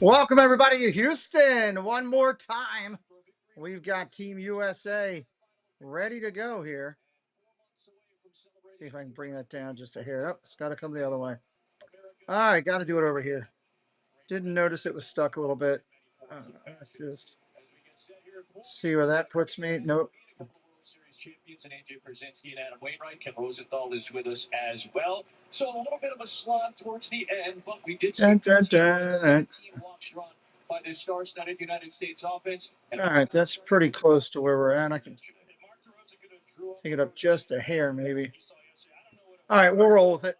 Welcome, everybody, to Houston. One more time. We've got Team USA ready to go here. See if I can bring that down just a hair. Oh, it's got to come the other way. All right, got to do it over here. Didn't notice it was stuck a little bit. Let's just see where that puts me. Nope. Series champions and AJ Brzezinski and Adam Wainwright. Ken Rosenthal is with us as well. So a little bit of a slog towards the end, but we did see 17 walks run by this star-studded United States offense. All right, that's pretty close to where we're at. I can take it up just a hair, maybe. All right, we'll roll with it.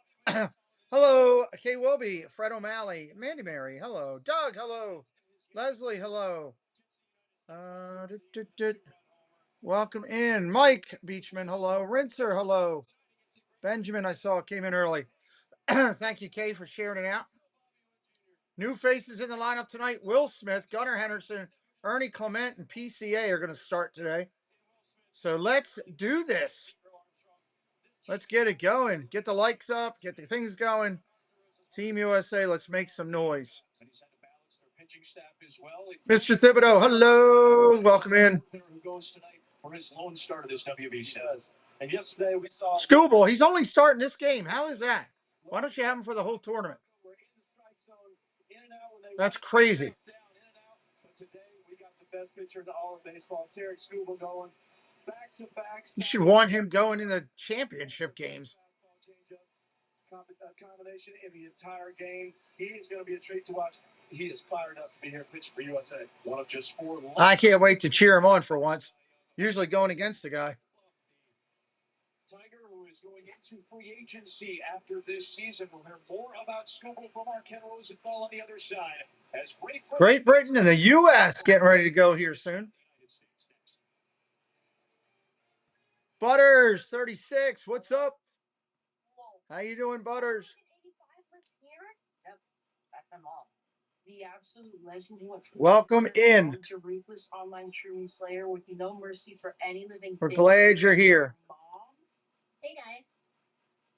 Hello, Kay Wilby, Fred O'Malley, Mandy Mary, hello. Doug, hello. Leslie, hello. Welcome in. Mike Beachman, hello. Rinser, hello. Benjamin, I saw, came in early. Thank you, Kay, for sharing it out. New faces in the lineup tonight. Will Smith, Gunnar Henderson, Ernie Clement, and PCA are going to start today. So let's do this. Let's get it going. Get the likes up. Get the things going. Team USA, let's make some noise. Mr. Thibodeau, hello. Welcome in. For his lone start of this WBC. And yesterday we saw Scooball, he's only starting this game. How is that? Why don't you have him for the whole tournament? That's crazy. But today we got the best pitcher in all of baseball, Terry Scooball, going back-to-back. You should want him going in the championship games. Combination in the entire game. He is going to be a treat to watch. He is fired up to be here pitching for USA. One of just four. I can't wait to cheer him on for once. Usually going against the guy. Tiger, who is going into free agency after this season. We'll hear more about Scooball from our Ken Rosenthal on the other side. As Great Britain and the U.S. getting ready to go here soon. Butters, 36. What's up? How you doing, Butters? The absolute legend who went welcome in. To ruthless online shroom slayer with no mercy for any living. We're glad you're here. Hey guys.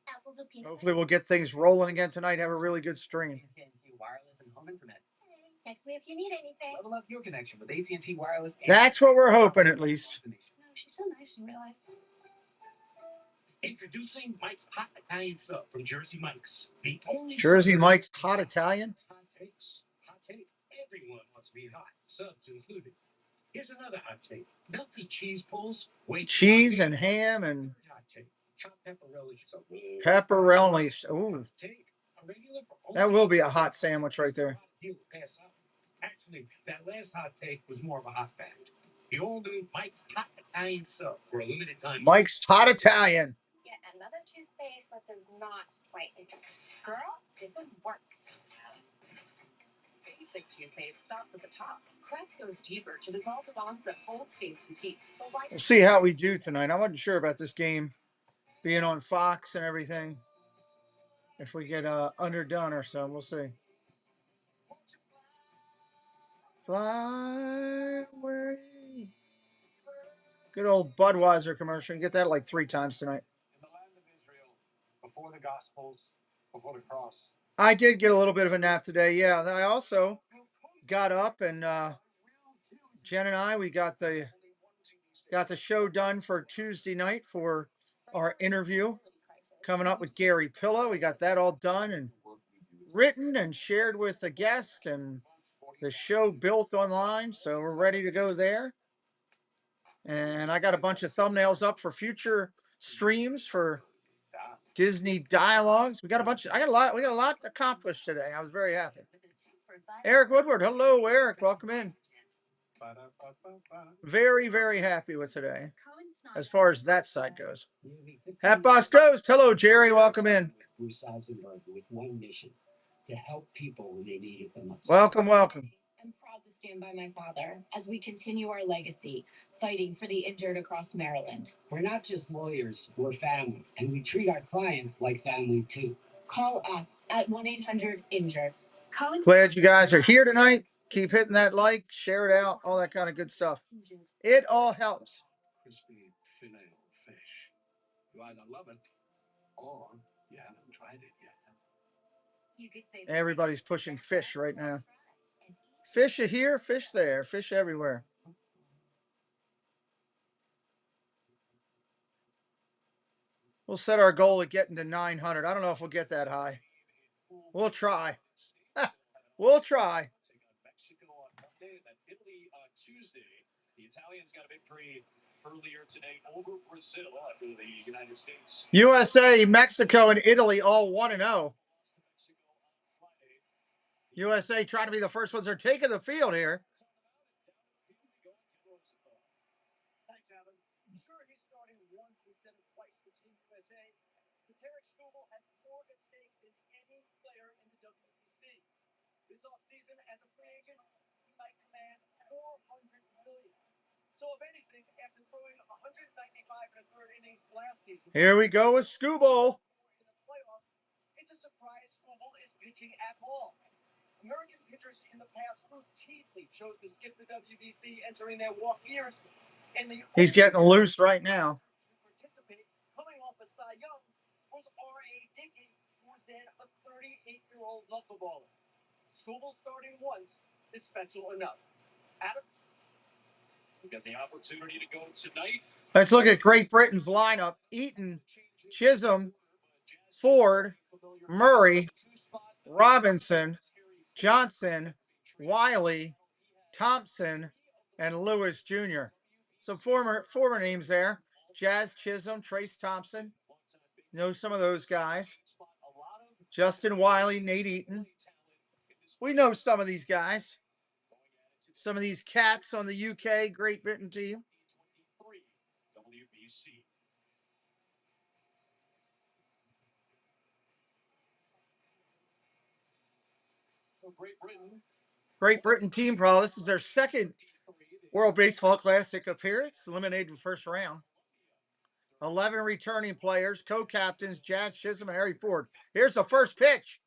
Apples with peanut. Hopefully we'll get things rolling again tonight. Have a really good stream. AT&T Wireless and home internet. Hey, text me if you need anything. Level up your connection with AT&T Wireless. That's what we're hoping, at least. No, she's so nice in real life. Introducing Mike's Hot Italian Sub from Jersey Mike's. Jersey Mike's Hot Italian? Hot takes. Hot take. Everyone wants to be hot. Subs included. Here's another hot take. Melty cheese pulls. Cheese and ham and chopped pepperoni. Pepperoni. Ooh. That will be a hot sandwich right there. Actually, that last hot take was more of a hot fact. The all-new Mike's Hot Italian Sub for a limited time. Mike's Hot Italian. Yet another toothpaste that does not whiten. Girl, this one works. Basic toothpaste stops at the top. Crest goes deeper to dissolve the bonds that hold stains and teeth. We'll see how we do tonight. I wasn't sure about this game being on Fox and everything. If we get underdone or so, we'll see. Fly away. Good old Budweiser commercial. You get that like 3 times tonight. In the land of Israel, before the Gospels, before the cross. I did get a little bit of a nap today. Yeah. Then I also got up and Jen and I, we got the show done for Tuesday night for our interview coming up with Gary Pillow. We got that all done and written and shared with the guest and the show built online. So we're ready to go there. And I got a bunch of thumbnails up for future streams for Disney dialogues. We got a lot accomplished today. I was very happy. Eric Woodward. Hello, Eric. Welcome in. Very, very happy with today as far as that side goes. Hat Boss Ghost. Hello, Jerry. Welcome in. With one mission, to help people when they need it the most. Welcome. I'm proud to stand by my father as we continue our legacy, fighting for the injured across Maryland. We're not just lawyers, we're family, and we treat our clients like family too. Call us at 1-800-INJURED. Glad you guys are here tonight. Keep hitting that like, share it out, all that kind of good stuff. It all helps. Crispy filet fish. You either love it or you haven't tried it yet. Everybody's pushing fish right now. Fish here, fish there, fish everywhere. We'll set our goal at getting to 900. I don't know if we'll get that high. We'll try. We'll try. Take on Mexico on Monday and then Italy on Tuesday. The Italians got a victory earlier today over Brazil after the United States. USA, Mexico, and Italy all 1-0. USA trying to be the first ones. They're taking the field here. Thanks, Alan. Sure, he's starting once instead of twice for Team USA. But Tarek Skubal has more at stake than any player in the WBC. This offseason, as a free agent, he might command $400 million. So, if anything, after throwing 195 in the third innings last season, here we go with Skubal. In the playoffs, it's a surprise Skubal is pitching at all. American pitchers in the past routinely chose to skip the WBC entering their walk years. And he's getting loose right now. Participate coming off a Cy Young was R.A. Dickey, who was then a 38-year-old knuckleballer. Skubal starting once is special enough. Adam? We got the opportunity to go tonight. Let's look at Great Britain's lineup. Eaton, Chisholm, Ford, Murray, Robinson, Johnson, Wiley, Thompson, and Lewis Jr. Some former names there. Jazz Chisholm, Trace Thompson. Know some of those guys. Justin Wiley, Nate Eaton. We know some of these guys. Some of these cats on the UK Great Britain team. Great Britain team, bro. This is their second World Baseball Classic appearance, eliminated in the first round. 11 returning players, co-captains, Jazz Chisholm and Harry Ford. Here's the first pitch.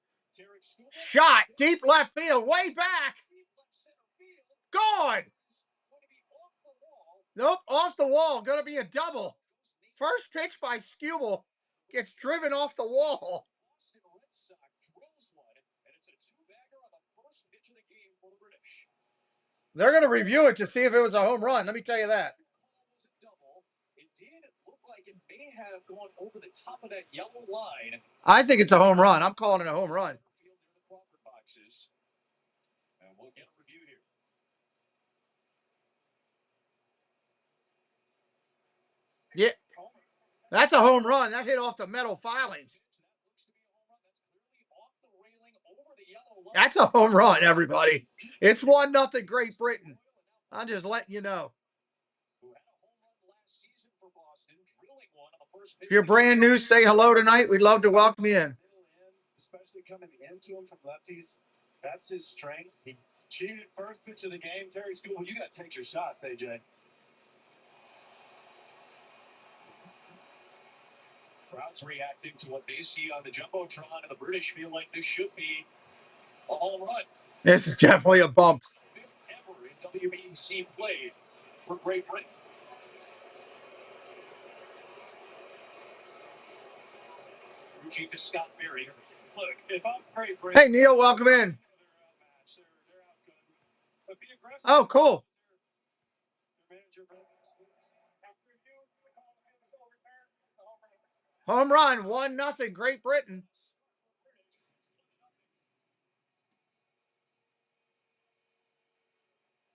Shot, deep left field, way back. Gone. Nope, off the wall. Going to be a double. First pitch by Skubal gets driven off the wall. They're going to review it to see if it was a home run. Let me tell you that. It did look like it may have gone over the top of that yellow line. I think it's a home run. I'm calling it a home run. And we'll get a review here. Yeah, that's a home run. That hit off the metal filings. That's a home run, everybody. It's 1-0 Great Britain. I'm just letting you know. If you're brand new, say hello tonight. We'd love to welcome you in. Especially coming into him from lefties. That's his strength. He cheated first pitch of the game. Terry Skubal, you got to take your shots, AJ. Crowds reacting to what they see on the Jumbotron, and the British feel like this should be a home run. This is definitely a bump. Fifth ever in WBC play for Great Britain. Chief is Scott Berry. Look, if I'm Great Britain. Hey, Neil, welcome in. Oh, cool. Home run, 1-0 Great Britain.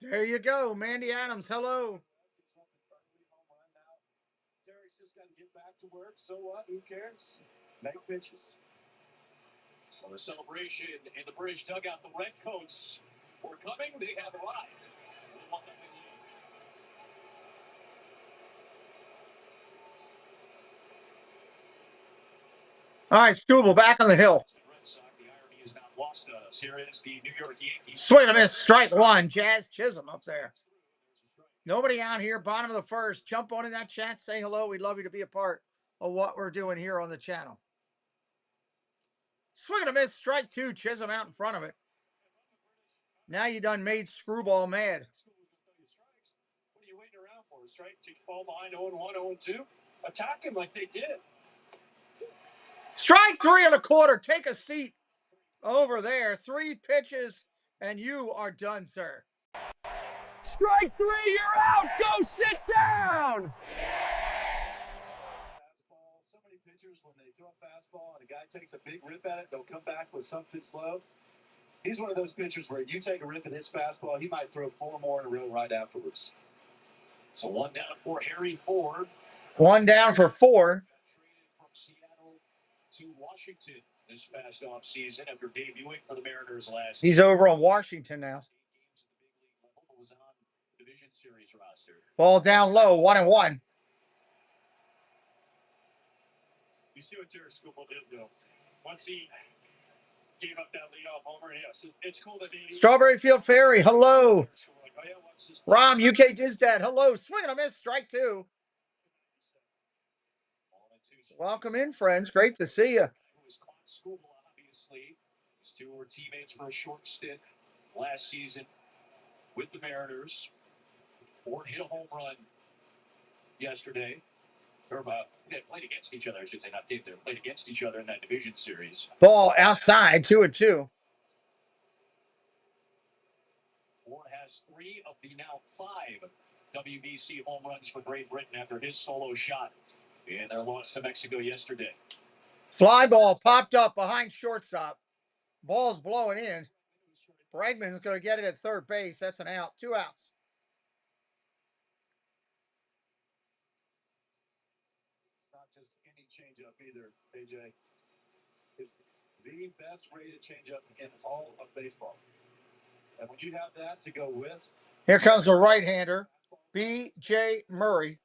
There you go, Mandy Adams. Hello. Terry's just got to get back to work. So what? Who cares? Make pitches. So the celebration in the British dugout, the Redcoats were coming. They have arrived. All right, Skubal back on the hill. Here is the New York Yankees. Swing and miss, strike one. Jazz Chisholm up there. Nobody out here, bottom of the first. Jump on in that chat, say hello. We'd love you to be a part of what we're doing here on the channel. Swing and a miss, strike two. Chisholm out in front of it. Now you done made Screwball mad. What are you waiting around for? Strike to fall behind 0-1, 0-2? Attack him like they did. Strike 3 1/4. Take a seat over there. 3 pitches And you are done, sir. Strike three, you're out. Go sit down. Fastball. So many pitchers, when they throw a fastball and a guy takes a big rip at it, they'll come back with something slow. He's one of those pitchers where you take a rip at his fastball, he might throw four more in a row right afterwards. So one down for Harry Ford. One down for 4. Traded from Seattle to Washington this past offseason after debuting for the Mariners last He's year. over on Washington now. 8 games at the big league level, but was on the Division Series roster. Ball down low, 1-1. You see what Terry Scoopel did, though. Once he gave up that leadoff homer, yes, it's cool that he. Strawberry Field Ferry, hello. So we're like, oh, yeah, watch this. Rom, UK Dizdad, hello. Swing and a miss, strike 2. Welcome in, friends. Great to see you. Who was caught Scoopel, obviously. These two were teammates for a short stint last season with the Mariners. Ford hit a home run yesterday. Or they played against each other, I should say, not taped there. Played against each other in that division series. Ball outside, 2-2. Ford has 3 of the now 5 WBC home runs for Great Britain after his solo shot in their loss to Mexico yesterday. Fly ball popped up behind shortstop. Ball's blowing in. Bregman's going to get it at third base. That's an out. 2 outs. It's not just any changeup either, AJ. It's the best rated changeup in all of baseball. And when you have that to go with, Here comes the right-hander, B.J. Murray.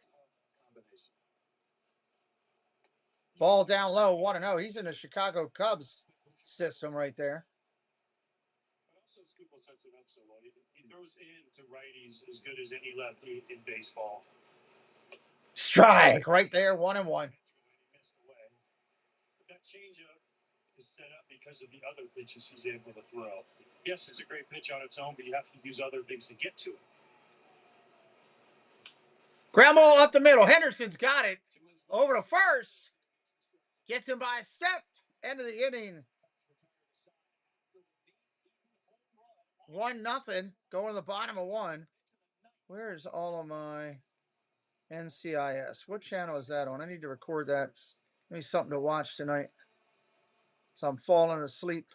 Ball down low, 1-0. He's in the Chicago Cubs system right there. But also, Scoopel sets it up so well. He throws into righties as good as any lefty in baseball. Strike right there, 1-1. He missed away. But that changeup is set up because of the other pitches he's able to throw. Yes, it's a great pitch on its own, but you have to use other things to get to it. Ground ball up the middle. Henderson's got it. Over to first. Gets him by a step. End of the inning. 1-0. Going to the bottom of 1. Where's all of my NCIS? What channel is that on? I need to record that. Give me something to watch tonight. So I'm falling asleep.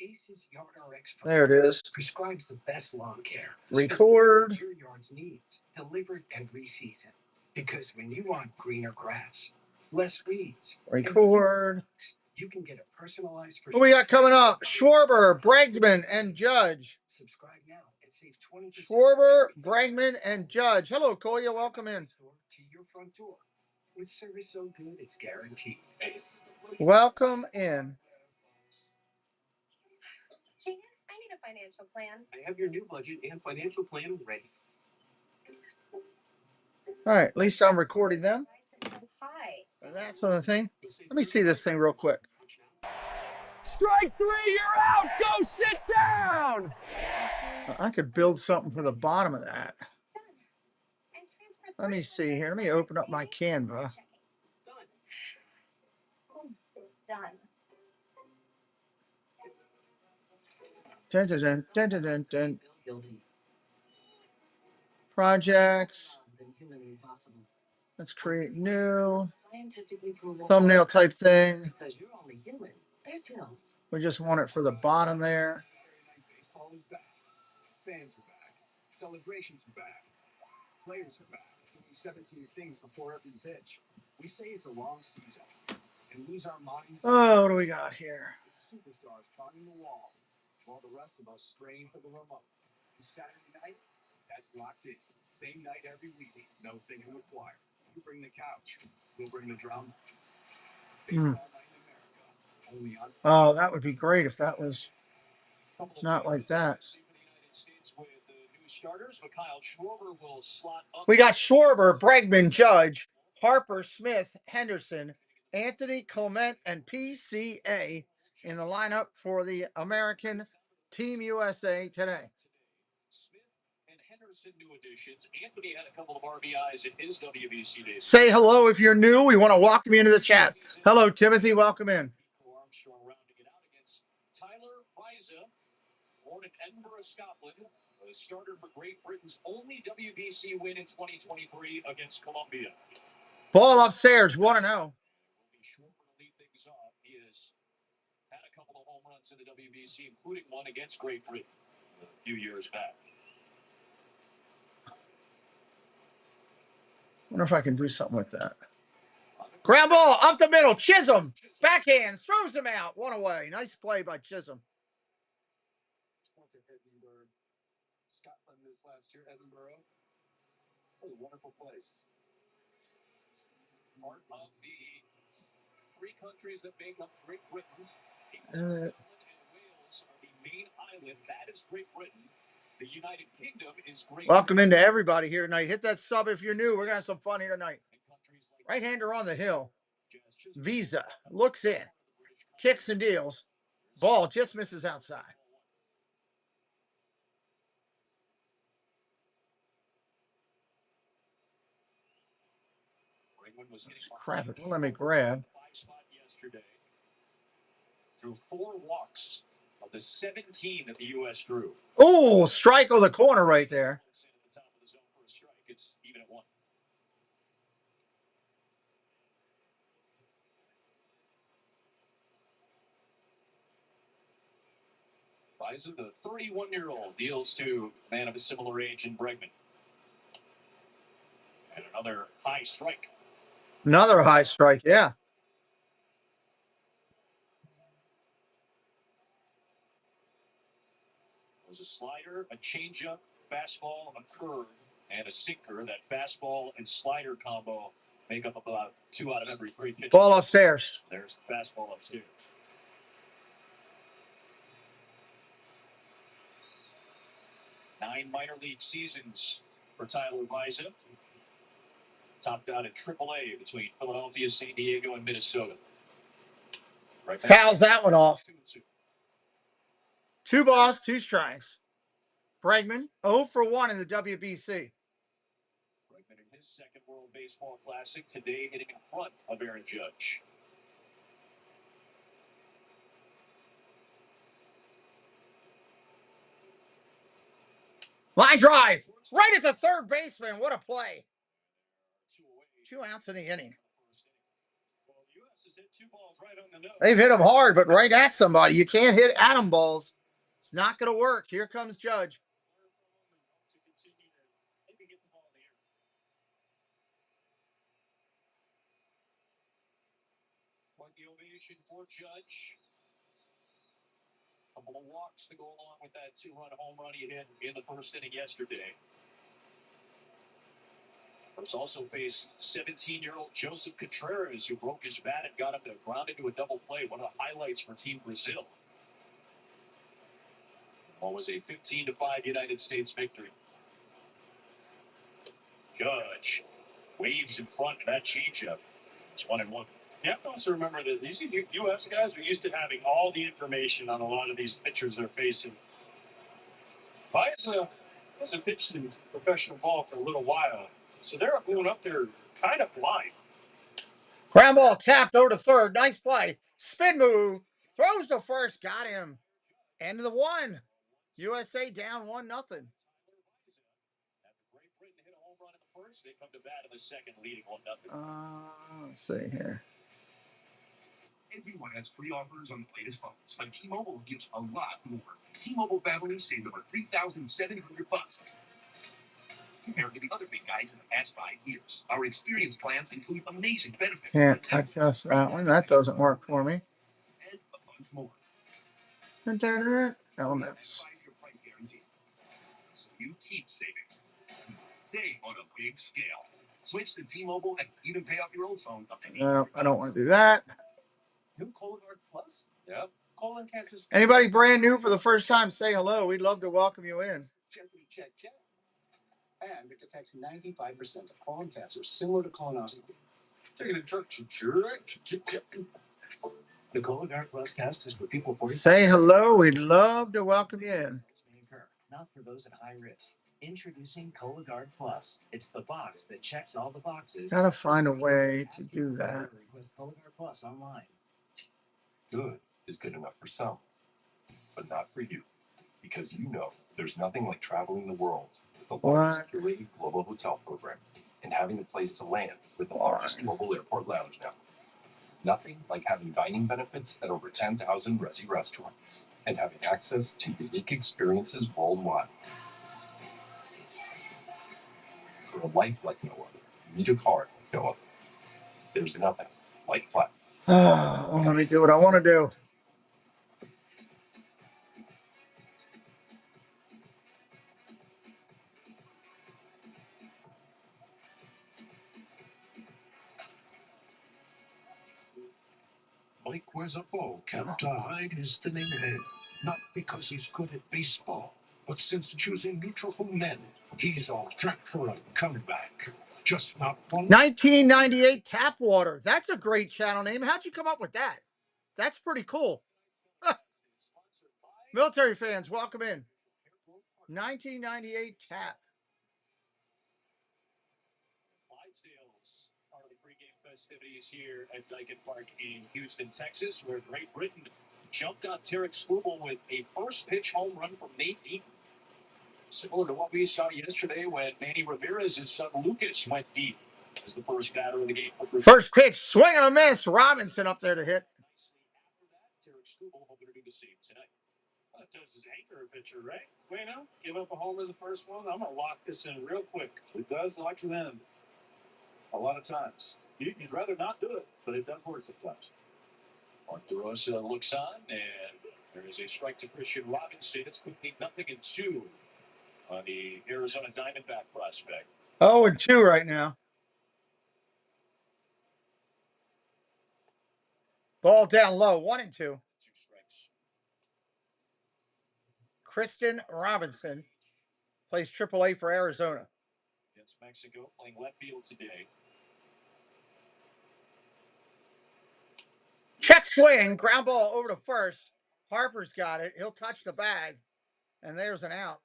Ace's Yard RX There it is. prescribes the best lawn care. Record. specific to your yard's needs, delivered every season. Because when you want greener grass, less weeds, and fewer Record. bugs, you can get a personalized What we got coming up? Schwarber, Bregman, and Judge. Subscribe now and save 20%. Schwarber, Bregman, and Judge. Hello, Kolya. Welcome in. To your front door. With service so good, it's guaranteed. Welcome in. Genius, I need a financial plan. I have your new budget and financial plan ready. All right, at least I'm recording them. Why is this so high? That's another thing. Let me see this thing real quick. Strike three, you're out. Go sit down. I could build something for the bottom of that. Done. And transfer Let me see here. Let me open up my Canva. Done. Dun, dun, dun, dun, dun, dun, dun. Projects. Let's create new thumbnail type thing. Because you're only human. There's hills. We just want it for the bottom there. baseball is back. Fans are back. Celebrations are back. Players are back. Doing 17 things before every pitch. We say it's a long season and lose our minds. Oh, what do we got here? With superstars climbing the wall, while the rest of us strain for the remote. Saturday night, that's locked in. Same night every week. No thing required. You bring the couch. We'll bring the drum. Baseball night in America. Only on Friday. Oh, that would be great if that was not like that. We got Schwarber, Bregman, Judge, Harper, Smith, Henderson, Anthony, Clement, and PCA in the lineup for the American Team USA today. Anthony had a couple of RBIs in his WBC debut. Say hello if you're new. We want to welcome you into the chat. Hello, Timothy. Welcome in. Armstrong rounding it out against Tyler Riza Born in Edinburgh, Scotland, a starter for Great Britain's only WBC win in 2023 against Colombia. Ball upstairs, 1-0. Will be short to lead things off. He has had a couple of home runs in the WBC, including one against Great Britain a few years back. Wonder if I can do something with that. Ground ball up the middle. Chisholm backhands, throws him out. 1 away. Nice play by Chisholm. Went to Edinburgh, Scotland this last year. Edinburgh, what a wonderful place. Part of the 3 countries that make up Great Britain. Uh, Scotland and Wales are the main island. That is Great Britain. The United Kingdom is Great Welcome into everybody here tonight. Hit that sub if you're new. We're going to have some fun here tonight. Right-hander on the hill. Visa looks in. Kicks and deals. Ball just misses outside. Crap, it won't let me grab. Drew 4 walks of the 17 that the U.S. drew. Oh, strike on the corner right there. It's even at 1. Pfizer, the 31-year-old, deals to a man of a similar age in Bregman. And another high strike. Another high strike, yeah. It was a slider, a changeup, fastball, a curve, and a sinker. That fastball and slider combo make up about 2 out of every 3 pitches. Ball upstairs. There's the fastball upstairs. Nine minor league seasons for Tyler Visa. Topped out at AAA between Philadelphia, San Diego, and Minnesota. Right, fouls that one off. 2 balls, 2 strikes. Bregman 0 for 1 in the WBC. Bregman in his second World Baseball Classic today, hitting in front of Aaron Judge. Line drive right at the third baseman. What a play! 2 outs in the inning. They've hit him hard, but right at somebody. You can't hit at them balls. It's not going to work. Here comes Judge. Quite the ovation for Judge. A couple of walks to go along with that 2-run home run he hit in the first inning yesterday. He's also faced 17-year-old Joseph Contreras, who broke his bat and got him to ground into a double play. One of the highlights for Team Brazil. What was a 15-5 United States victory. Judge waves in front of that changeup. It's 1-1. You have to also remember that these U.S. guys are used to having all the information on a lot of these pitchers they're facing. Visa hasn't pitched in professional ball for a little while, so they're going up there kind of blind. Ground ball tapped over to third. Nice play. Spin move. Throws to first. Got him. End of the 1. USA down 1-0. Great Britain hit a home run in the first. They come to bat in the second, leading 1-0. Let's see here. Everyone has free offers on the latest phones, but T-Mobile gives a lot more. T-Mobile families saved over $3,700 compared to the other big guys in the past 5 years. Our experience plans include amazing benefits. Can't adjust that one. That doesn't work for me. And a bunch more. Elements. 5-year price guarantee. So you keep saving. Save on a big scale. Switch to T-Mobile and even pay off your old phone up to No, I don't want to do that. New Cologuard Plus? Yep. Colon cancers. Anybody brand new for the first time, say hello. We'd love to welcome you in. Check. And it detects 95% of colon cancer, similar to colonoscopy. Taking a jerk. The Cologuard Plus test is for people 45. Say hello. We'd love to welcome you in. May occur, not for those at high risk. Introducing Cologuard Plus. It's the box that checks all the boxes. Gotta find a way to do that. With Cologuard Plus online. Good is good enough for some, but not for you. Because you know there's nothing like traveling the world with the What? largest curated global hotel program and having a place to land with the largest global airport lounge now. Nothing like having dining benefits at over 10,000 Resi restaurants and having access to unique experiences worldwide. For a life like no other, you need a card like no other. There's nothing like Platinum. Oh, let me do what I want to do. Mike wears a ball cap to hide his thinning hair, not because he's good at baseball, but since choosing neutral for men, he's on track for a comeback. Just not one. 1998 Tap Water. That's a great channel name. How'd you come up with that? That's pretty cool. Military fans, welcome in. 1998 Tap. Clydesdales are the pregame festivities here at Dyken Park in Houston, Texas, where Great Britain jumped on Tarek Skubal with a first pitch home run from Nate Eaton. Similar to what we saw yesterday when Manny Ramirez's son Lucas went deep as the first batter of the game. First pitch, swing and a miss. Robinson up there to hit. After that, Tarek Skubal hoping to do the same tonight. That does his anchor pitcher, right? Bueno, give up a homer the first one. I'm going to lock this in real quick. It does lock you in a lot of times. You'd rather not do it, but it does work sometimes. Mark DeRosa looks on, and there is a strike to Christian Robinson. It's quickly 0-2 on the Arizona Diamondback prospect. 0-2 right now. Ball down low, 1-2. 2 strikes. Kristen Robinson plays AAA for Arizona. Against Mexico, playing left field today. Check swing, ground ball over to first. Harper's got it. He'll touch the bag, and there's an out.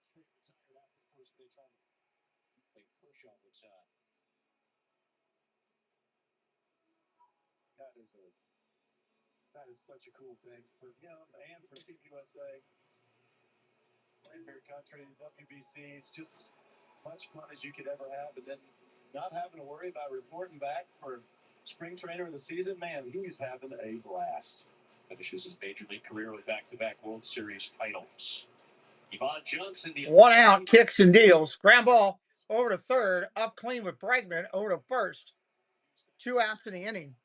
That is such a cool thing for him and for Team USA. Playing for your country, WBC, it's just as much fun as you could ever have. And then not having to worry about reporting back for spring trainer of the season, man, he's having a blast. Finishes his major league career with back-to-back World Series titles. Yvonne Johnson, the 1 out, kicks and deals. Ground ball over to third, up clean with Bregman, over to first. 2 outs in the inning.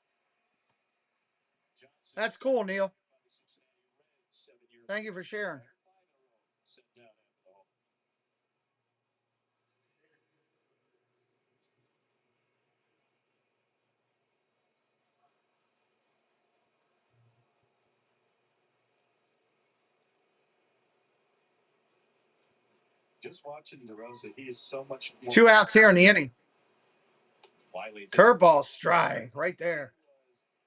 That's cool, Neil. Thank you for sharing. Just watching DeRosa, he is so much more. 2 outs here in the inning. Wiley Curveball strike right there.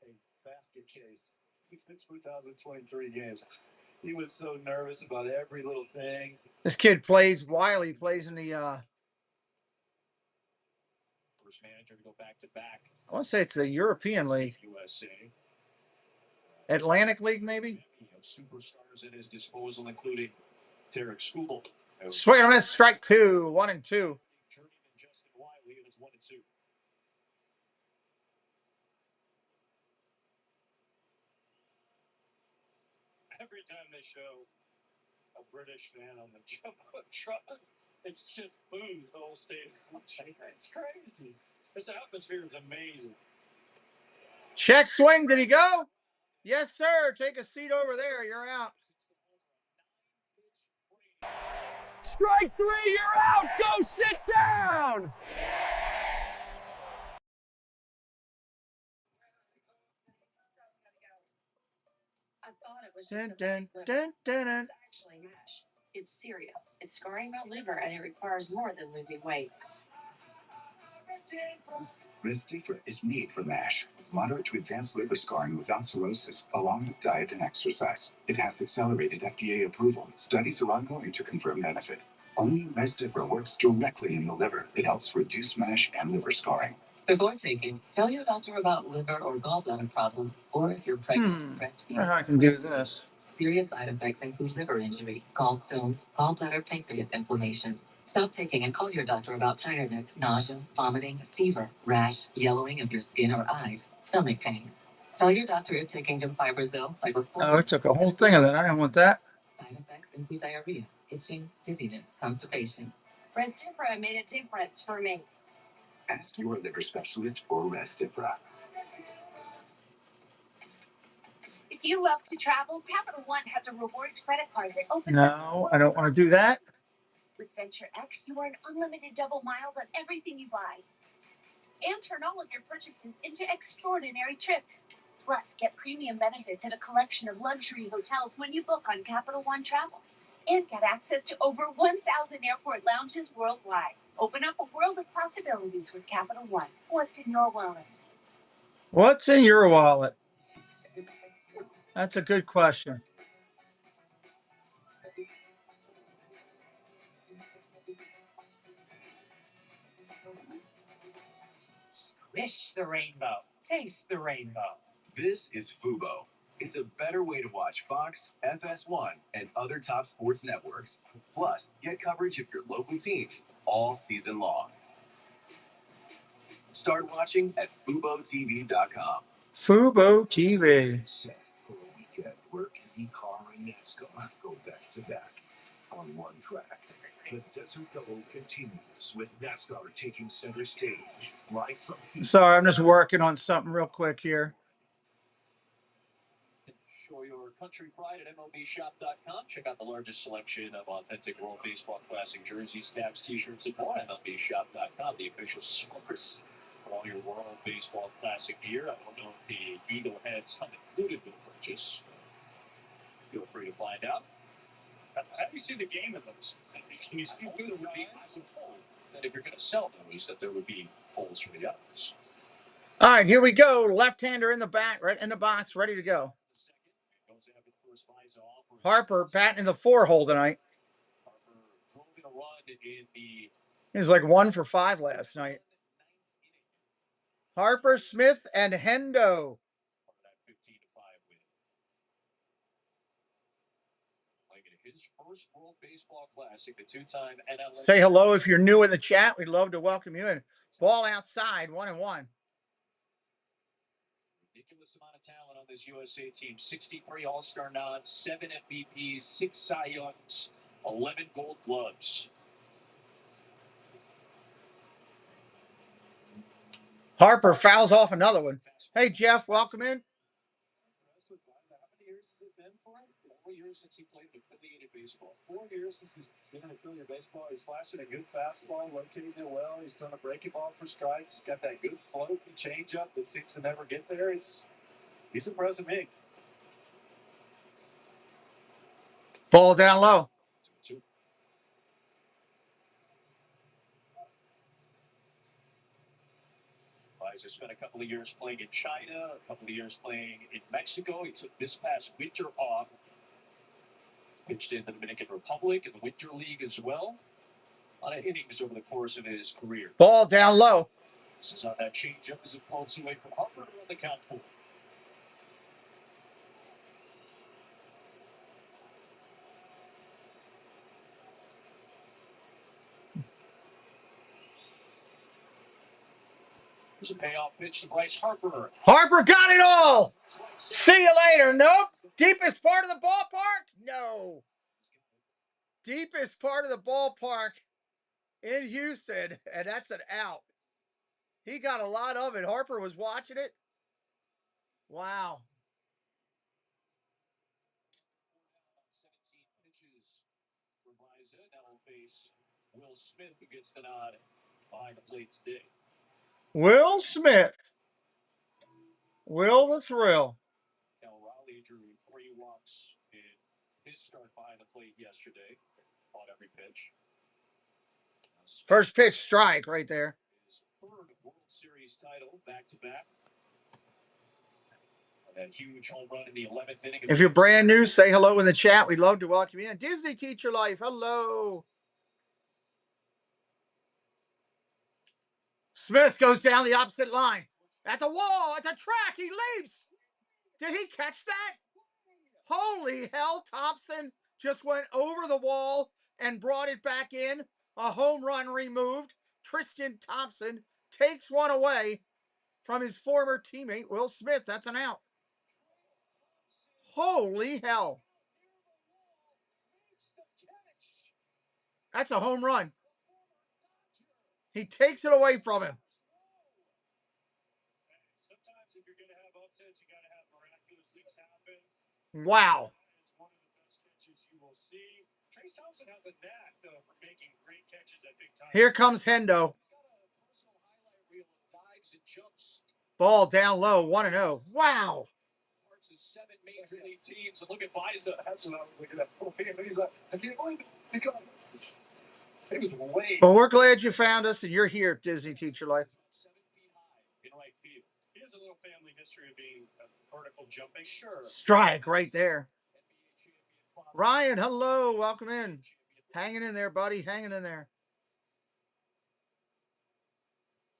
A basket case. He's been 2023 games. He was so nervous about every little thing. This kid plays, Wiley plays in the, first manager to go back-to-back. I want to say it's the European League. USA. Atlantic League, maybe? Superstars at his disposal, including Tarek Skubal. Swing and a miss, strike 2, 1-2. Journeyman Justin Wiley, and it's 1-2. Every time they show a British fan on the jumbotron, it's just booze the whole stadium. It's crazy. This atmosphere is amazing. Check swing, did he go? Yes, sir. Take a seat over there. You're out. Strike 3, you're out. Go sit down. I thought it was Dun, just dun, a dun, dun, dun. It's actually MASH. It's serious. It's scarring my liver, and it requires more than losing weight. Restifra is made for MASH, with moderate to advanced liver scarring without cirrhosis, along with diet and exercise. It has accelerated FDA approval. Studies are ongoing to confirm benefit. Only Restifra works directly in the liver. It helps reduce MASH and liver scarring. Before taking, tell your doctor about liver or gallbladder problems, or if you're pregnant, breastfeeding. I can do this. Serious side effects include liver injury, gallstones, gallbladder, pancreas inflammation. Stop taking and call your doctor about tiredness, nausea, vomiting, fever, rash, yellowing of your skin or eyes, stomach pain. Tell your doctor if taking Gemfibrozil, cyclosporin. Oh, it took a whole thing of that. I didn't want that. Side effects include diarrhea, itching, dizziness, constipation. Restifra made a difference for me. Ask your liver specialist for Restifra. If you love to travel, Capital One has a rewards credit card that opens No, I don't want to do that. With Venture X, you earn unlimited double miles on everything you buy. And turn all of your purchases into extraordinary trips. Plus, get premium benefits at a collection of luxury hotels when you book on Capital One Travel. And get access to over 1,000 airport lounges worldwide. Open up a world of possibilities with Capital One. What's in your wallet? What's in your wallet? That's a good question. Squish the rainbow. Taste the rainbow. This is Fubo. It's a better way to watch Fox, FS1, and other top sports networks. Plus, get coverage of your local teams all season long. Start watching at FuboTV.com. Fubo TV. Set for a weekend where IndyCar and NASCAR go back to back on one track. The Desert Double continues with NASCAR taking center stage. Live from Sorry, I'm just working on something real quick here. Show your country pride at MLBshop.com. Check out the largest selection of authentic World Baseball Classic jerseys, caps, t-shirts, and more. MLBshop.com, the official source for all your World Baseball Classic gear. I don't know if the Eagle heads come included with purchase. Feel free to find out. How do you see the game in those? Can you see who would be told that if you're going to sell those, that there would be holes for the others? All right, here we go. Left-hander in the back, right in the box, ready to go. Harper batting in the 4-hole tonight. He was like 1 for 5 last night. Harper, Smith, and Hendo. His first World Baseball Classic, the two-time NL. Say hello if you're new in the chat. We'd love to welcome you in. Ball outside, 1-1. Ridiculous amount of talent on this USA team. 63 All-Star nods, 7 MVPs, 6 Cy Youngs, 11 Gold Gloves. Harper fouls off another one. Hey, Jeff, welcome in. How many years has it been for him? It's 4 years since he played affiliated baseball. 4 years since he's been in affiliate baseball. He's flashing a good fastball, rotating it well. He's throwing a breaking ball for strikes. He's got that good float and changeup that seems to never get there. He's impressing me. Ball down low. Kaiser spent a couple of years playing in China, a couple of years playing in Mexico. He took this past winter off. Pitched in the Dominican Republic and the Winter League as well. A lot of innings over the course of his career. Ball down low. This is on that changeup as it floats away from Harper on the count 4. There's a payoff pitch to Bryce Harper. Harper got it all. See you later. Nope. Deepest part of the ballpark? No. Deepest part of the ballpark in Houston, and that's an out. He got a lot of it. Harper was watching it. Wow. 17 pitches for Bryce. Now will face Will Smith, who gets the nod behind the plate today. Will Smith. Will the thrill. Cal Raleigh drew 3 walks in his start behind the plate yesterday. Caught every pitch. First pitch strike right there. His 3rd World Series title back to back. That huge home run in the 11th inning. If you're brand new, say hello in the chat. We'd love to welcome you in. Disney Teacher Life. Hello. Smith goes down the opposite line. At the wall. At the track. He leaps. Did he catch that? Holy hell, Thompson just went over the wall and brought it back in. A home run removed. Tristan Thompson takes one away from his former teammate, Will Smith. That's an out. Holy hell. That's a home run. He takes it away from him. Sometimes if you're going to have upsets, you got to have miraculous things happen. Wow. It's one of the best catches you will see. Trace Thompson has a knack, though, for making great catches at big time. Here comes Hendo. He's got a personal highlight reel of dives and jumps. Ball down low, 1-0. Wow. Parts of 7 major league teams. And look at Visa. That's what I was looking at. He's like, I can't believe it. He was way. But we're glad you found us and you're here at Disney Teacher Life. 7 feet high in right field. He has a little family history of being a vertical jumping. Sure. Strike right there. Ryan, hello. Welcome in. Hanging in there, buddy. Hanging in there.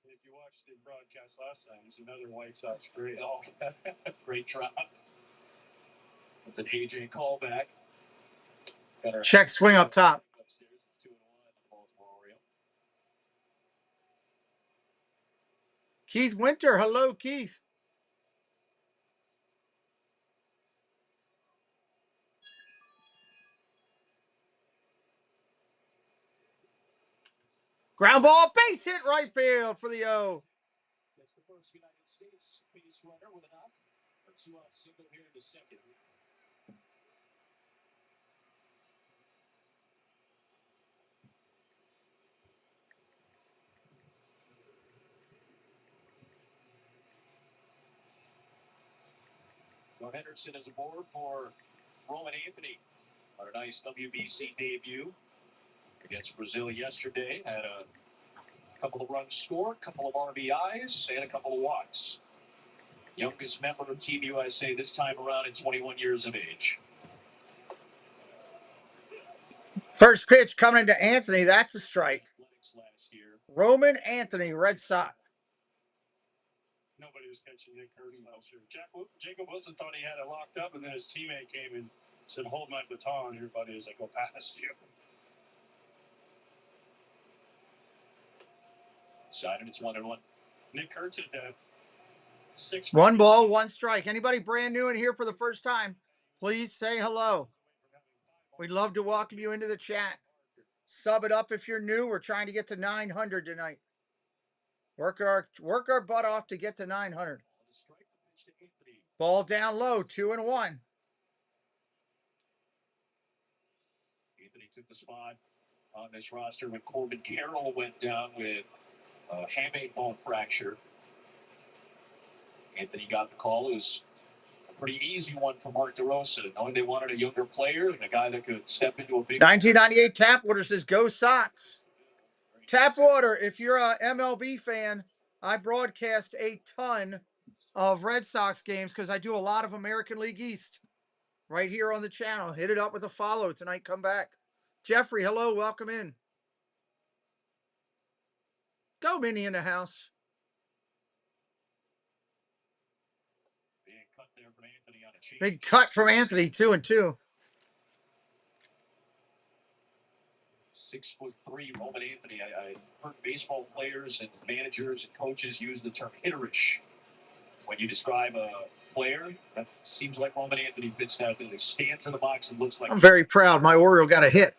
If you watched the broadcast last time, there's another White Sox great. Oh, great drop. It's an AJ callback. Check swing up top. Upstairs, it's 2-1 Baltimore Oriole. Keith Winter. Hello, Keith. Ground ball, base hit right field for the O. That's the first United States base runner with a knock. A 2-out single here in the second. So Henderson is aboard for Roman Anthony on a nice WBC debut against Brazil yesterday. Had a couple of runs scored, a couple of RBIs, and a couple of walks. Youngest member of Team USA this time around at 21 years of age. First pitch coming to Anthony. That's a strike. Last year. Roman Anthony, Red Sox. Nobody was catching Nick Curtis last year. Jacob Wilson thought he had it locked up, and then his teammate came and said, "Hold my baton here, buddy, as I go past you." Side and it's 1-1. Nick Kurtz at that 6. 1 ball, 1 strike. Anybody brand new in here for the first time, please say hello. We'd love to welcome you into the chat. Sub it up if you're new. We're trying to get to 900 tonight. Work our butt off to get to 900. Ball down low, 2-1. Anthony took the spot on this roster when Corbin Carroll went down with a hamate bone fracture. Anthony got the call. It was a pretty easy one for Mark DeRosa, knowing they wanted a younger player and a guy that could step into a big. 1998 Tapwater says, go Sox. Tapwater, if you're a MLB fan, I broadcast a ton of Red Sox games because I do a lot of American League East right here on the channel. Hit it up with a follow tonight. Come back. Jeffrey, hello. Welcome in. Go Minnie in the house. Big cut from Anthony, 2-2. 6'3" Roman Anthony. I heard baseball players and managers and coaches use the term hitterish when you describe a player. That seems like Roman Anthony fits that. He stands in the box and looks like. I'm very proud. My Oriole got a hit.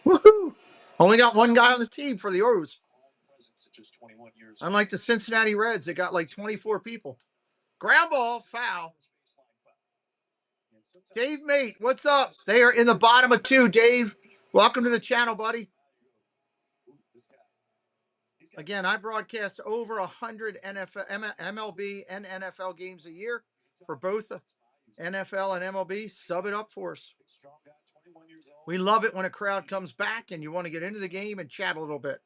Woohoo! Only got one guy on the team for the Orioles. Unlike the Cincinnati Reds, they got like 24 people. Ground ball, foul. Dave Mate, what's up? They are in the bottom of 2. Dave, welcome to the channel, buddy. Again, I broadcast over 100 MLB and NFL games a year for both NFL and MLB. Sub it up for us. We love it when a crowd comes back and you want to get into the game and chat a little bit.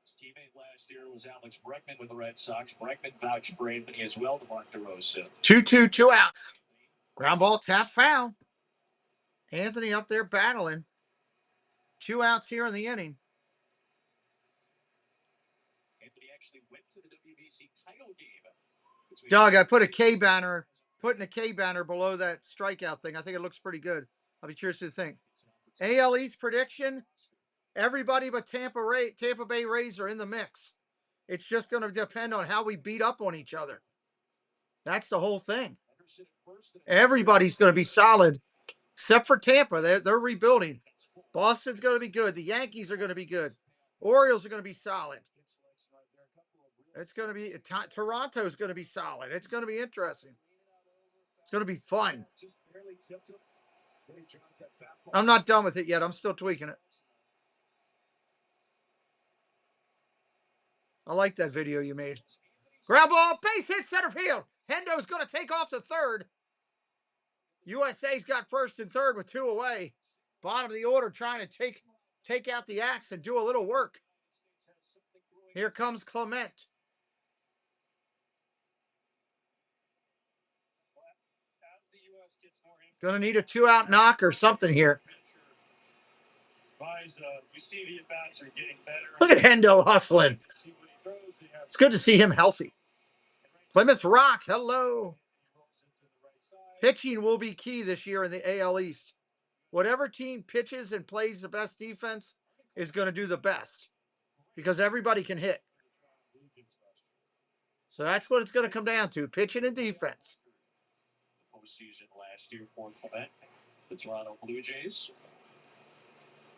His teammate last year was Alex Bregman with the Red Sox. Bregman vouched for Anthony as well to Mark DeRosa. 2-2, 2 outs. Ground ball, tap, foul. Anthony up there battling. 2 outs here in the inning. Anthony actually went to the WBC title game. Doug, I put a K banner putting a K banner below that strikeout thing. I think it looks pretty good. I'll be curious to think. AL East prediction: everybody but Tampa Bay Rays are in the mix. It's just going to depend on how we beat up on each other. That's the whole thing. Everybody's going to be solid, except for Tampa. They're rebuilding. Boston's going to be good. The Yankees are going to be good. Orioles are going to be solid. It's going to be Toronto's going to be solid. It's going to be interesting. It's going to be fun. I'm not done with it yet. I'm still tweaking it. I like that video you made. Ground ball, base hit, center field. Hendo's going to take off to third. USA's got first and third with 2 away. Bottom of the order trying to take out the axe and do a little work. Here comes Clement. Going to need a 2-out knock or something here. Look at Hendo hustling. It's good to see him healthy. Plymouth Rock, hello. Pitching will be key this year in the AL East. Whatever team pitches and plays the best defense is going to do the best because everybody can hit. So that's what it's going to come down to, pitching and defense. Postseason last year for Clement, the Toronto Blue Jays.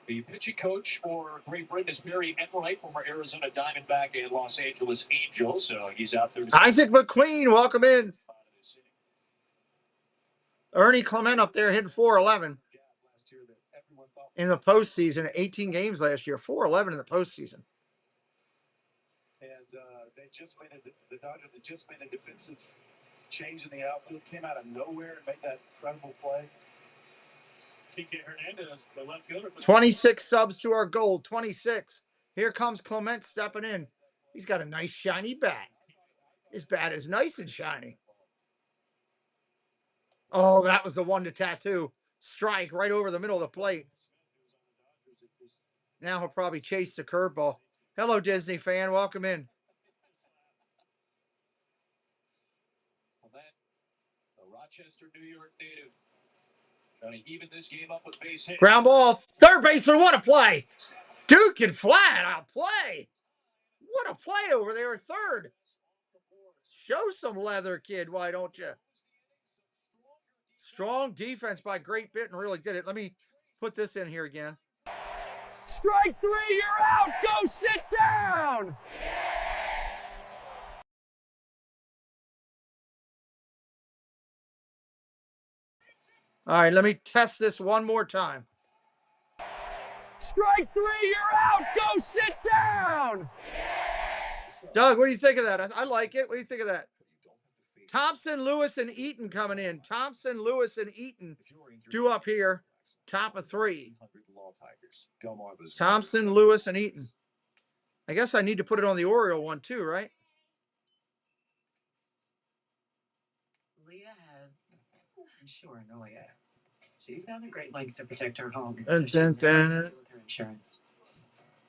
The pitching coach for Great Britain is Barry Enright, former Arizona Diamondback and Los Angeles Angels. So he's out there. Isaac McQueen, welcome in. Ernie Clement up there hitting 411 in the postseason. 18 games last year, 411 in the postseason. And the Dodgers had just made a defensive change in the outfield, came out of nowhere and made that incredible play. Kike Hernandez, the left fielder. 26 subs to our goal, 26. Here comes Clement stepping in. He's got a nice shiny bat. His bat is nice and shiny. Oh, that was the one to tattoo. Strike right over the middle of the plate. Now he'll probably chase the curveball. Hello, Disney fan. Welcome in. The Rochester, New York native. Trying to even this game up with base hit. Ground ball. Third baseman, what a play. Dude can fly out play. What a play over there at third. Show some leather, kid. Why don't you? Strong defense by Great Britain really did it. Let me put this in here again. Strike 3, you're out. Go sit down. All right, let me test this one more time. Strike 3, you're out. Go sit down. Doug, what do you think of that? I like it. What do you think of that? Thompson, Lewis, and Eaton coming in. Thompson, Lewis, and Eaton due up here. Top of 3. Thompson, Lewis, and Eaton. I guess I need to put it on the Oriole one too, right? Leah has, sure, no way. She's gone to great lengths to protect her home. Dun, So dun, dun. with her insurance.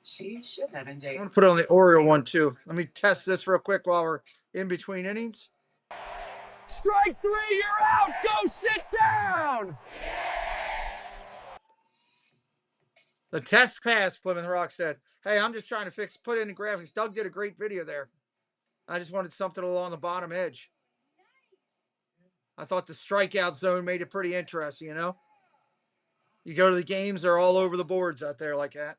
She should have NJ. I'm going to put it on the Oriole one too. Let me test this real quick while we're in between innings. Strike 3, you're out. Go sit down. The test pass, Plymouth Rock said. Hey, I'm just trying to put in the graphics. Doug did a great video there. I just wanted something along the bottom edge. I thought the strikeout zone made it pretty interesting, you know? You go to the games, they're all over the boards out there like that.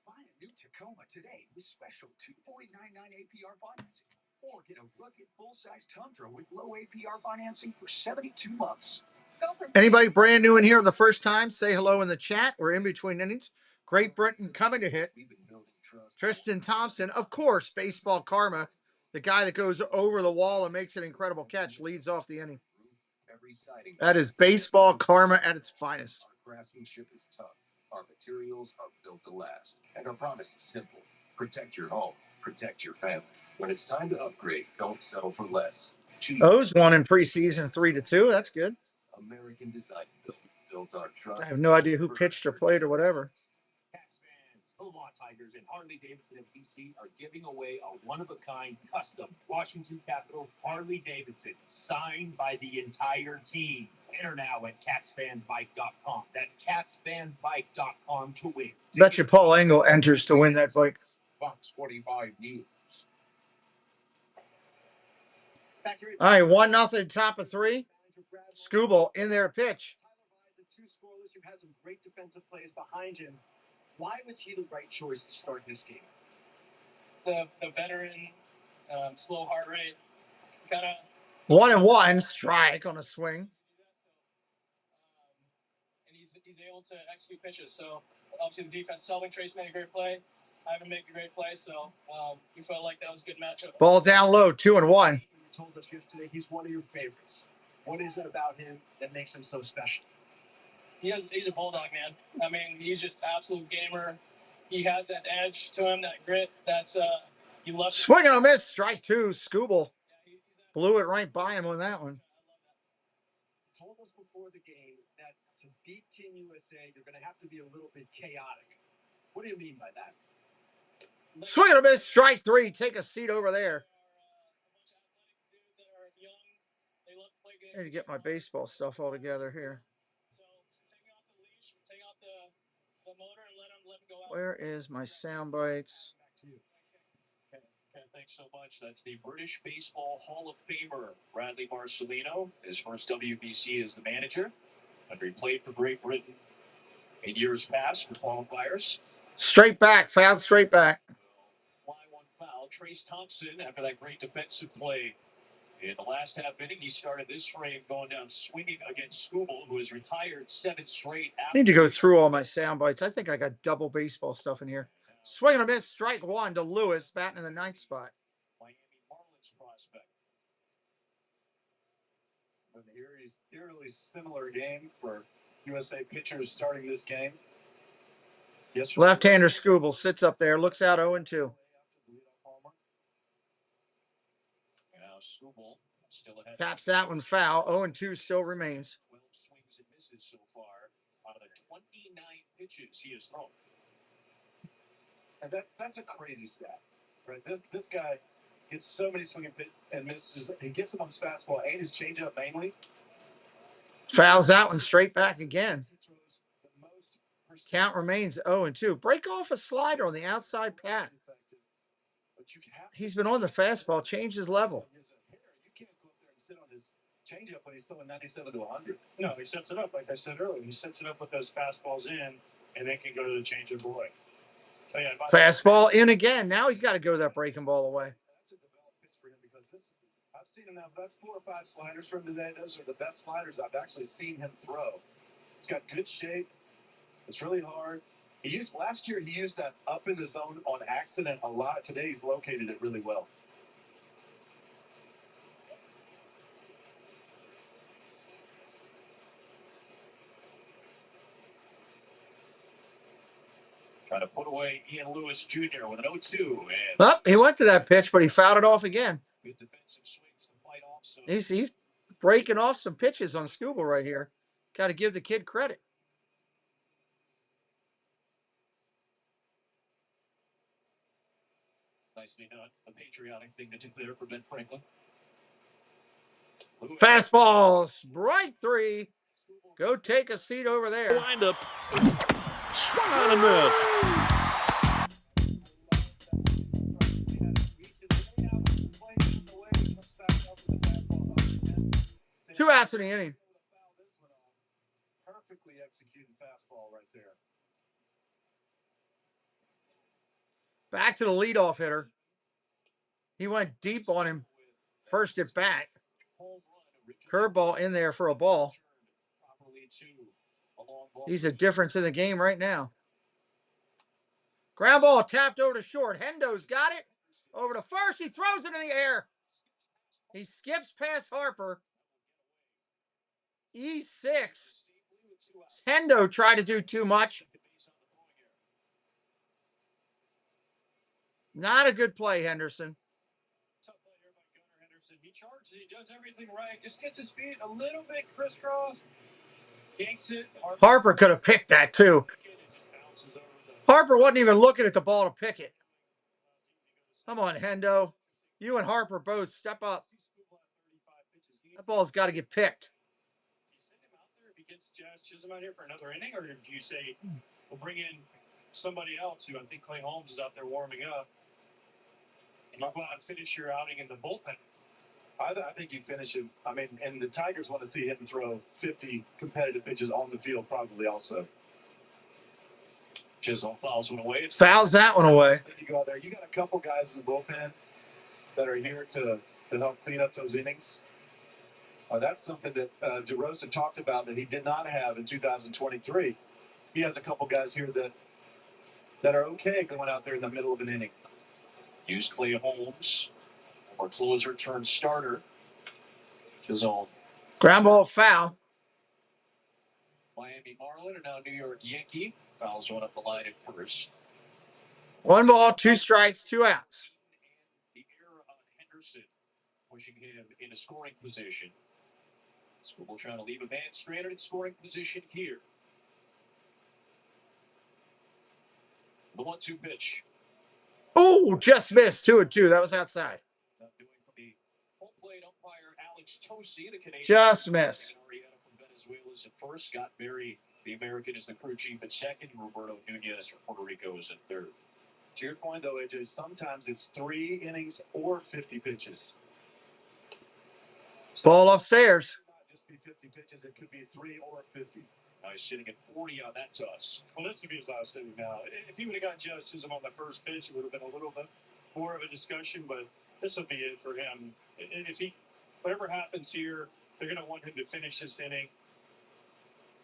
Buy a new Tacoma today with special 2.99 APR financing. Or get a rugged full-size Tundra with low APR financing for 72 months. Anybody brand new in here the first time, say hello in the chat. We're in between innings. Great Britain coming to hit. Tristan Thompson, of course, baseball karma. The guy that goes over the wall and makes an incredible catch, leads off the inning. That is baseball karma at its finest. Our craftsmanship is tough. Our materials are built to last. And our promise is simple. Protect your home. Protect your family. When it's time to upgrade, don't settle for less. O's won in preseason 3-2. That's good. American design built our trust. I have no idea who pitched or played or whatever. Omaha Tigers and Harley-Davidson of DC are giving away a one-of-a-kind custom Washington Capitals Harley-Davidson signed by the entire team. Enter now at capsfansbike.com. That's capsfansbike.com to win. Bet you Paul Engel enters to win that bike. Fox 45 News. All right, 1-0, top of 3. Scooble in their pitch. Two scoreless. You've had some great defensive plays behind him. Why was he the right choice to start this game? The veteran, slow heart rate, kind of 1-1 strike on a swing. and he's able to execute pitches. So obviously the defense, Selvig Trace made a great play. Ivan made a great play. So we felt like that was a good matchup. Ball down low, 2-1. You told us yesterday he's one of your favorites. What is it about him that makes him so special? He's a bulldog, man. I mean, he's just absolute gamer. He has that edge to him, that grit. That's you love. Swing and a miss, strike 2. Scooble blew it right by him on that one. You told us before the game that to beat Team USA, you're going to have to be a little bit chaotic. What do you mean by that? Swing and a miss, strike 3. Take a seat over there. I need to get my baseball stuff all together here. So take off the leash, take off the motor, and let him go out. Where is my sound bites? Okay, thanks so much. That's the British Baseball Hall of Famer, Bradley Marcelino. His first WBC as the manager. After he played for Great Britain in years past for qualifiers. Straight back, foul straight back. Fly one foul. Trace Thompson, after that great defensive play in the last half inning, he started this frame going down swinging against Scooble, who has retired 7 straight. I need to go through all my sound bites. I think I got double baseball stuff in here. Swing and a miss, strike 1 to Lewis, batting in the 9th spot. Miami Marlins prospect. An eerily similar game for USA pitchers starting this game. Left-hander Scooble sits up there, looks out 0-2. Now Scooble still ahead. Taps that one foul. 0-2 still remains. 12 swings and misses so far out of the 29 pitches he has thrown. And that's a crazy stat, right? This guy gets so many swing and misses. He gets them on his fastball and his changeup mainly. Fouls that one straight back again. Count remains 0-2. Break off a slider on the outside pat. He's been on the fastball, changed his level. You can't go up there and sit on his changeup when he's throwing 97 to 100. No, he sets it up like I said earlier. He sets it up with those fastballs in, and then can go to the changeup away. Oh, yeah, fastball in again. Now he's got to go to that breaking ball away. That's a developed pitch for him because I've seen him now. That's 4 or 5 sliders from today. Those are the best sliders I've actually seen him throw. It's got good shape. It's really hard. Last year he used that up in the zone on accident a lot. Today he's located it really well. Trying to put away Ian Lewis Jr. with an 0-2. He went to that pitch, but he fouled it off again. Good defensive swings to fight off. So He's breaking off some pitches on Scooble right here. Got to give the kid credit. nicely done. A patriotic thing to do there for Ben Franklin. Fastball, strike 3. Go take a seat over there. Wind up. Swung on and missed. Two outs in the inning. Perfectly executed fastball right there. Back to the leadoff hitter. He went deep on him first at bat. Curveball in there for a ball. He's a difference in the game right now. Ground ball tapped over to short. Hendo's got it. Over to first. He throws it in the air. He skips past Harper. E6. Hendo tried to do too much. Not a good play, Henderson. Tough play here by Gunnar Henderson. He charges, he does everything right. Just gets his feet a little bit crisscross. Yanks it. Harper could have picked that too. It just bounces over Harper wasn't even looking at the ball to pick it. Come on, Hendo. You and Harper both step up. That ball's got to get picked. Do you send him out there if he gets Jazz Chisholm out here for another inning, or do you say we'll bring in somebody else who I think Clay Holmes is out there warming up, and you go out and finish your outing in the bullpen? I think you finish it. I mean, and the Tigers want to see him throw 50 competitive pitches on the field, probably also. Chisholm fouls one away. Fouls that one away. You go out there. You got a couple guys in the bullpen that are here to help clean up those innings. That's something that DeRosa talked about that he did not have in 2023. He has a couple guys here that are okay going out there in the middle of an inning. Use Clay Holmes, or closer turned starter. Chisholm. Ground ball foul. Miami Marlin and now New York Yankee. Fouls one up the line at first. 1 ball, 2 strikes, 2 outs. The error on Henderson, pushing him into scoring position. Scribble trying to leave a man stranded in scoring position here. The 1-2 pitch. Oh, just missed. 2-2. That was outside. Not doing for the home plate umpire Alex Tosi, the Canadian. Just missed. Arietta from Venezuela's at first. Scott Berry, the American, is the crew chief at second. Roberto Nunez from Puerto Rico is at third. To your point, though, AJ, sometimes it's 3 innings or 50 pitches. Ball upstairs. It might just be 50 pitches. It could be 3 or 50. Now he's sitting at 40 on that toss. Well, this would be his last inning now. If he would have got Jazz Chisholm on the first pitch, it would have been a little bit more of a discussion, but this would be it for him. If whatever happens here, they're going to want him to finish this inning,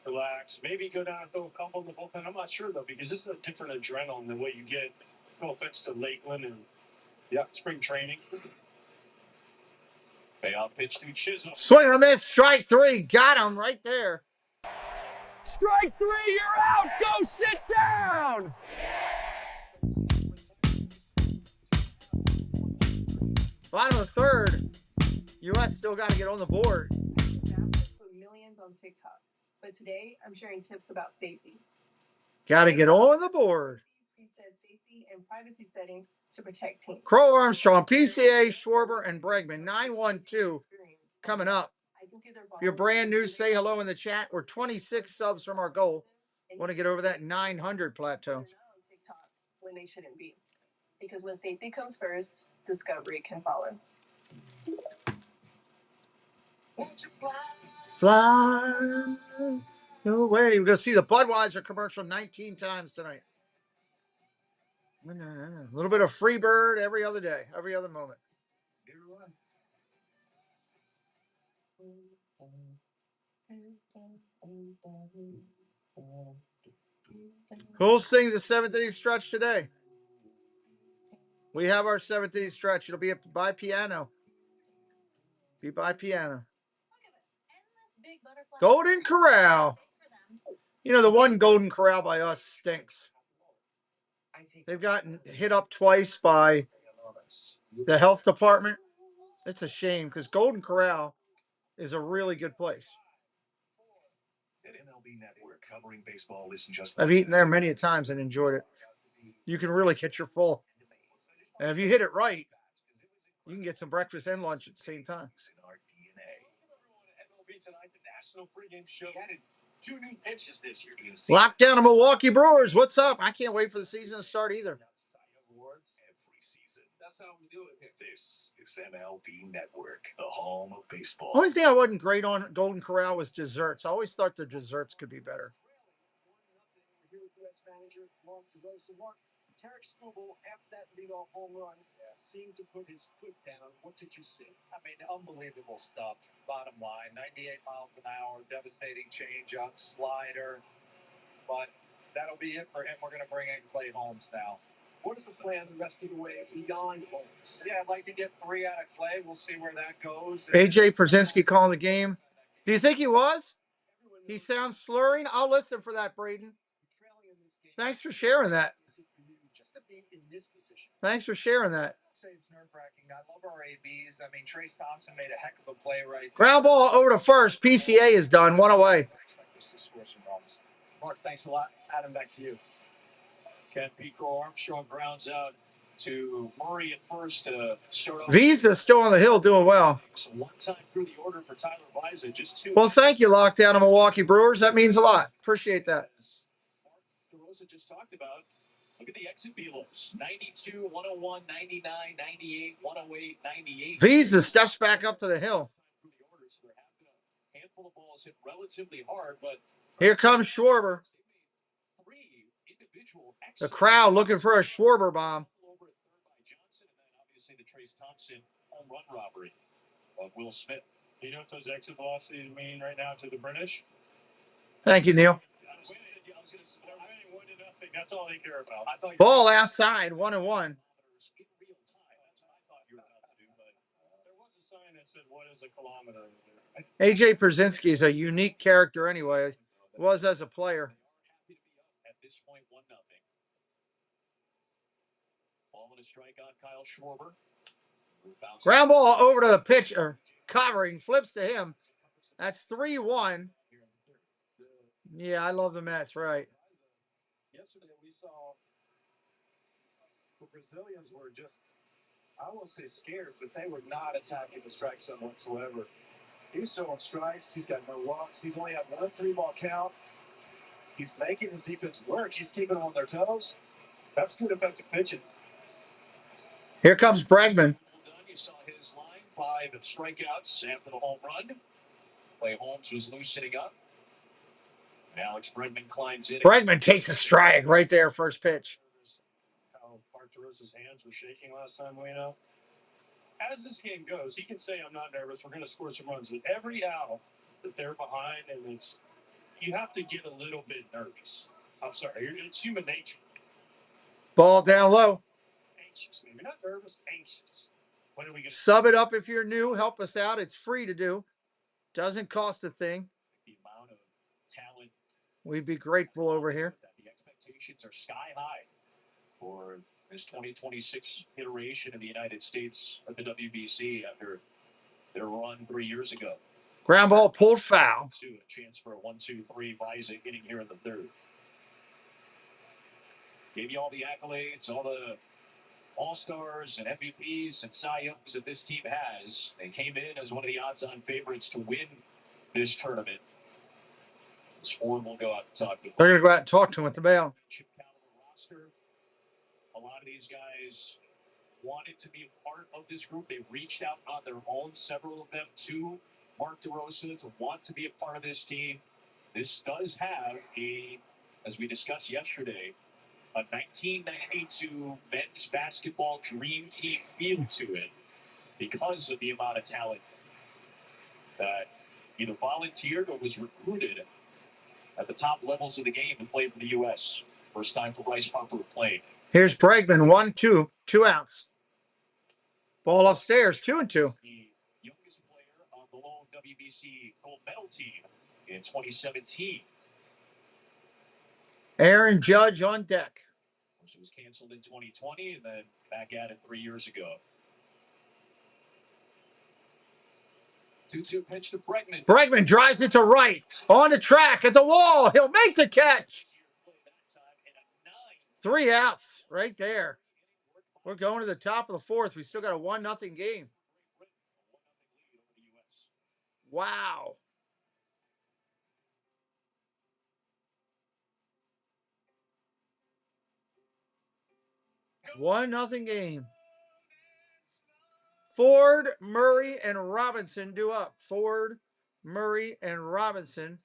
relax, maybe go down and throw a couple in the bullpen. I'm not sure, though, because this is a different adrenaline than what you get. No offense to Lakeland and spring training. Payoff pitch to Chisholm. Swing and a miss. Strike 3. Got him right there. Strike 3, you're out. Go sit down. Bottom of the third. U.S. still got to get on the board. Put millions on TikTok, but today I'm sharing tips about safety. Got to get on the board. Preset safety and privacy settings to protect teams. Crow Armstrong, PCA, Schwarber, and Bregman. 912 coming up. If you're brand new, say hello in the chat. We're 26 subs from our goal. Want to get over that 900 plateau. TikTok when they shouldn't be, because when safety comes first, discovery can follow. Fly away. We're going to see the Budweiser commercial 19 times tonight. A little bit of free bird every other day, every other moment. Coolest thing the 7th inning stretch today. We have our 7th inning stretch. It'll be by piano. Be by piano. Golden Corral. You know, the one Golden Corral by us stinks. They've gotten hit up twice by the health department. It's a shame because Golden Corral is a really good place. At MLB Network, covering baseball isn't just. I've eaten there many times and enjoyed it. You can really get your full. And if you hit it right, you can get some breakfast and lunch at the same time. In our DNA. MLB tonight, the national pregame show added 2 new pitches this year. Lockdown of Milwaukee Brewers. What's up? I can't wait for the season to start either. Every season. That's how we do it. This is MLB Network, the home of baseball. Only thing I wasn't great on Golden Corral was desserts. I always thought the desserts could be better. U.S. manager Mark DeRosa. Mark, Tarek Skubal, after that leadoff home run, seemed to put his foot down. What did you see? I mean, unbelievable stuff. Bottom line, 98 miles an hour, devastating changeup, slider. But that'll be it for him. We're going to bring in Clay Holmes now. What is the plan the rest of the way beyond Holmes? Yeah, I'd like to get 3 out of Clay. We'll see where that goes. AJ Przinsky calling the game. Do you think he was? He sounds slurring. I'll listen for that, Braden. Thanks for sharing that. Thanks for sharing that. Say it's nerve-wracking. I love our ABs. I mean, Trace Thompson made a heck of a play right there. Ground ball over to first. PCA is done. 1 away. I expect us to score some runs. Mark, thanks a lot. Adam, back to you. Ken Pico Armstrong grounds out to Murray at first to start off. Visa still on the hill doing well. One time through the order for Tyler Visa, just two. Well, thank you, Lockdown of Milwaukee Brewers. That means a lot. Appreciate that. Mark DeRosa just talked about. Look at the exit velos. 92, 101, 99, 98, 108, 98. Visa steps back up to the hill. A handful of balls hit relatively hard, but here comes Schwarber. The crowd looking for a Schwarber bomb. Over at third by Johnson, and then obviously the Trace Thompson home run robbery of Will Smith. You know what those exit velocities mean right now to the British? Thank you, Neil. They're winning 1-0. That's all they care about. Ball outside, 1-1. There was a sign that said, "What is a kilometer?" AJ Pierzynski is a unique character anyway. Was as a player. At this point, 1-0. Ball and a strikeout, Kyle Schwarber. Ground ball over to the pitcher. Covering, flips to him. That's 3-1. Yeah, I love the Mets, right. Yesterday we saw the Brazilians were just, I won't say scared, but they were not attacking the strike zone whatsoever. He's throwing strikes. He's got no walks. He's only had 1 3-ball count. He's making his defense work. He's keeping them on their toes. That's good effective pitching. Here comes Bregman. You saw his line, 5 strikeouts after the home run. Clay Holmes was loosening up. Alex Bregman climbs in. Bregman takes a strike right there, first pitch. How Mark DeRosa's hands were shaking last time we know. As this game goes, he can say, "I'm not nervous. We're going to score some runs." But every out that they're behind, and you have to get a little bit nervous. I'm sorry, it's human nature. Ball down low. Anxious, maybe not nervous, anxious. When are we going to sub it up if you're new? Help us out. It's free to do. Doesn't cost a thing. The amount of talent. We'd be grateful over here. The expectations are sky high for this 2026 iteration of the United States of the WBC after their run 3 years ago. Ground ball pulled foul. A chance for a 1-2-3 Visa hitting here in the third. Gave you all the accolades, all the All-Stars and MVPs and Cy Youngs that this team has. They came in as one of the odds-on favorites to win this tournament. This Ford will go out to talk to them. They're going to go out and talk to him at the bail. A lot of these guys wanted to be a part of this group. They reached out on their own, several of them, to Mark DeRosa to want to be a part of this team. This does have as we discussed yesterday, a 1992 men's basketball dream team feel to it because of the amount of talent that either volunteered or was recruited at the top levels of the game to play for the U.S. First time for Bryce Harper played. Here's Bregman, 1-2, 2 outs. Ball upstairs, 2-2. The youngest player on the lone WBC gold medal team in 2017. Aaron Judge on deck. It was canceled in 2020 and then back at it 3 years ago. 2-2 pitch to Bregman. Bregman drives it to right. On the track at the wall. He'll make the catch. 3 outs right there. We're going to the top of the fourth. We still got a 1-0 game. Wow. One nothing game. Ford, Murray, and Robinson due up. Ford, Murray, and Robinson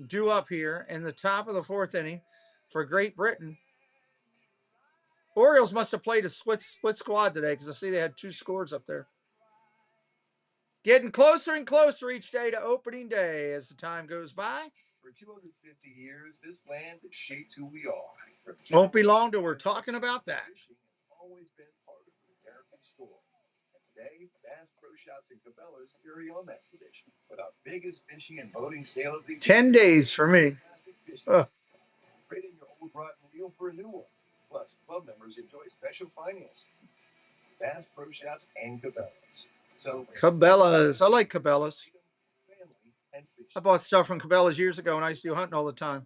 due up here in the top of the fourth inning for Great Britain. Orioles must have played a split squad today because I see they had 2 scores up there. Getting closer and closer each day to opening day as the time goes by. For 250 years, this land has shaped who we are. Won't be long till we're talking about that. Fishing has always been part of the American story. And today, Bass Pro Shops and Cabela's carry on that tradition with our biggest fishing and boating sale of the year. 10 days for me. Trade in your old rotten reel for a new one. Plus, club members enjoy special financing. Bass Pro Shops and Cabela's. So Cabela's. I like Cabela's. family and fishing. I bought stuff from Cabela's years ago when I used to do hunting all the time.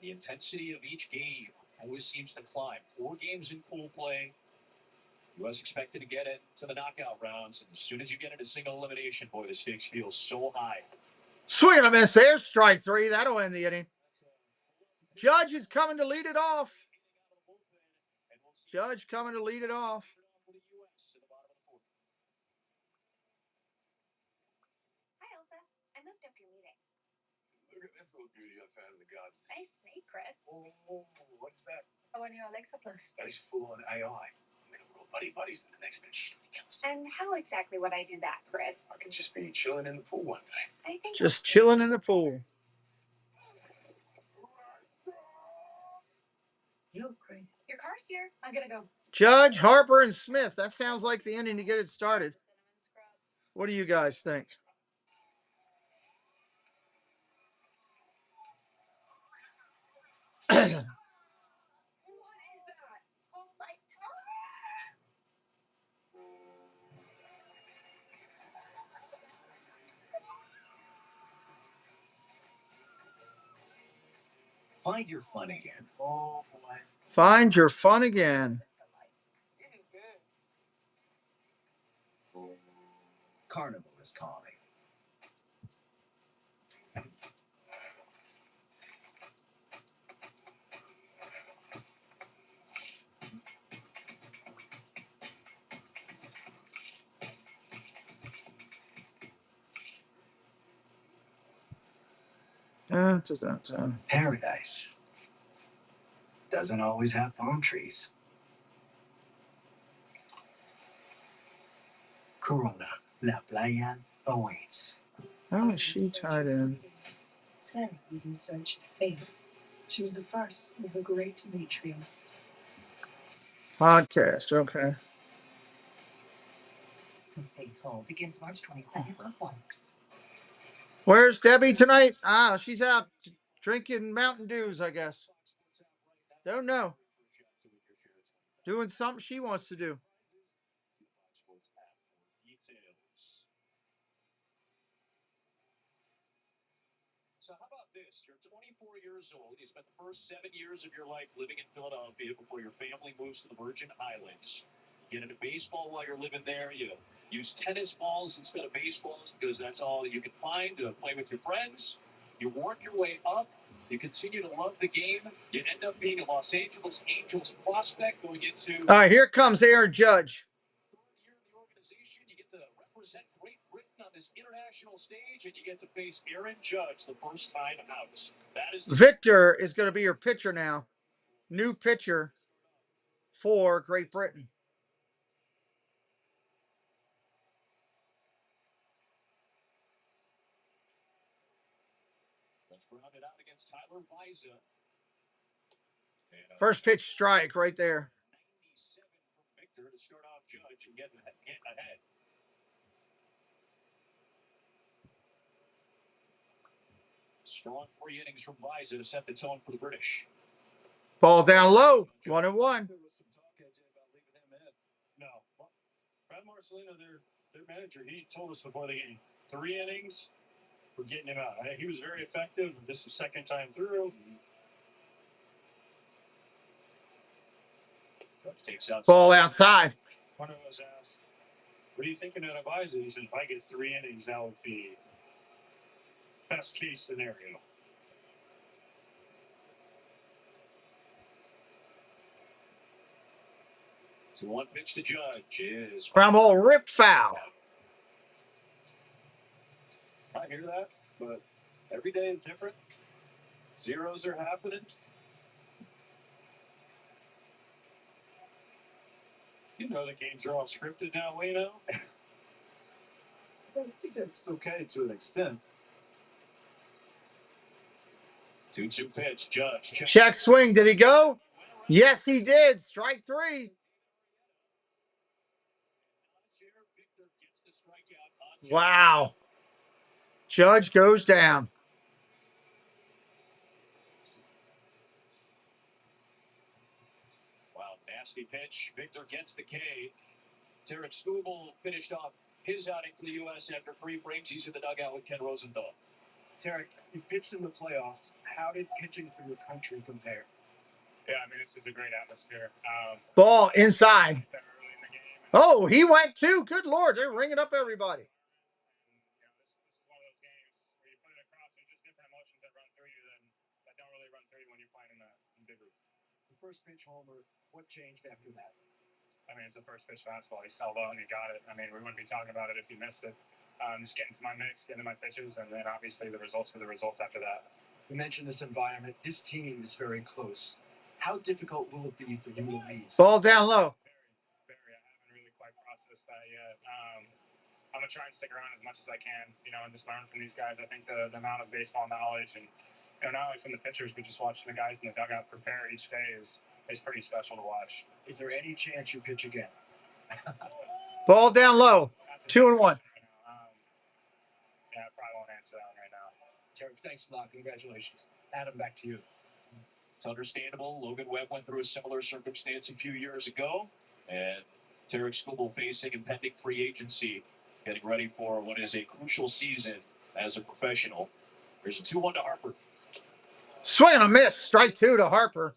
The intensity of each game always seems to climb. 4 games in pool play. U.S. expected to get it to the knockout rounds. And as soon as you get into single elimination, boy, the stakes feel so high. Swing and a miss there. Strike 3. That'll end the inning. Judge is coming to lead it off. Judge coming to lead it off. Hi, Elsa. I moved up your meeting. Look at this little beauty I found in the garden. Nice snake, Chris. Oh, what's that? Oh, our new Alexa Plus. That is full on AI. I mean, we're all buddies in the next minute. Shh, kill us. And how exactly would I do that, Chris? I could just be chilling in the pool one day. I think Just chilling in the pool. You crazy. your car's here. I gotta go. Judge, Harper, and Smith. That sounds like the inning to get it started. What do you guys think? Find your fun again. Oh, boy. Find your fun again. Carnival is calling. Paradise doesn't always have palm trees. Corona, La Playa awaits. How is she tied in? Sarah was in search of faith. She was the first of the great matriarchs. Podcast. Okay. The Faithful begins March 22nd on Fox. Where's Debbie tonight? Ah, she's out drinking Mountain Dews, I guess. Don't know. Doing something she wants to do. So how about this? You're 24 years old. You spent the first 7 years of your life living in Philadelphia before your family moves to the Virgin Islands. You get into baseball while you're living there. You use tennis balls instead of baseballs because that's all that you can find to play with your friends. You work your way up. You continue to love the game. You end up being a Los Angeles Angels prospect going into All right, here comes Aaron Judge. third year of the organization. You get to represent Great Britain on this international stage, and you get to face Aaron Judge the first time out. That is Victor is going to be your pitcher now. New pitcher for Great Britain. grounded out against Tyler Visa. First pitch strike right there. 97 from Victor to start off Judge and get ahead. Strong 3 innings from Visa to set the tone for the British. Ball down low. 1-1. There was some talk, AJ, about leaving him in. No. Brad Marcelino, their manager, he told us before the game, 3 innings, we're getting him out. He was very effective. This is second time through. Takes out Ball outside. One of us asked, what are you thinking out of Visa? He said, if I get 3 innings, that would be best case scenario. So 1 pitch to Judge is Ground ball ripped foul. I hear that, but every day is different. Zeros are happening. You know the games are all scripted now, Leno. I think that's okay to an extent. 2-2 pitch. Judge. Check swing. Did he go? Yes, he did. Strike 3. Wow. Judge goes down. Wow, nasty pitch. Victor gets the K. Tarek Skubal finished off his outing for the U.S. after 3 frames. He's in the dugout with Ken Rosenthal. Tarek, you pitched in the playoffs. How did pitching for your country compare? Yeah, I mean, this is a great atmosphere. Ball inside. Early in the game. Oh, he went too. Good Lord. They're ringing up everybody. This is one of those games where you put it across. There's just different emotions that run through you that don't really run through you when you're playing in big leagues. The first pitch homer, what changed after that? I mean, it's the first pitch fastball. He sailed out and he got it. I mean, we wouldn't be talking about it if he missed it. Just getting to my mix, getting to my pitches, and then obviously the results were the results after that. You mentioned this environment. This team is very close. How difficult will it be for you to leave? Ball down low. Very. I haven't really quite processed that yet. I'm gonna try and stick around as much as I can, and just learn from these guys. I think the amount of baseball knowledge and not only from the pitchers, but just watching the guys in the dugout prepare each day is pretty special to watch. Is there any chance you pitch again? Ball down low. 2-1. Yeah, I probably won't answer that one right now. Tarek, thanks a lot. Congratulations. Adam, back to you. It's understandable. Logan Webb went through a similar circumstance a few years ago, and Tarek Skubal facing impending free agency, getting ready for what is a crucial season as a professional. There's a 2-1 to Harper. Swing and a miss. Strike 2 to Harper.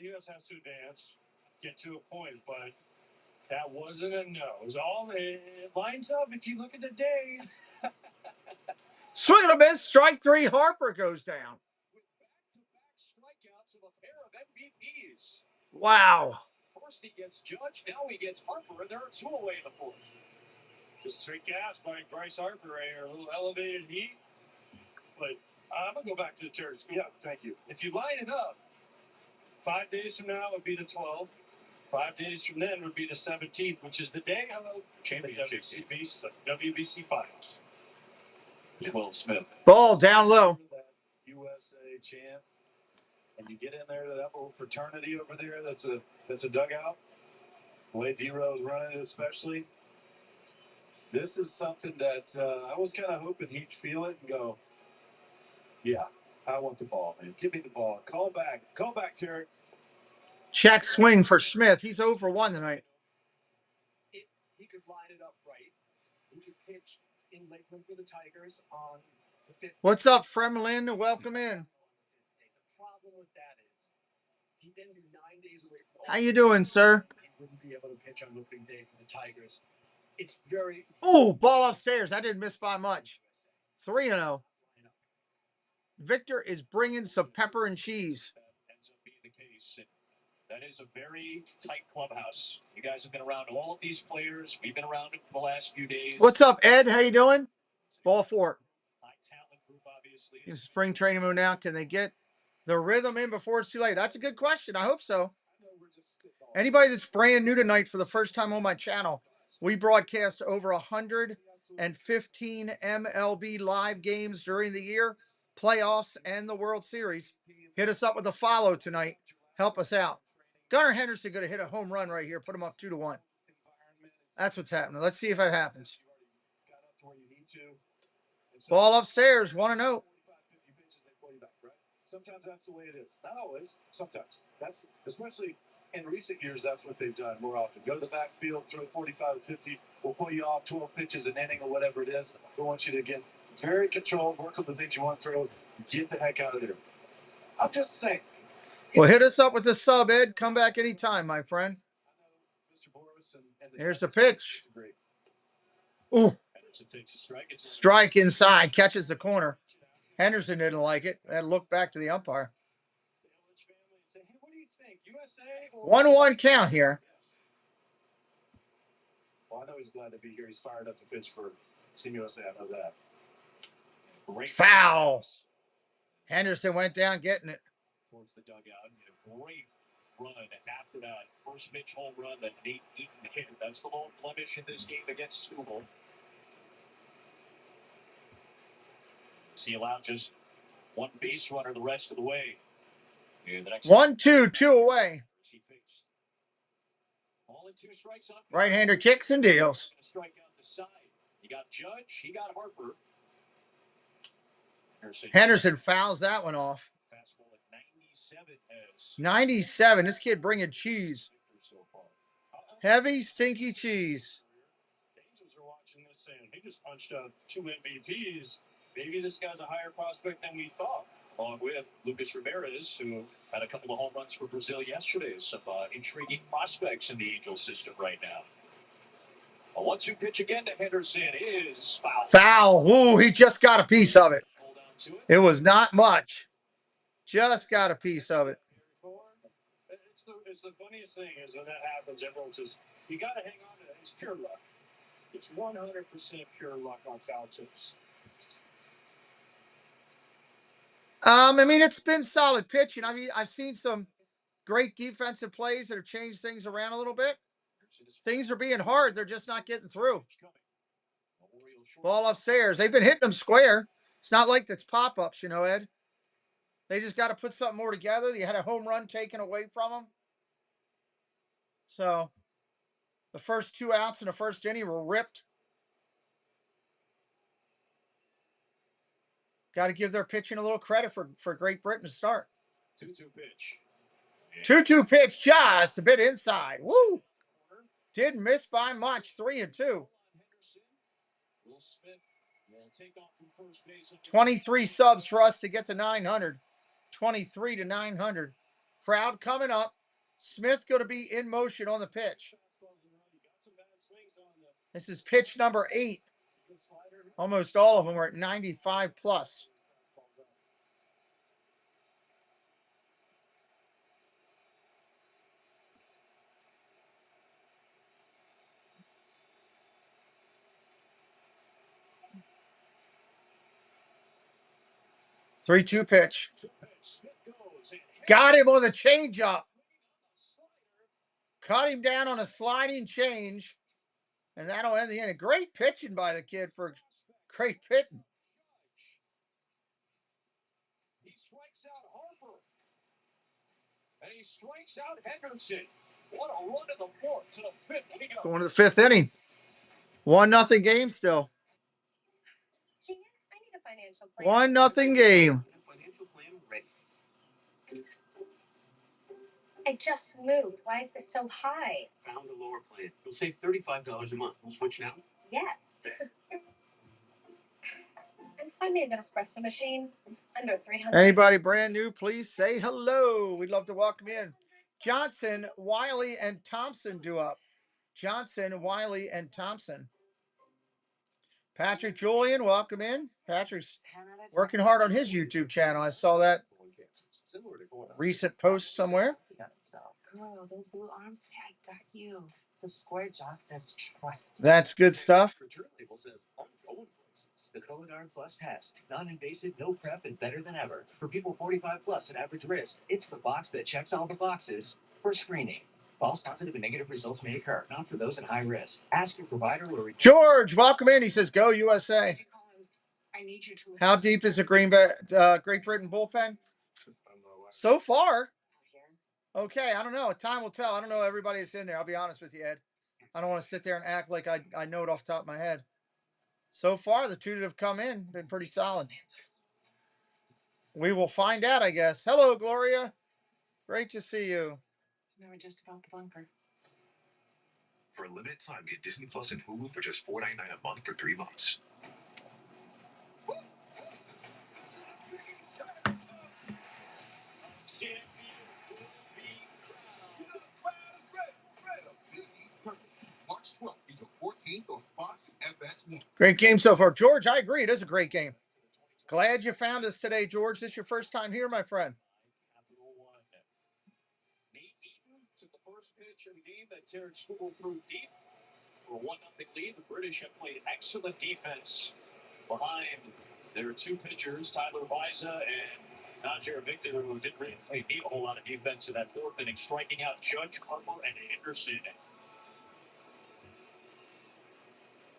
US has to advance, get to a point, but that wasn't a no. It was all it lines up if you look at the days. Swing and a miss. Strike 3. Harper goes down. With back-to-back strikeouts of a pair of MVPs. Wow. First he gets Judge, now he gets Harper, and there are 2 away in the fourth. Just straight gas by Bryce Harper right here, a little elevated heat. But I'm going to go back to the Turks. Yeah, thank you. If you line it up, 5 days from now would be the 12th. 5 days from then would be the 17th, which is the day of the WBC Finals. Will Smith. Ball down low. USA chant, and you get in there to that little fraternity over there. That's a dugout. The way D-Rose running it, especially. This is something that I was kind of hoping he'd feel it and go, yeah, I want the ball, man. Give me the ball. Call back, Tarek. Check swing for Smith. He's over 1 tonight. If he could line it up right, he could pitch in Lakeland for the Tigers on the 5th. What's up, Fremlin? Welcome in. The problem with that is he then be 9 days away from. How you doing, sir? He wouldn't be able to pitch on opening day for the Tigers. It's very. Ooh, ball upstairs. I didn't miss by much. 3-0. Victor is bringing some pepper and cheese. Ends up being the case. That is a very tight clubhouse. You guys have been around all of these players. We've been around them for the last few days. What's up, Ed? How you doing? Ball 4. High talent group, obviously. In spring training mode now. Can they get the rhythm in before it's too late? That's a good question. I hope so. Anybody that's brand new tonight for the first time on my channel, we broadcast over 115 MLB live games during the year, playoffs, and the World Series. Hit us up with a follow tonight. Help us out. Gunnar Henderson going to hit a home run right here. Put him up 2-1. That's what's happening. Let's see if that happens. Ball upstairs, 1-0. Sometimes that's the way it is. Not always. Sometimes. That's especially in recent years. That's what they've done more often. Go to the backfield, throw 45 to 50. We'll pull you off 12 pitches an inning or whatever it is. We want you to get very controlled, work on the things you want to throw, get the heck out of there. I'm just saying. Well, hit us up with the sub, Ed. Come back anytime, my friend. Here's the pitch. Ooh. Strike inside. Catches the corner. Henderson didn't like it. Had to look back to the umpire. 1-1 count here. Well, I know he's glad to be here. He's fired up to pitch for Team USA. I know that. Foul. Henderson went down getting it. Towards the dugout. A great run after that first pitch home run that Nate Eaton hit. That's the lone blemish in this game against Skubal. He allowed just one base runner the rest of the way. 1-2, 2 away. Right-hander kicks and deals. Strike out the side. You got Judge, he got Harper. Henderson fouls that one off. 97. This kid bringing cheese. Heavy stinky cheese. Angels are watching this saying he just punched out 2 MVPs. Maybe this guy's a higher prospect than we thought. Along with Lucas Ramirez, who had a couple of home runs for Brazil yesterday. Some intriguing prospects in the Angels system right now. A 1-2 pitch again to Henderson is foul. Foul. Ooh, he just got a piece of it. Hold on to it. It was not much. Just got a piece of it. It's the funniest thing is when that happens, everyone says, you got to hang on to it. It's pure luck. It's 100% pure luck on foul tips. I mean, it's been solid pitching. I mean, I've seen some great defensive plays that have changed things around a little bit. Things are being hard. They're just not getting through. Ball upstairs. They've been hitting them square. It's not like it's pop-ups, Ed. They just got to put something more together. They had a home run taken away from them. So the first 2 outs in the first inning were ripped. Got to give their pitching a little credit for Great Britain to start. 2-2 pitch. 2-2 pitch, just a bit inside. Woo! Didn't miss by much. 3-2. 23 subs for us to get to 900. 23 to 900. Crowd coming up. Smith going to be in motion on the pitch. This is pitch number 8. Almost all of them are at 95 plus. Three-two pitch. Got him on the changeup. Cut him down on a sliding change. And that'll end the inning. Great pitching by the kid for great pitching. He strikes out Harper. And he strikes out Henderson. What a run to the 4th to the 5th. Going to the 5th inning. 1-0 game still. 1-0 game. I just moved. Why is this so high? Found a lower plan. You'll save $35 a month. We'll switch now? Yes. And find me an espresso machine under 300. Anybody brand new, please say hello. We'd love to welcome you in. Johnson, Wiley, and Thompson do up. Johnson, Wiley, and Thompson. Patrick Julian, welcome in. Patrick's working hard on his YouTube channel. I saw that recent post somewhere. Girl, those blue arms, I got you. The square jaw says trust. That's good stuff. The Cologuard Plus test. Non-invasive, no prep, and better than ever. For people 45 plus at average risk, it's the box that checks all the boxes for screening. False positive and negative results may occur, not for those at high risk. Ask your provider or... George, welcome in. He says, go USA. I need you to How deep is the Great Britain bullpen? So far, okay, I don't know. Time will tell. I don't know everybody that's in there. I'll be honest with you, Ed. I don't want to sit there and act like I know it off the top of my head. So far, the 2 that have come in been pretty solid. We will find out, I guess. Hello, Gloria. Great to see you. Never just about the bunker. For a limited time, get Disney Plus and Hulu for just $4.99 a month for 3 months. March 12th, April 14th on Fox FS1. Great game so far. George, I agree. It is a great game. Glad you found us today, George. This is your first time here, my friend. Nate Eaton took the first pitch of the game that Terrence Schuble threw deep for a 1-0 lead. The British have played excellent defense behind their 2 pitchers, Tyler Viza and Najee Victor, who didn't really need a whole lot of defense in that 4th inning, striking out Judge, Harper, and Henderson.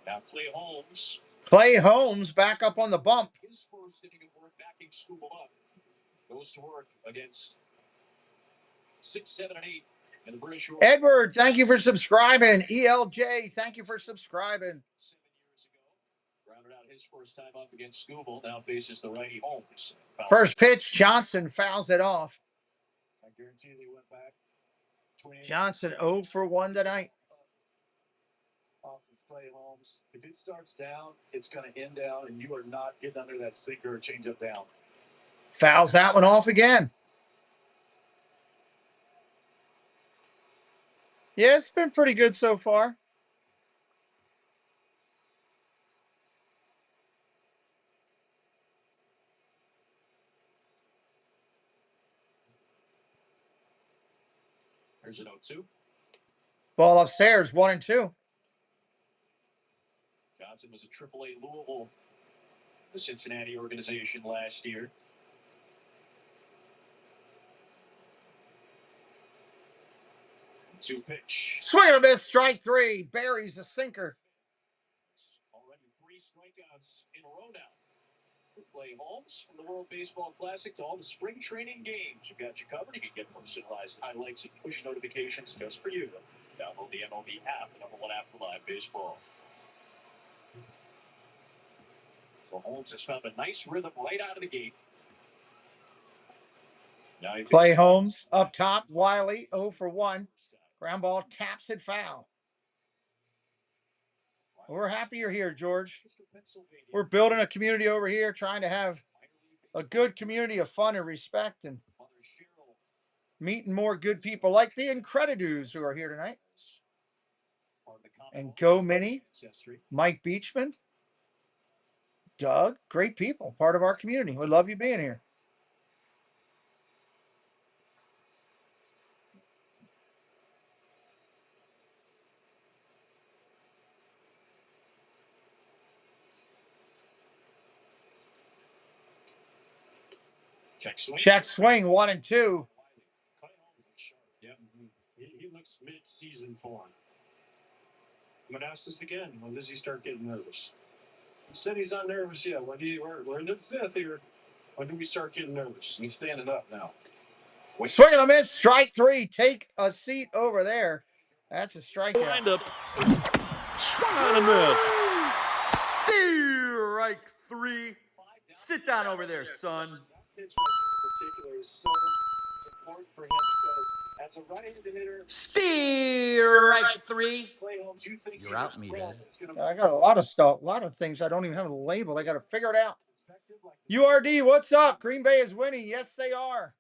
Now Clay Holmes back up on the bump. His first inning of work backing Schuble up. Goes to work against 6, 7, and 8 in the British Royal. Edward, thank you for subscribing. ELJ, thank you for subscribing. 7 years ago, rounded out his first time up against Schuble. Now faces the righty Holmes. First pitch, Johnson fouls it off. I guarantee they went back. Johnson 0 for 1 tonight. off of Clay Holmes. If it starts down, it's going to end down, and you are not getting under that sinker or change up down. Fouls that one off again. Yeah, it's been pretty good so far. There's an 0-2. Ball upstairs, 1-2. Johnson was a AAA Louisville, the Cincinnati organization last year. 2 pitch. Swing and a miss, strike 3. Buries the sinker. Already 3 strikeouts in a row now. Clay Holmes from the World Baseball Classic to all the spring training games. You've got you covered. You can get personalized highlights and push notifications just for you. Download the MLB app, the #1 app for live baseball. So Holmes has found a nice rhythm right out of the gate. Clay Holmes up top. Wiley 0 for 1. Ground ball taps it foul. We're happy you're here, George. We're building a community over here, trying to have a good community of fun and respect, and meeting more good people like the Incredidudes who are here tonight. And Go Mini, Mike Beachman, Doug, great people, part of our community. We love you being here. Check swing, 1-2. Yeah, he looks mid-season form. I'm going to ask this again. When does he start getting nervous? He said he's not nervous yet. We're in the 5th here. When do we start getting nervous? He's standing up now. Swing and a miss, strike 3. Take a seat over there. That's a strikeout. Wind up. Swung on and missed. Strike 3. Sit down over there, son. That pitch right there in particular is so important for him because as a right-handed hitter, Strike 3. Clay Holmes, you think You're out, meathead. I got a lot of stuff, a lot of things I don't even have a label. I got to figure it out. URD, what's up? Green Bay is winning. Yes, they are.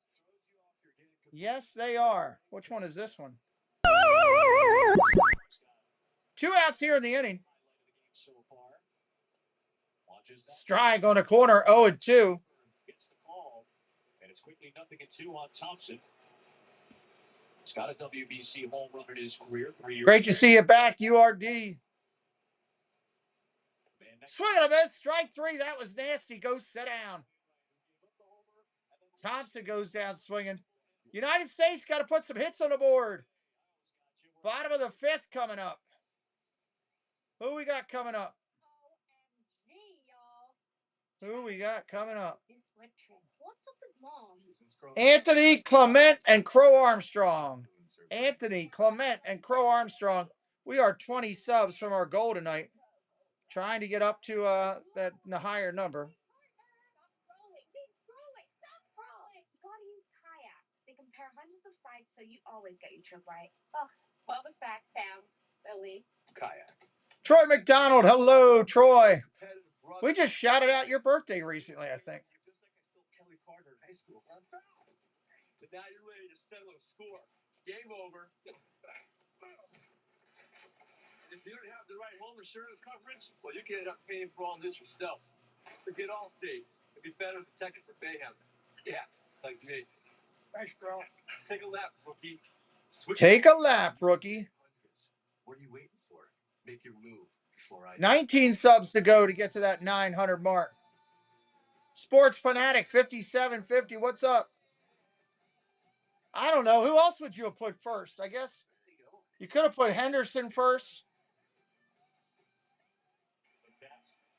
Yes, they are. Which one is this one? 2 outs here in the inning. Strike on the corner, 0-2. Gets the call, and it's quickly 0-2 on Thompson. He's got a WBC home run in his career. 3 years. Great to see you back, URD. Swing and a miss, strike 3. That was nasty. Go sit down. Thompson goes down swinging. United States got to put some hits on the board. Bottom of the 5th coming up. Who we got coming up? Who we got coming up? Anthony Clement and Crow Armstrong. Anthony Clement and Crow Armstrong. We are 20 subs from our goal tonight. Trying to get up to that higher number. They compare hundreds of sites, so you always get your trip right. Ugh, what was back, Sam? Billy. kayak. Troy McDonald. Hello, Troy. We just shouted out your birthday recently, I think. Just like I stole Kelly Carter in high school. But now you're ready to settle a score. Game over. If you don't have the right home insurance coverage, well, you can end up paying for all this yourself. Forget Allstate. It'd be better protected for mayhem. Yeah, like me. Thanks, bro. Take a lap, rookie. Take a lap, rookie. What are you waiting for? Make your move before I... 19 subs to go to get to that 900 mark. Sports Fanatic 5750. What's up? I don't know. Who else would you have put first? I guess you could have put Henderson first.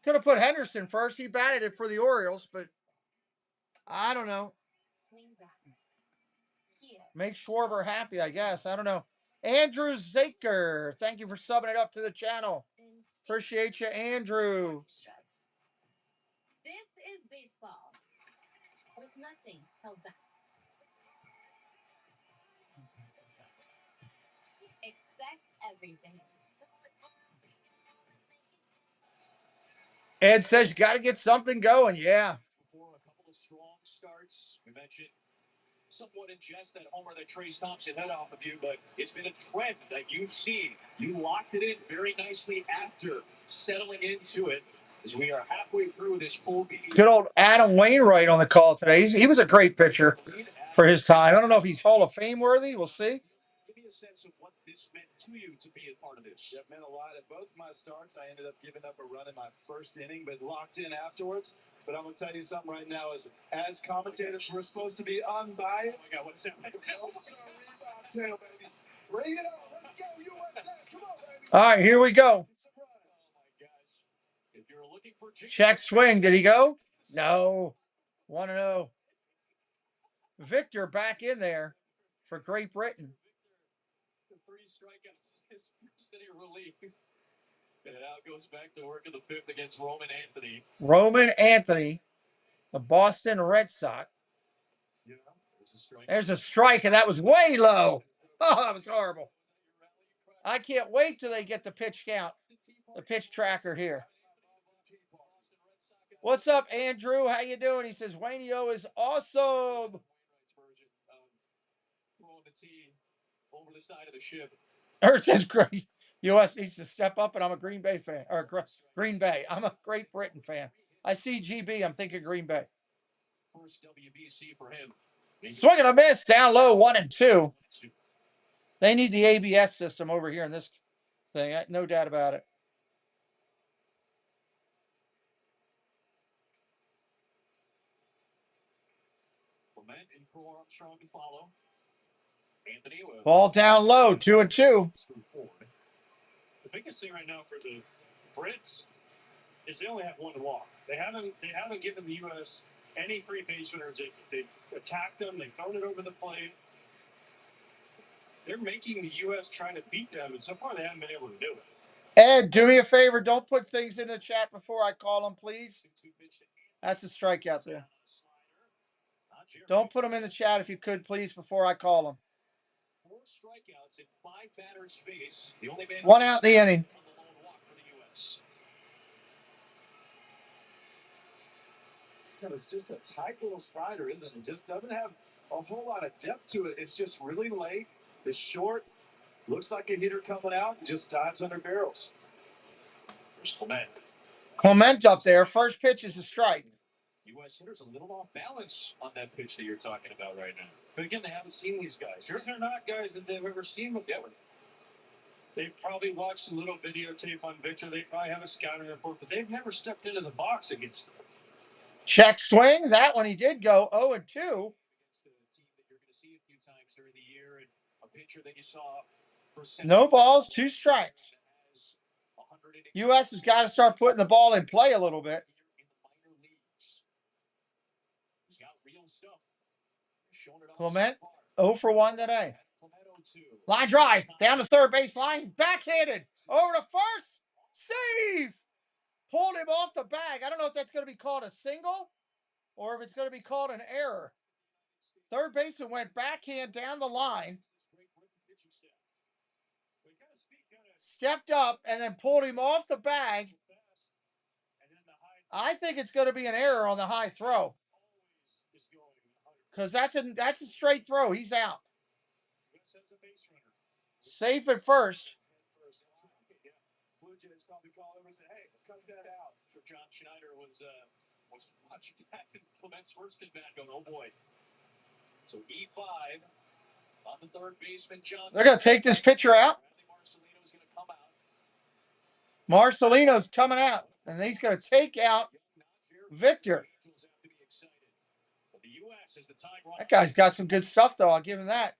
Could have put Henderson first. He batted it for the Orioles, but I don't know. Make Schwarber happy, I guess. I don't know. Andrew Zaker, thank you for subbing it up to the channel. Appreciate you, Andrew. This is baseball. With nothing held back. Expect everything. Ed says you got to get something going. Yeah. Before a couple of strong starts, we mentioned somewhat in jest that homer that Trace Thompson had off of you, but it's been a trend that you've seen. You locked it in very nicely after settling into it as we are halfway through this pool B. Good old Adam Wainwright on the call today. He was a great pitcher for his time. I don't know if he's Hall of Fame worthy. We'll see. Give me a sense of what this meant to you to be a part of this. It meant a lot. At both my starts, I ended up giving up a run in my first inning, but locked in afterwards. But I'm going to tell you something right now. As commentators, we're supposed to be unbiased. Oh my God, what's that? Rebound tail, baby. Bring it on. Let's go, USA. Come on, baby. All right, here we go. If you're looking for Check swing. Did he go? No. 1-0. Victor back in there for Great Britain. The 3 strikeouts is city relief. And now goes back to work in the 5th against Roman Anthony. Roman Anthony, the Boston Red Sox. There's a strike, and that was way low. Oh, that was horrible. I can't wait till they get the pitch count, the pitch tracker here. What's up, Andrew? How you doing? He says, Wainio is awesome. Throwing the tee over the side of the ship. Earth says, great. U.S. needs to step up, and I'm a Green Bay fan. Or Green Bay. I'm a Great Britain fan. I see GB. I'm thinking Green Bay. First WBC for him. Swing and a miss. Down low, 1-2. They need the ABS system over here in this thing. No doubt about it. Clement and Crow Armstrong to follow. Anthony with Ball down low, 2-2. The biggest thing right now for the Brits is they only have one walk. They haven't given the U.S. any free base runners. They've attacked them. They've thrown it over the plate. They're making the U.S. trying to beat them, and so far they haven't been able to do it. Ed, do me a favor. Don't put things in the chat before I call them, please. That's a strikeout there. Don't put them in the chat if you could, please, before I call them. 4 strikeouts in 5 batters face. The only man 1 out in the inning. on the lone walk for the U.S. It's just a tight little slider, isn't it? It just doesn't have a whole lot of depth to it. It's just really late. It's short. Looks like a hitter coming out and just dives under barrels. There's Clement. Clement up there. First pitch is a strike. U.S. hitters a little off balance on that pitch that you're talking about right now. But again, they haven't seen these guys. They're not guys that they've ever seen before. They've probably watched a little videotape on Victor. They probably have a scouting report, but they've never stepped into the box against them. Check swing. That one he did go 0-2. Against a team that you're going to see a few times during the year, and a pitcher that you saw for No balls, 2 strikes. U.S. has got to start putting the ball in play a little bit. He's got real stuff. Clement 0 for 1 today. Line drive down the third base line, backhanded over to first. Save. Pulled him off the bag. I don't know if that's going to be called a single or if it's going to be called an error. Third baseman went backhand down the line, stepped up, and then pulled him off the bag. I think it's going to be an error on the high throw because that's a straight throw. He's out. Safe at first. Blue Jays probably call him and say, "Hey, cut that out." So John Schneider was watching that Clement's first at bat, going, "Oh boy." So E5 on the third baseman, Johnson. They're going to take this pitcher out. Marcelino's going to come out. Marcelino's coming out, and he's going to take out Victor. That guy's got some good stuff, though. I'll give him that.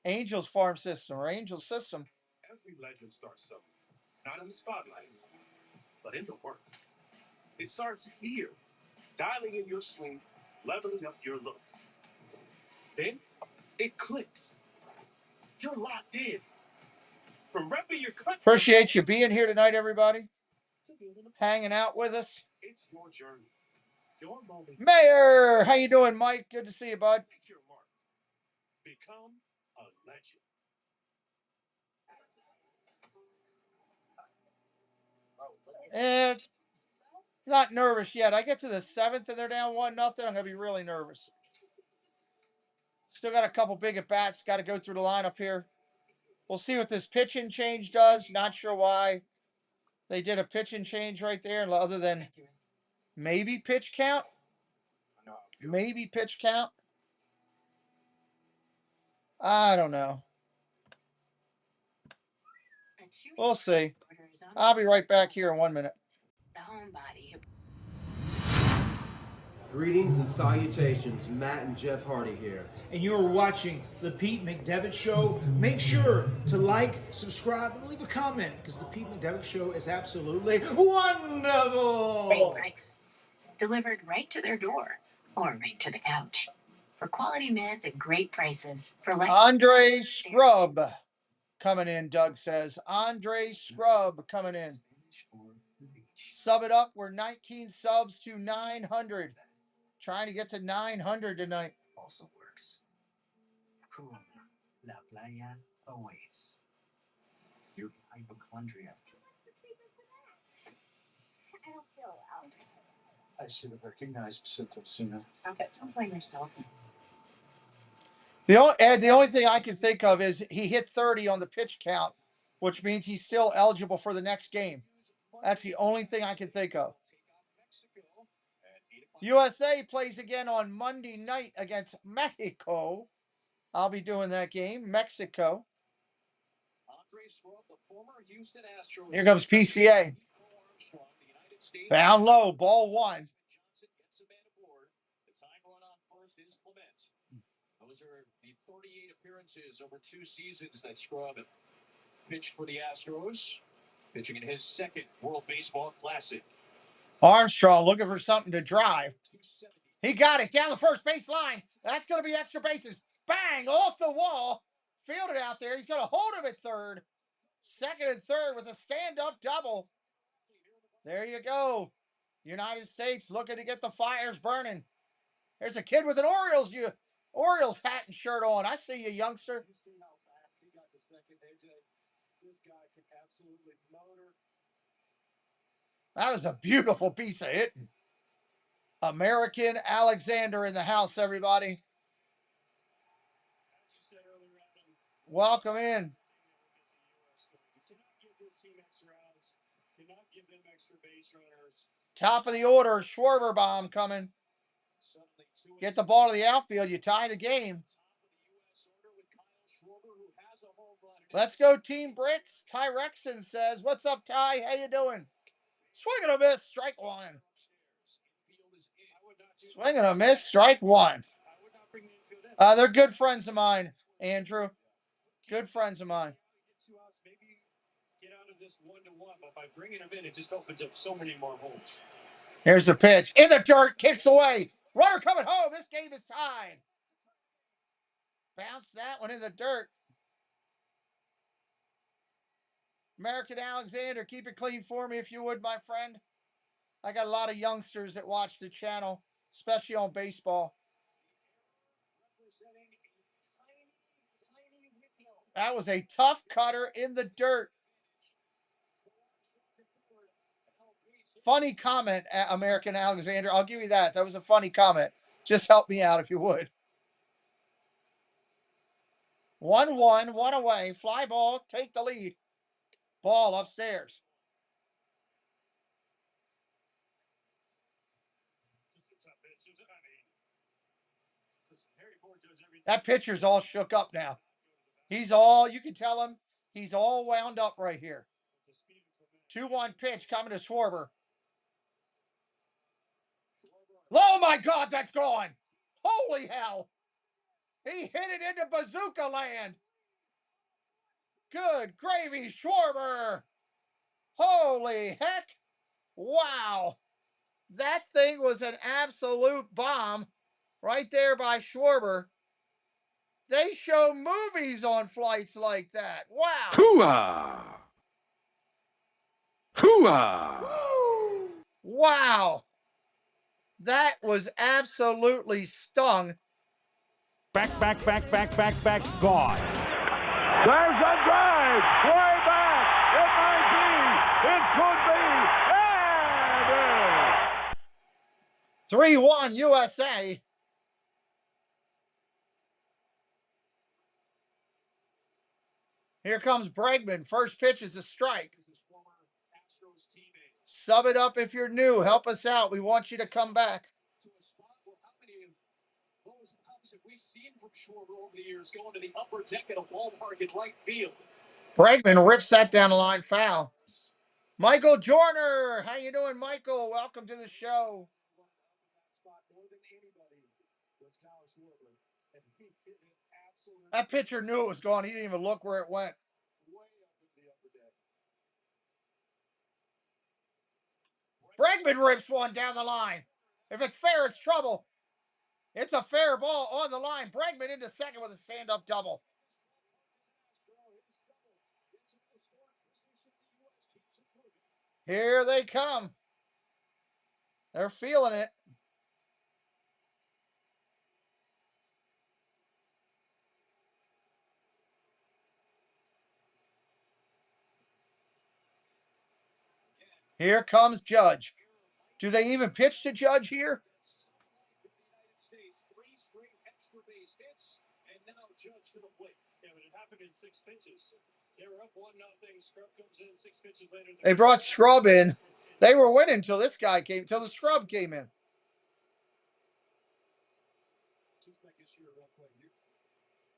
Angels farm system or Angels system. Every legend starts somewhere, not in the spotlight, but in the work. It starts here, dialing in your swing, leveling up your look. Then it clicks. You're locked in. From repping your country. Appreciate you being here tonight, everybody. Hanging out with us. It's your journey. Your moment. Mayor, how you doing, Mike? Good to see you, bud. Make your mark. Become a legend. Not nervous yet. I get to the 7th and they're down 1-0. I'm going to be really nervous. Still got a couple big at bats. Got to go through the lineup here. We'll see what this pitching change does. Not sure why they did a pitching change right there, other than maybe pitch count. Maybe pitch count. I don't know. We'll see. I'll be right back here in 1 minute. The homebody. Greetings and salutations, Matt and Jeff Hardy here. And you're watching The Pete McDevitt Show. Make sure to like, subscribe, and leave a comment, because The Pete McDevitt Show is absolutely wonderful! Brain breaks. Delivered right to their door or right to the couch. For quality meds at great prices. For Andre Scrub coming in, Doug says. Andre Scrub coming in. Sub it up. We're 19 subs to 900. Trying to get to 900 tonight. Also works. Cool. La playa awaits. Your hypochondria. I don't feel well. I should have recognized symptoms sooner. Stop it. Don't blame yourself. The only thing I can think of is he hit 30 on the pitch count, which means he's still eligible for the next game. That's the only thing I can think of. USA plays again on Monday night against Mexico. I'll be doing that game. Mexico. Here comes PCA. Down low, ball one. Those are the 38 appearances over 2 seasons that Scrub pitched for the Astros, pitching in his second World Baseball Classic. Armstrong looking for something to drive. He got it down the first base line. That's going to be extra bases. Bang, off the wall. Fielded out there. He's going to hold him at third. Second and third with a stand-up double. There you go. United States looking to get the fires burning. There's a kid with an Orioles hat and shirt on. I see you, youngster. You see how fast he got to second, AJ? This guy can absolutely motor. That was a beautiful piece of hitting. American Alexander in the house, everybody. Welcome in. Top of the order, Schwarber bomb coming. Get the ball to the outfield. You tie the game. Let's go, Team Brits. Ty Rexon says, "What's up, Ty? How you doing?" Swing and a miss, strike one. Swing and a miss, strike one. They're good friends of mine, Andrew. Good friends of mine. Get out of this 1-1, but by bringing him in, it just opens up so many more holes. Here's the pitch. In the dirt, kicks away. Runner coming home. This game is tied. Bounce that one in the dirt. American Alexander, keep it clean for me if you would, my friend. I got a lot of youngsters that watch the channel, especially on baseball. That was a tough cutter in the dirt. Funny comment, American Alexander. I'll give you that. That was a funny comment. Just help me out if you would. 1-1, one away. Fly ball, take the lead. Ball upstairs. That pitcher's all shook up now. You can tell him, he's all wound up right here. 2-1 pitch coming to Schwarber. Oh my God, that's gone. Holy hell. He hit it into bazooka land. Good gravy, Schwarber. Holy heck. Wow. That thing was an absolute bomb right there by Schwarber. They show movies on flights like that. Wow. Hooah! Hooah! Wow. That was absolutely stung. Back, gone. There's a drive, way back. It might be, it could be, and 3-1 USA. Here comes Bregman. First pitch is a strike. Sub it up if you're new. Help us out. We want you to come back. To a spot where how many of those hubs have we seen from Schwarber over the years going to the upper deck of the ballpark in right field? Bregman rips that down the line, foul. Michael Jorner, how you doing, Michael? Welcome to the show. That pitcher knew it was gone. He didn't even look where it went. Bregman rips one down the line. If it's fair, it's trouble. It's a fair ball on the line. Bregman into second with a stand-up double. Here they come. They're feeling it. Here comes Judge. Do they even pitch to Judge here? Three straight extra base hits, and now Judge to the plate. Yeah, but it happened in 6 pitches. They were up 1-0. Scrub comes in 6 pitches later. They brought Scrub in. They were winning until this guy came, till the Scrub came in. Just making sure real quick.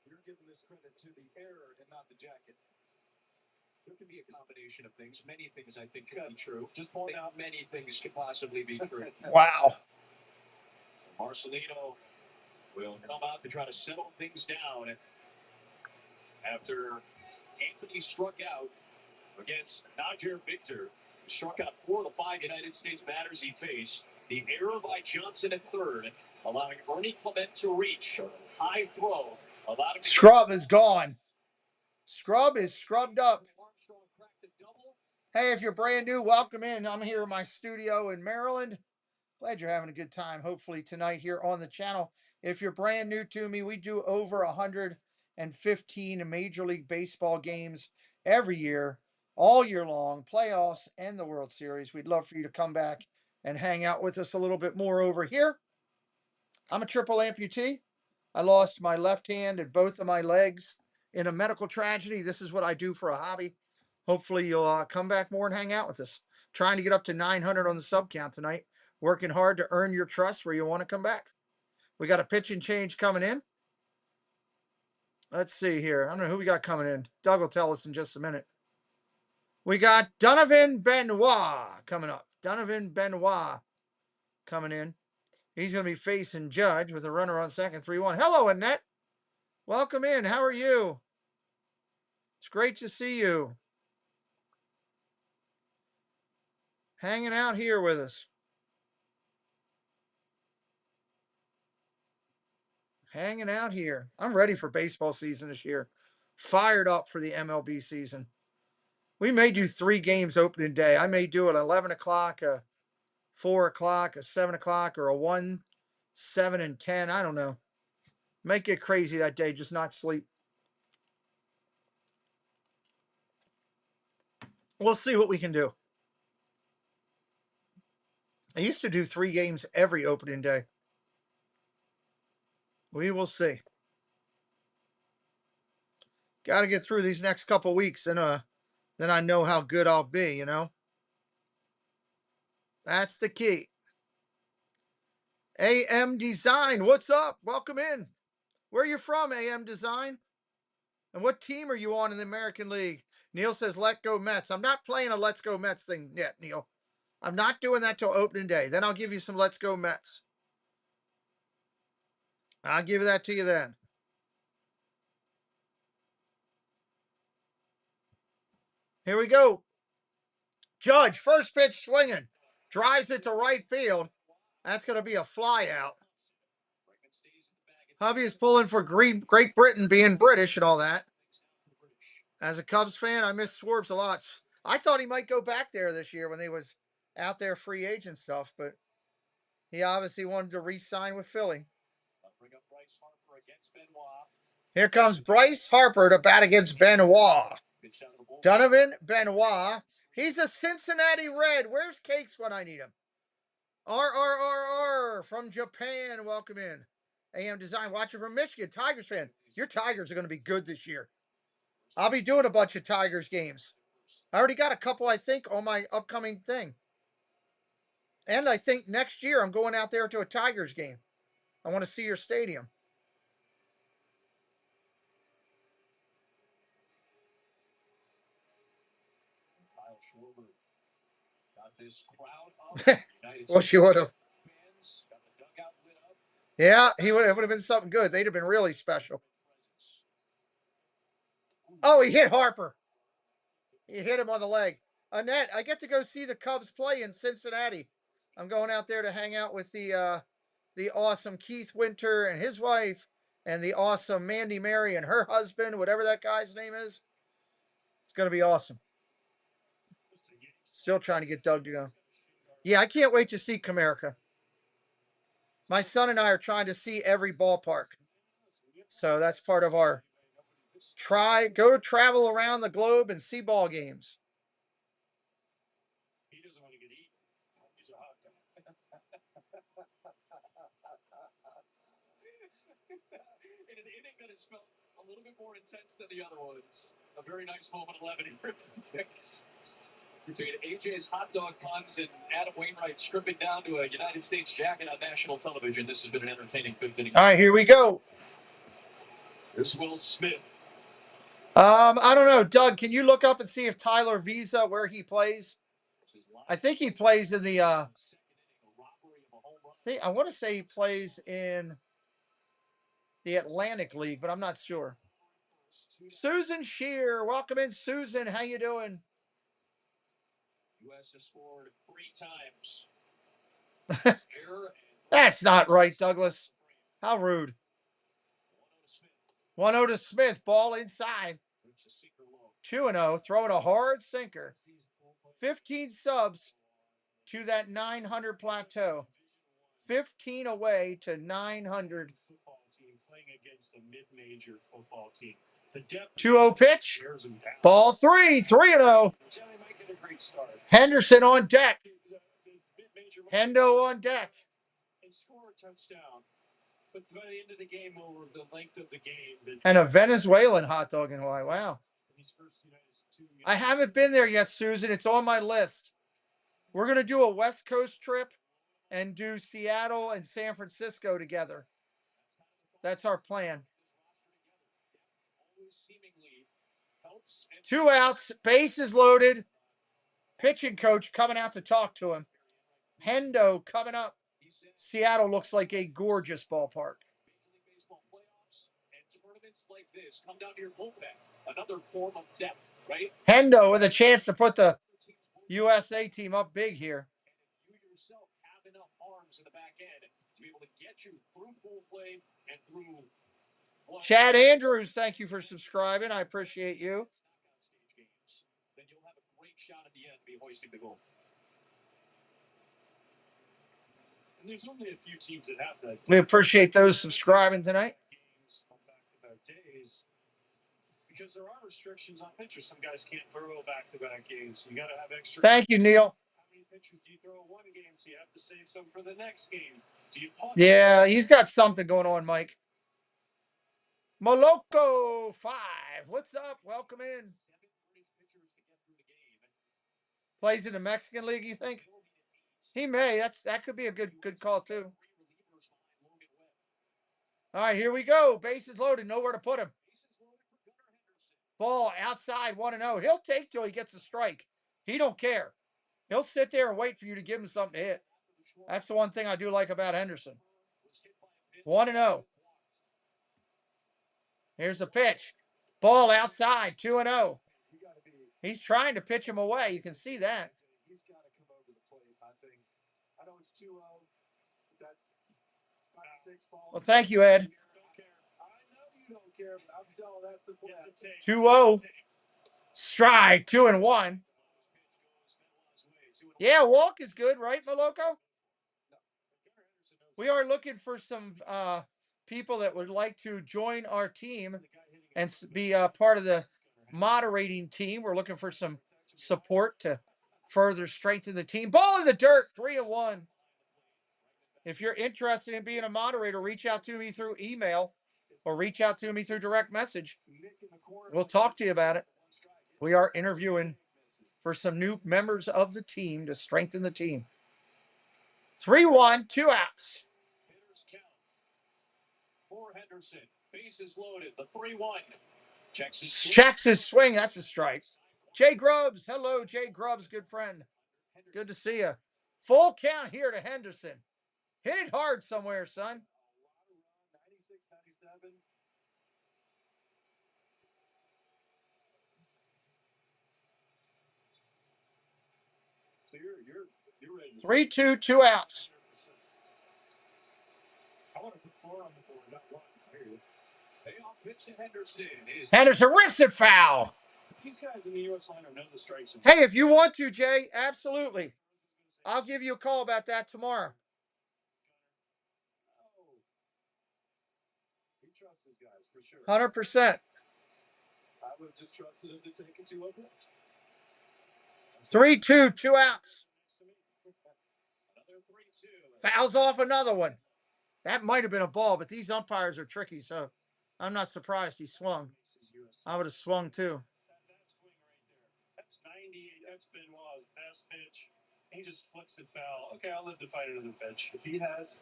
You're giving this credit to the error and not the jacket. There can be a combination of things. Many things, I think, could be true. Just point out many things could possibly be true. Wow. Marcelino will come out to try to settle things down after Anthony struck out against Najir Victor, who struck out 4 of the 5 United States batters he faced. The error by Johnson at third, allowing Ernie Clement to reach. High throw. Scrub is gone. Scrub is scrubbed up. Hey, if you're brand new, welcome in. I'm here in my studio in Maryland. Glad you're having a good time, hopefully, tonight here on the channel. If you're brand new to me, we do over 115 Major League Baseball games every year, all year long, playoffs and the World Series. We'd love for you to come back and hang out with us a little bit more over here. I'm a triple amputee. I lost my left hand and both of my legs in a medical tragedy. This is what I do for a hobby. Hopefully you'll come back more and hang out with us. Trying to get up to 900 on the sub count tonight. Working hard to earn your trust where you want to come back. We got a pitch and change coming in. Let's see here. I don't know who we got coming in. Doug will tell us in just a minute. We got Donovan Benoit coming up. Donovan Benoit coming in. He's going to be facing Judge with a runner on second, 3-1. Hello, Annette. Welcome in. How are you? It's great to see you. Hanging out here with us. Hanging out here. I'm ready for baseball season this year. Fired up for the MLB season. We may do 3 games opening day. I may do it 11 o'clock, a 4 o'clock, a 7 o'clock, or a 1, 7, and 10. I don't know. Might get crazy that day, just not sleep. We'll see what we can do. I used to do 3 games every opening day. We will see. Got to get through these next couple weeks, and then I know how good I'll be, you know? That's the key. AM Design, what's up? Welcome in. Where are you from, AM Design? And what team are you on in the American League? Neil says, let go Mets. I'm not playing a let's go Mets thing yet, Neil. I'm not doing that till opening day. Then I'll give you some let's go Mets. I'll give that to you then. Here we go. Judge, first pitch swinging. Drives it to right field. That's going to be a fly out. Hubby is pulling for Great Britain being British and all that. As a Cubs fan, I miss Swarps a lot. I thought he might go back there this year when they was out there free agent stuff, but he obviously wanted to re-sign with Philly. Here comes Bryce Harper to bat against Benoit. Donovan Benoit. He's a Cincinnati Red. Where's Cakes when I need him? R from Japan. Welcome in. AM Design watching from Michigan. Tigers fan. Your Tigers are going to be good this year. I'll be doing a bunch of Tigers games. I already got a couple, I think, on my upcoming thing. And I think next year I'm going out there to a Tigers game. I want to see your stadium. Kyle Schwarber got this crowd up. Well, she would have. Yeah, he would. It would have been something good. They'd have been really special. Oh, he hit Harper. He hit him on the leg. Annette, I get to go see the Cubs play in Cincinnati. I'm going out there to hang out with the awesome Keith Winter and his wife, and the awesome Mandy Mary and her husband, whatever that guy's name is. It's going to be awesome. Still trying to get Doug to go. Yeah, I can't wait to see Comerica. My son and I are trying to see every ballpark. So that's part of our go travel around the globe and see ball games. He doesn't want to get eaten. He's a hot guy. In an inning that has felt a little bit more intense than the other ones. A very nice moment 11 between AJ's hot dog puns and Adam Wainwright stripping down to a United States jacket on national television. This has been an entertaining fifth inning. All right, here we go. There's Will Smith. I don't know, Doug. Can you look up and see if Tyler Visa where he plays? I think he plays in the. I want to say he plays in the Atlantic League, but I'm not sure. Susan Shear, welcome in, Susan. How you doing? U.S. has scored 3 times. That's not right, Douglas. How rude. 1-0 to Smith. Ball inside. 2-0. Throwing a hard sinker. 15 subs to that 900 plateau. 15 away to 900. Playing against a mid-major football team. 2-0 pitch. Ball 3-0. Henderson on deck. Hendo on deck. And score a touchdown. But by the end of the game, over the length of the game. And a Venezuelan hot dog in Hawaii. Wow. I haven't been there yet, Susan. It's on my list. We're going to do a West Coast trip and do Seattle and San Francisco together. That's our plan. 2 outs, bases loaded. Pitching coach coming out to talk to him. Hendo coming up. Seattle looks like a gorgeous ballpark. Like this come down to your bullpen. Another form of depth, right? Hendo with a chance to put the USA team up big here. You yourself have enough arms in the back end to be able to get you through full play and through. Chad Andrews, thank you for subscribing. I appreciate you. Then you'll have a great shot at the end to be hoisting the goal. And there's only a few teams that have that. We appreciate those subscribing tonight. Days because there are restrictions on pitchers. Some guys can't throw back-to-back games. You got to have extra. Thank you, Neil. How many pitchers do you throw one game? So you have to save some for the next game. Do you punch? Yeah, he's got something going on, Mike. Moloko 5. What's up? Welcome in. Plays in the Mexican League, you think? He may. That could be a good call too. All right, here we go. Bases loaded. Nowhere to put him. Ball outside 1-0. He'll take till he gets a strike. He don't care. He'll sit there and wait for you to give him something to hit. That's the one thing I do like about Henderson. 1-0. Here's a pitch. Ball outside 2-0. He's trying to pitch him away. You can see that. He's got to come over the plate, I think. I know it's 2-0. That's 5-6 balls. Well, thank you, Ed. I know you don't care, but I'm telling that's the point. 2-0. Strike 2-1. Yeah, walk is good, right, Moloko? We are looking for some people that would like to join our team and be part of the moderating team. We're looking for some support to further strengthen the team. Ball in the dirt, 3-1. If you're interested in being a moderator, reach out to me through email or reach out to me through direct message. We'll talk to you about it. We are interviewing for some new members of the team to strengthen the team. 3-1, 2 outs. Hitters count for Henderson. Bases loaded. The 3-1. Checks his swing. That's a strike. Jay Grubbs. Hello, Jay Grubbs, good friend. Good to see you. Full count here to Henderson. Hit it hard somewhere, son. 96, 97. So you're ready. 3-2, 2 outs. I want to put 4 on the board, not 1. I hear you. Payoff pitch to Henderson. Henderson rips it foul. These guys in the U.S. lineup know the strikes. Hey, if you want to, Jay, absolutely. I'll give you a call about that tomorrow. He trusts his guys for sure. 100%. I would have just trusted him to take it 2-0. 3-2, 2 outs. Fouls off another one. That might have been a ball, but these umpires are tricky, so I'm not surprised he swung. I would have swung too. That swing right there. That's 98. That's Benoit's best pitch. He just flicks it foul. Okay, I'll live to fight another pitch. If he has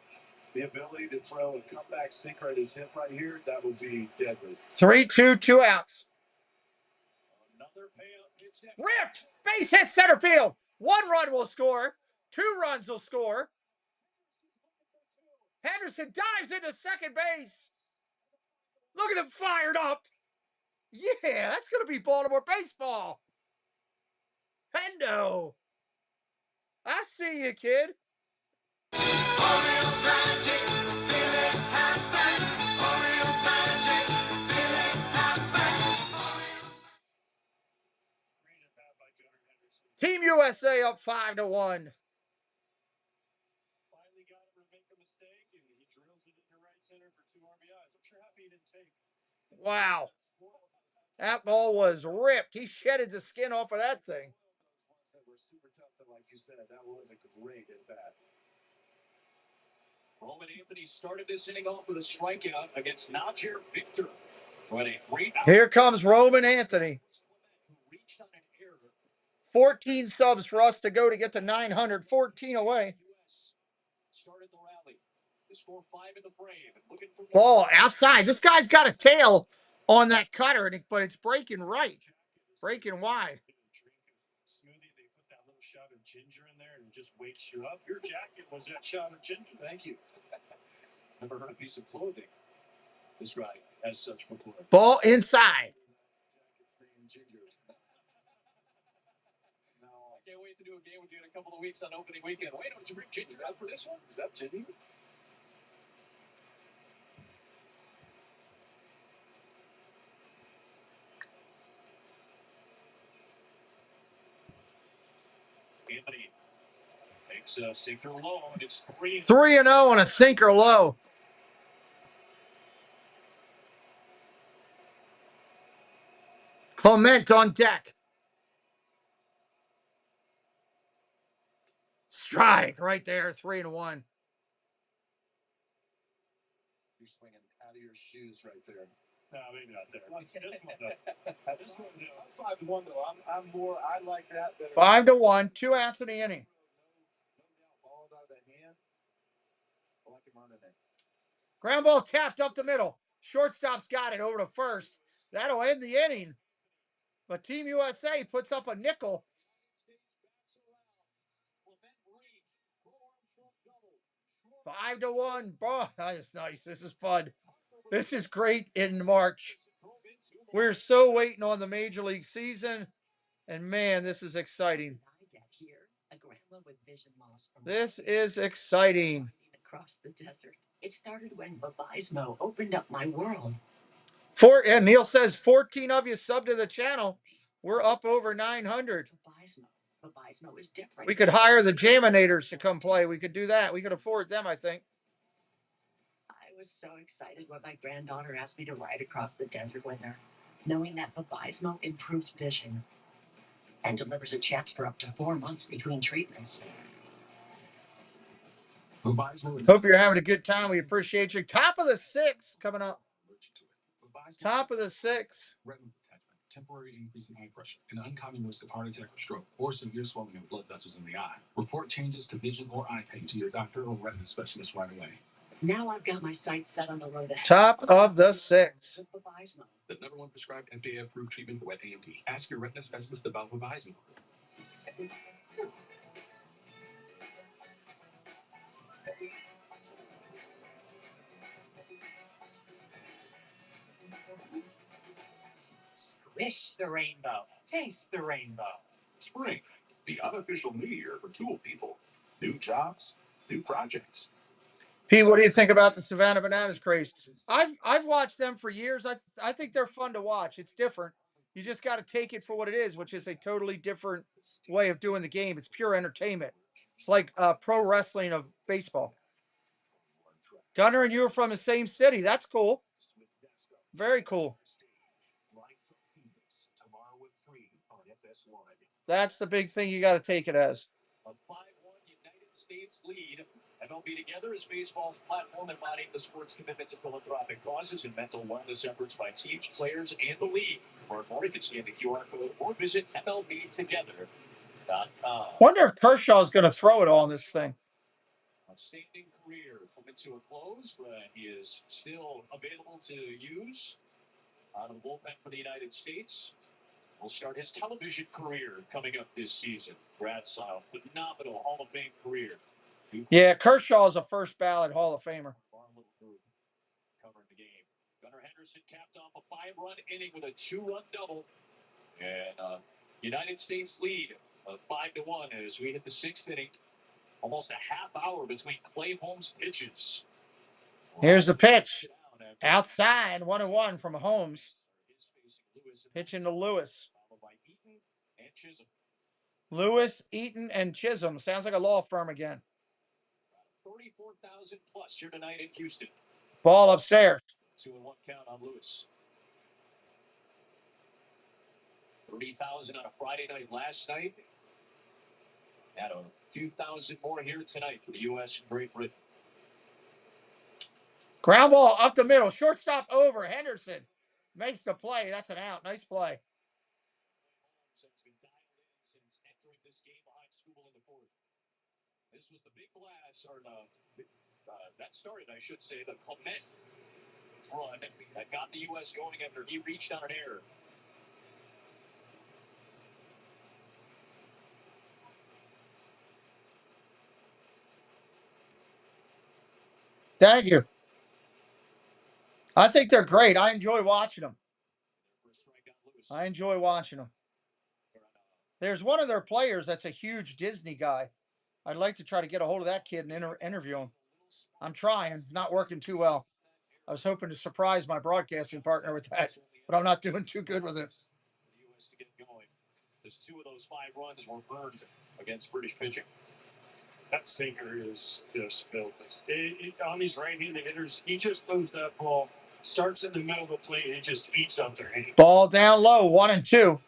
the ability to throw a comeback sinker at his hip right here, that would be deadly. 3-2, 2 outs. Another payout pitch. Ripped! Base hit center field. 1 run will score. 2 runs will score. Henderson dives into second base. Look at him fired up. Yeah, that's going to be Baltimore baseball. Hendo. I see you, kid. Orioles magic, feel it happen. Orioles magic, feel it happen. Team USA up 5-1. Finally got him to make a mistake, and he drills it into right center for 2 RBIs. I'm sure happy he didn't take. Wow. That ball was ripped. He shedded the skin off of that thing. Ones that were super tough, but like you said, that was a great at bat. Roman Anthony started this inning off with a strikeout against Najir Victor. Here comes Roman Anthony. 14 subs for us to go to get to 900. 14 away. Started the rally. The score 5 in the frame. Ball outside. This guy's got a tail on that cutter, but it's breaking right. Breaking wide. Smoothie, they put that little shot of ginger in there and it just wakes you up. Your jacket was that shot of ginger. Thank you. Never heard a piece of clothing described as such before. Ball inside. Jacket's named Ginger. No, I can't wait to do a game with you in a couple of weeks on opening weekend. Wait, don't you bring ginger out for this one? Is that Ginny? Anthony takes a sinker low. It's 3-0 on a sinker low. Clement on deck. Strike right there. 3-1. You're swinging out of your shoes right there. No, maybe not there. This one, no. I'm 5-1 though. I'm more. I like that. 5-1. 2 outs in the inning. Balls out of the hand. I like him running it. Ground ball tapped up the middle. Shortstop's got it over to first. That'll end the inning. But Team USA puts up a nickel. 5-1. Bro, that's nice. This is fun. This is great in March. We're so waiting on the Major League season. And man, this is exciting. This is exciting. Across the desert. It started when Babismo opened up my world. And Neil says 14 of you sub to the channel. We're up over 900. Babismo is different. We could hire the Jaminators to come play. We could do that. We could afford them, I think. I was so excited when my granddaughter asked me to ride across the desert with her, knowing that Babismo improves vision and delivers a checks for up to 4 months between treatments. Hope you're having a good time. We appreciate you. Top of the six coming up. Top of the six. Temporary increase in eye pressure, an uncommon risk of heart attack or stroke, or severe swelling of blood vessels in the eye. Report changes to vision or eye pain to your doctor or retina specialist right away. Now I've got my sights set on the road ahead. Top of the six. The #1 prescribed FDA-approved treatment for wet AMD. Ask your retina specialist about Vabysmo. Squish the rainbow. Taste the rainbow. Spring, the unofficial new year for tool people. New jobs, new projects. Pete, what do you think about the Savannah Bananas craze? I've watched them for years. I think they're fun to watch. It's different. You just got to take it for what it is, which is a totally different way of doing the game. It's pure entertainment. It's like pro wrestling of baseball. Gunner and you are from the same city. That's cool. Very cool. That's the big thing you got to take it as. A 5-1 United States lead. MLB Together is baseball's platform embodying the sport's commitment to philanthropic causes and mental wellness efforts by teams, players, and the league. For more, you can scan the QR code or visit MLBtogether.com. Wonder if Kershaw's going to throw it all in this thing. Outstanding career coming to a close, but he is still available to use out of the bullpen for the United States. Will start his television career coming up this season. Brad's phenomenal Hall of Fame career. Yeah, Kershaw is a first ballot Hall of Famer. Covering the game. Gunnar Henderson capped off a 5-run inning with a 2-run double. And United States lead of 5-1 as we hit the 6th inning. Almost a half hour between Clay Holmes' pitches. Here's the pitch. Outside, 1-1 from Holmes. Pitching to Lewis. Lewis, Eaton, and Chisholm. Sounds like a law firm again. 34,000 plus here tonight in Houston. Ball upstairs. 2-1 count on Lewis. 30,000 on a Friday night last night. Add a few thousand more here tonight for the U.S. and Great Britain. Ground ball up the middle. Shortstop over. Henderson makes the play. That's an out. Nice play. This was the big blast, or that started, I should say, the Clement run that got the U.S. going after he reached on an error. Thank you. I think they're great. I enjoy watching them. There's one of their players that's a huge Disney guy. I'd like to try to get a hold of that kid and interview him. I'm trying. It's not working too well. I was hoping to surprise my broadcasting partner with that, but I'm not doing too good with it. To get going. Just 2 of those 5 runs were burned against British pitching. That sinker is just filthy. On these right-handed hitters, he just throws that ball, starts in the middle of the plate, and it just eats up their hand. Ball down low, 1-2.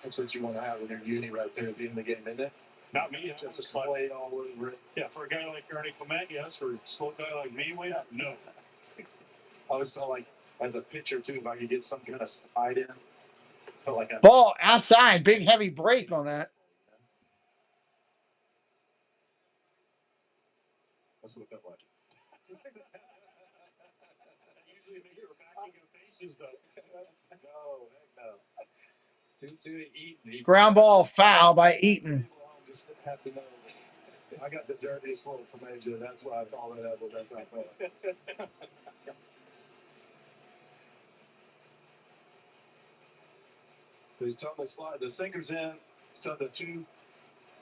That's what you want to have in your uni right there at the end of the game, isn't it? Not me. Just a play all over it. Yeah, for a guy like Ernie Clement, yes. For a slow guy like me, wait up, no. I always felt like, as a pitcher, too, if I could get some kind of slide in, felt like a ball outside. Big heavy break on that. That's what it felt like. Usually they hear backing of faces, though. No, heck no. 2-2 Eaton. Ground ball foul by Eaton. Just have to know. I got the dirtiest look from AJ. That's why I followed it up, but that's not fair. He's turned the slide. The sinker's in. He's turned the 2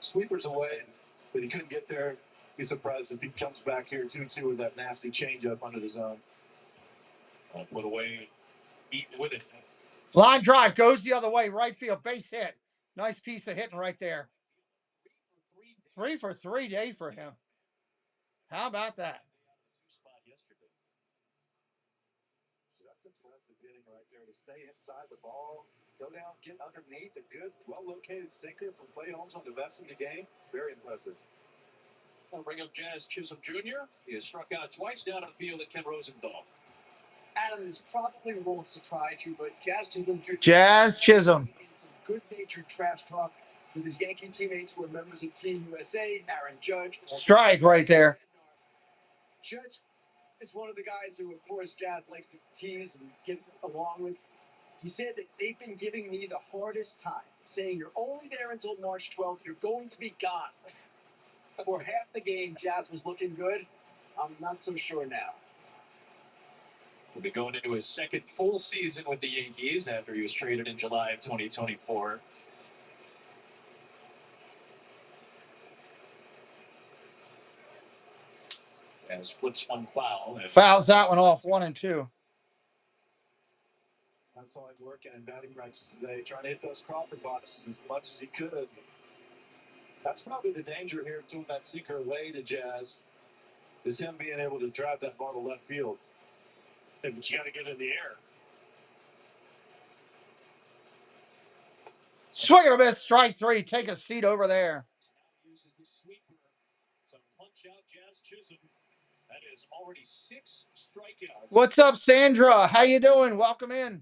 sweepers away, but he couldn't get there. Be surprised if he comes back here 2-2 with that nasty changeup under the zone. Put away, Eaton with it. Line drive goes the other way. Right field, base hit. Nice piece of hitting right there. 3 for 3 day for him. How about that? So that's impressive hitting right there to stay inside the ball, go down, get underneath a good, well-located sinker from Clay Holmes on the best in the game. Very impressive. I'll bring up Jazz Chisholm Jr. He has struck out twice down on the field at Ken Rosenthal. Adam, this probably won't surprise you, but Jazz Chisholm Jr. Jazz Chisholm. in some good-natured trash talk with his Yankee teammates who are members of Team USA, Aaron Judge. Strike right there. Judge is one of the guys who, of course, Jazz likes to tease and get along with. He said that they've been giving me the hardest time, saying you're only there until March 12th. You're going to be gone. For half the game, Jazz was looking good. I'm not so sure now. He'll be going into his second full season with the Yankees after he was traded in July of 2024. As flips one foul. Fouls that one off, 1 and 2. I saw him working in batting practice today, trying to hit those Crawford boxes as much as he could. That's probably the danger here, throwing that sinker away to Jazz, is him being able to drive that ball to left field. But you got to get in the air. Swing and a miss, strike 3. Take a seat over there. Uses the sweeper to punch out Jazz Chisholm. That is already 6 strikeouts. What's up, Sandra? How you doing? Welcome in.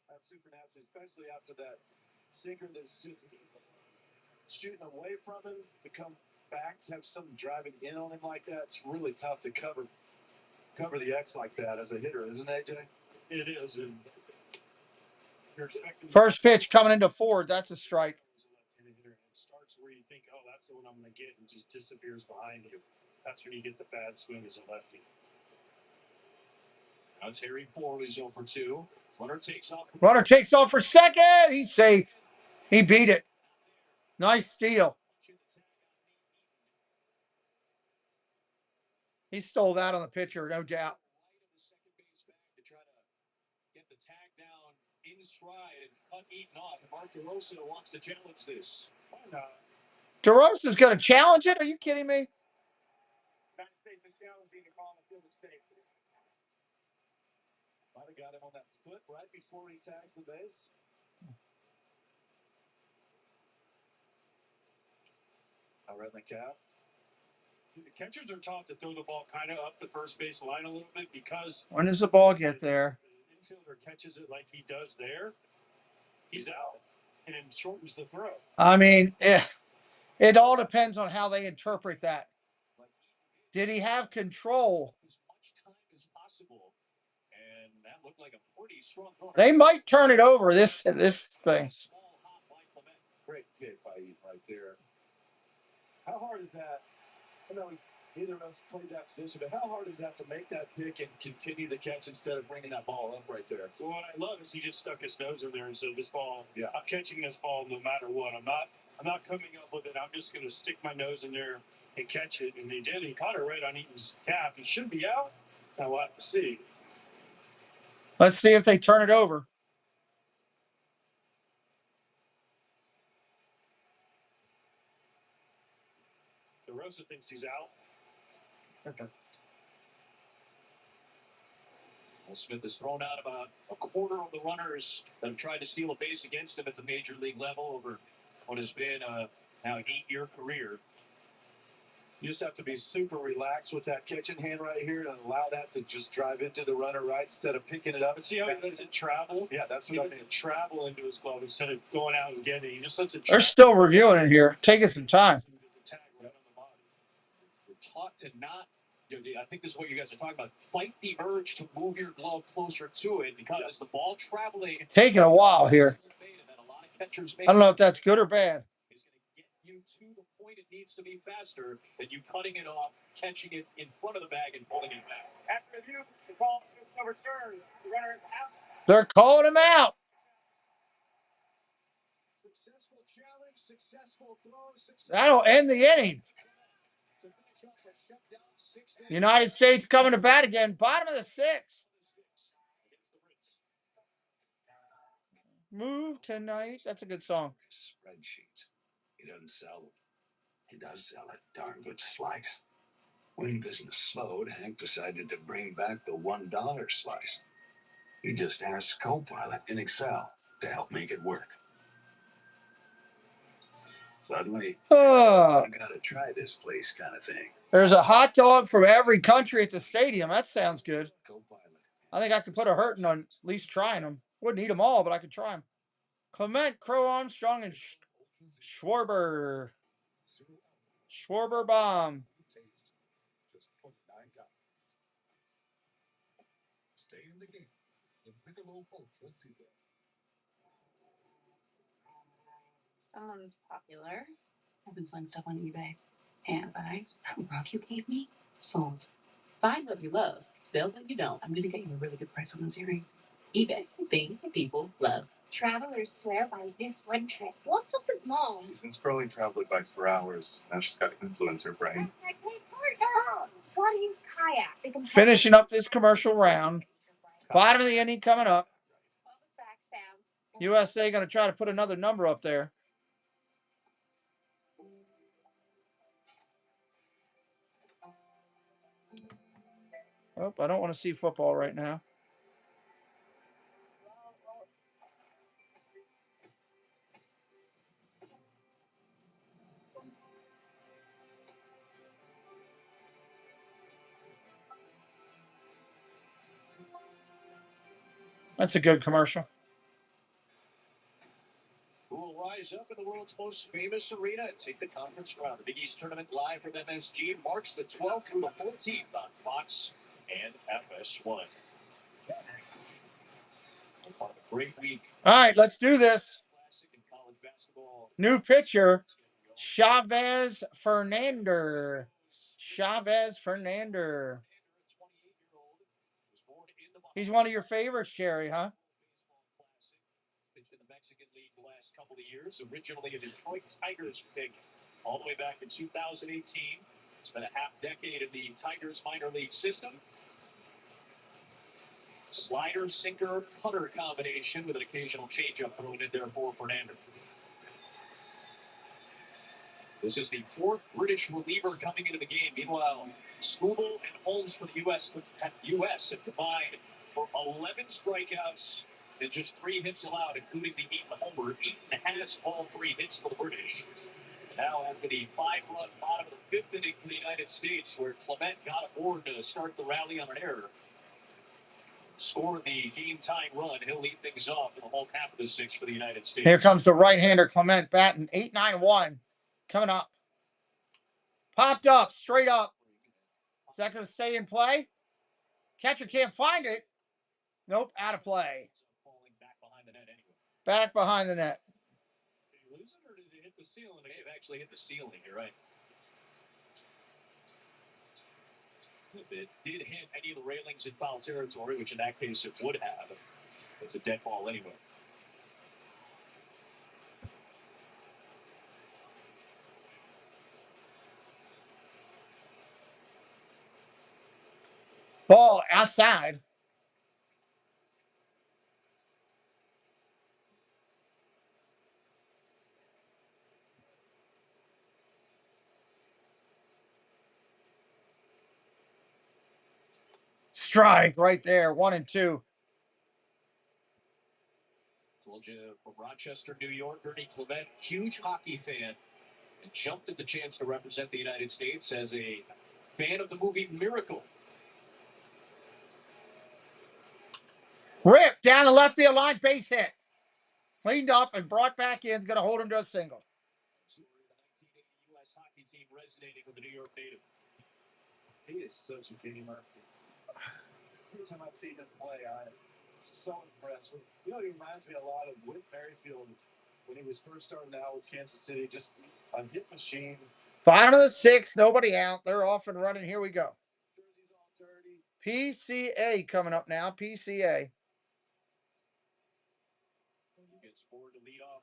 That's super nasty, especially after that sinker that's just shooting away from him to come back to have something driving in on him like that. It's really tough to cover the X like that as a hitter, isn't it, AJ? It is. And you're expecting First pitch coming into Ford. That's a strike. It starts where you think, oh, that's the one I'm going to get, and just disappears behind you. That's when you get the bad swing as a lefty. Now it's Harry Ford, who's 0 for 2. Runner takes off. Runner takes off for second. He's safe. He beat it. Nice steal. He stole that on the pitcher, no doubt. To try to get the tag down in stride and cut Eaton off. Mark DeRosa wants to challenge this. DeRosa's going to challenge it? Are you kidding me? Might have got him on that foot right before he tags the base. I read the calf. The catchers are taught to throw the ball kind of up the first base line a little bit because When does the ball get there? the infielder catches it like he does there, he's out and shortens the throw. I mean, it all depends on how they interpret that. Did he have control? As much time as possible. And that looked like a pretty strong throw. They might turn it over, this thing. Small hop by Clement. Great kick by Eaton right there. How hard is that? I know neither of us played that position, but how hard is that to make that pick and continue the catch instead of bringing that ball up right there? Well, what I love is he just stuck his nose in there and said, "This ball, Yeah. I'm catching this ball no matter what. I'm not coming up with it. I'm just going to stick my nose in there and catch it." And he did. He caught it right on Eaton's calf. He should be out. Now we'll have to see. Let's see if they turn it over. DeRosa thinks he's out. Well, Smith has thrown out about a quarter of the runners that have tried to steal a base against him at the major league level over what has been now an 8-year career. You just have to be super relaxed with that catching hand right here and allow that to just drive into the runner right instead of picking it up. But see how he lets it travel? Yeah, that's He what I lets mean. it travel into his glove instead of going out and getting it. He just lets it They're travel. still reviewing it here. Taking some time. The tag right on the body. We're taught to not, I think this is what you guys are talking about, fight the urge to move your glove closer to it because the ball traveling. Taking a while here. I don't know if that's good or bad. Is going to get you to the point it needs to be faster than you cutting it off, catching it in front of the bag, and pulling it back. After review, the ball is overturned. The runner is out. They're calling him out. Successful challenge, successful throw, That'll end the inning. United States coming to bat again. Bottom of the 6th. Move tonight. That's a good song. Spreadsheets. He doesn't sell them. He does sell a darn good slice. When business slowed, Hank decided to bring back the $1 slice. He just asked Copilot in Excel to help make it work. Suddenly, I gotta try this place kind of thing. There's a hot dog from every country at the stadium. That sounds good. I think I could put a hurting on at least trying them. Wouldn't eat them all, but I could try them. Clement, Crow Armstrong, and Schwarber. Schwarber bomb. Stay in the game. In Piccolo Poke, let's see that. Someone's popular. I've been selling stuff on eBay. Handbags. That rug you gave me? Sold. Find what you love. Sell what you don't. I'm gonna get you a really good price on those earrings. eBay. Things people love. Travelers swear by this one trip. What's up with mom? She's been scrolling travel advice for hours. Now she's got influencer brain. That's my great partner. Gotta use kayak. They can Finishing up this commercial round. Bottom of the inning coming up. USA going to try to put another number up there. Oh, I don't want to see football right now. That's a good commercial. Who will rise up in the world's most famous arena and take the conference crown? The Big East tournament live from MSG, March the 12th through the 14th on Fox and FS1. What a great week. All right, let's do this. New pitcher, Chavez Fernander. Chavez Fernander. He's one of your favorites, Jerry, huh? Pitched in the Mexican League the last couple of years. Originally a Detroit Tigers pick all the way back in 2018. It's been a half decade in the Tigers minor league system. Slider, sinker, putter combination with an occasional changeup thrown in there for Fernandez. This is the fourth British reliever coming into the game. Meanwhile, Skubal and Holmes for the U.S. have combined for 11 strikeouts and just 3 hits allowed, including the Eaton homer. Eaton has all 3 hits for the British. Now after the 5-run bottom of the 5th inning for the United States, where Clement got aboard to start the rally on an error, scored the game-tying run. He'll lead things off in the whole half of the 6th for the United States. Here comes the right-hander Clement batting 8-9-1. Coming up. Popped up, straight up. Is that going to stay in play? Catcher can't find it. Nope, out of play. Back behind the net. Did he lose it or did it hit the ceiling? It may have actually hit the ceiling. You're right. If it did hit any of the railings in foul territory, which in that case it would have, it's a dead ball anyway. Ball outside. Strike right there. 1-2. Told you from Rochester, New York, Ernie Clement, huge hockey fan, and jumped at the chance to represent the United States as a fan of the movie Miracle. Rip down the left field line, base hit. Cleaned up and brought back in. Going to hold him to a single. The 1980 U.S. hockey team resonating with the New York native. He is such a gamer. Every time I see him play, I'm so impressed. You know, he reminds me a lot of Whit Merrifield when he was first starting out with Kansas City. Just a hit machine. Bottom of the 6th, nobody out. They're off and running. Here we go. PCA coming up now. PCA. He gets forward to lead off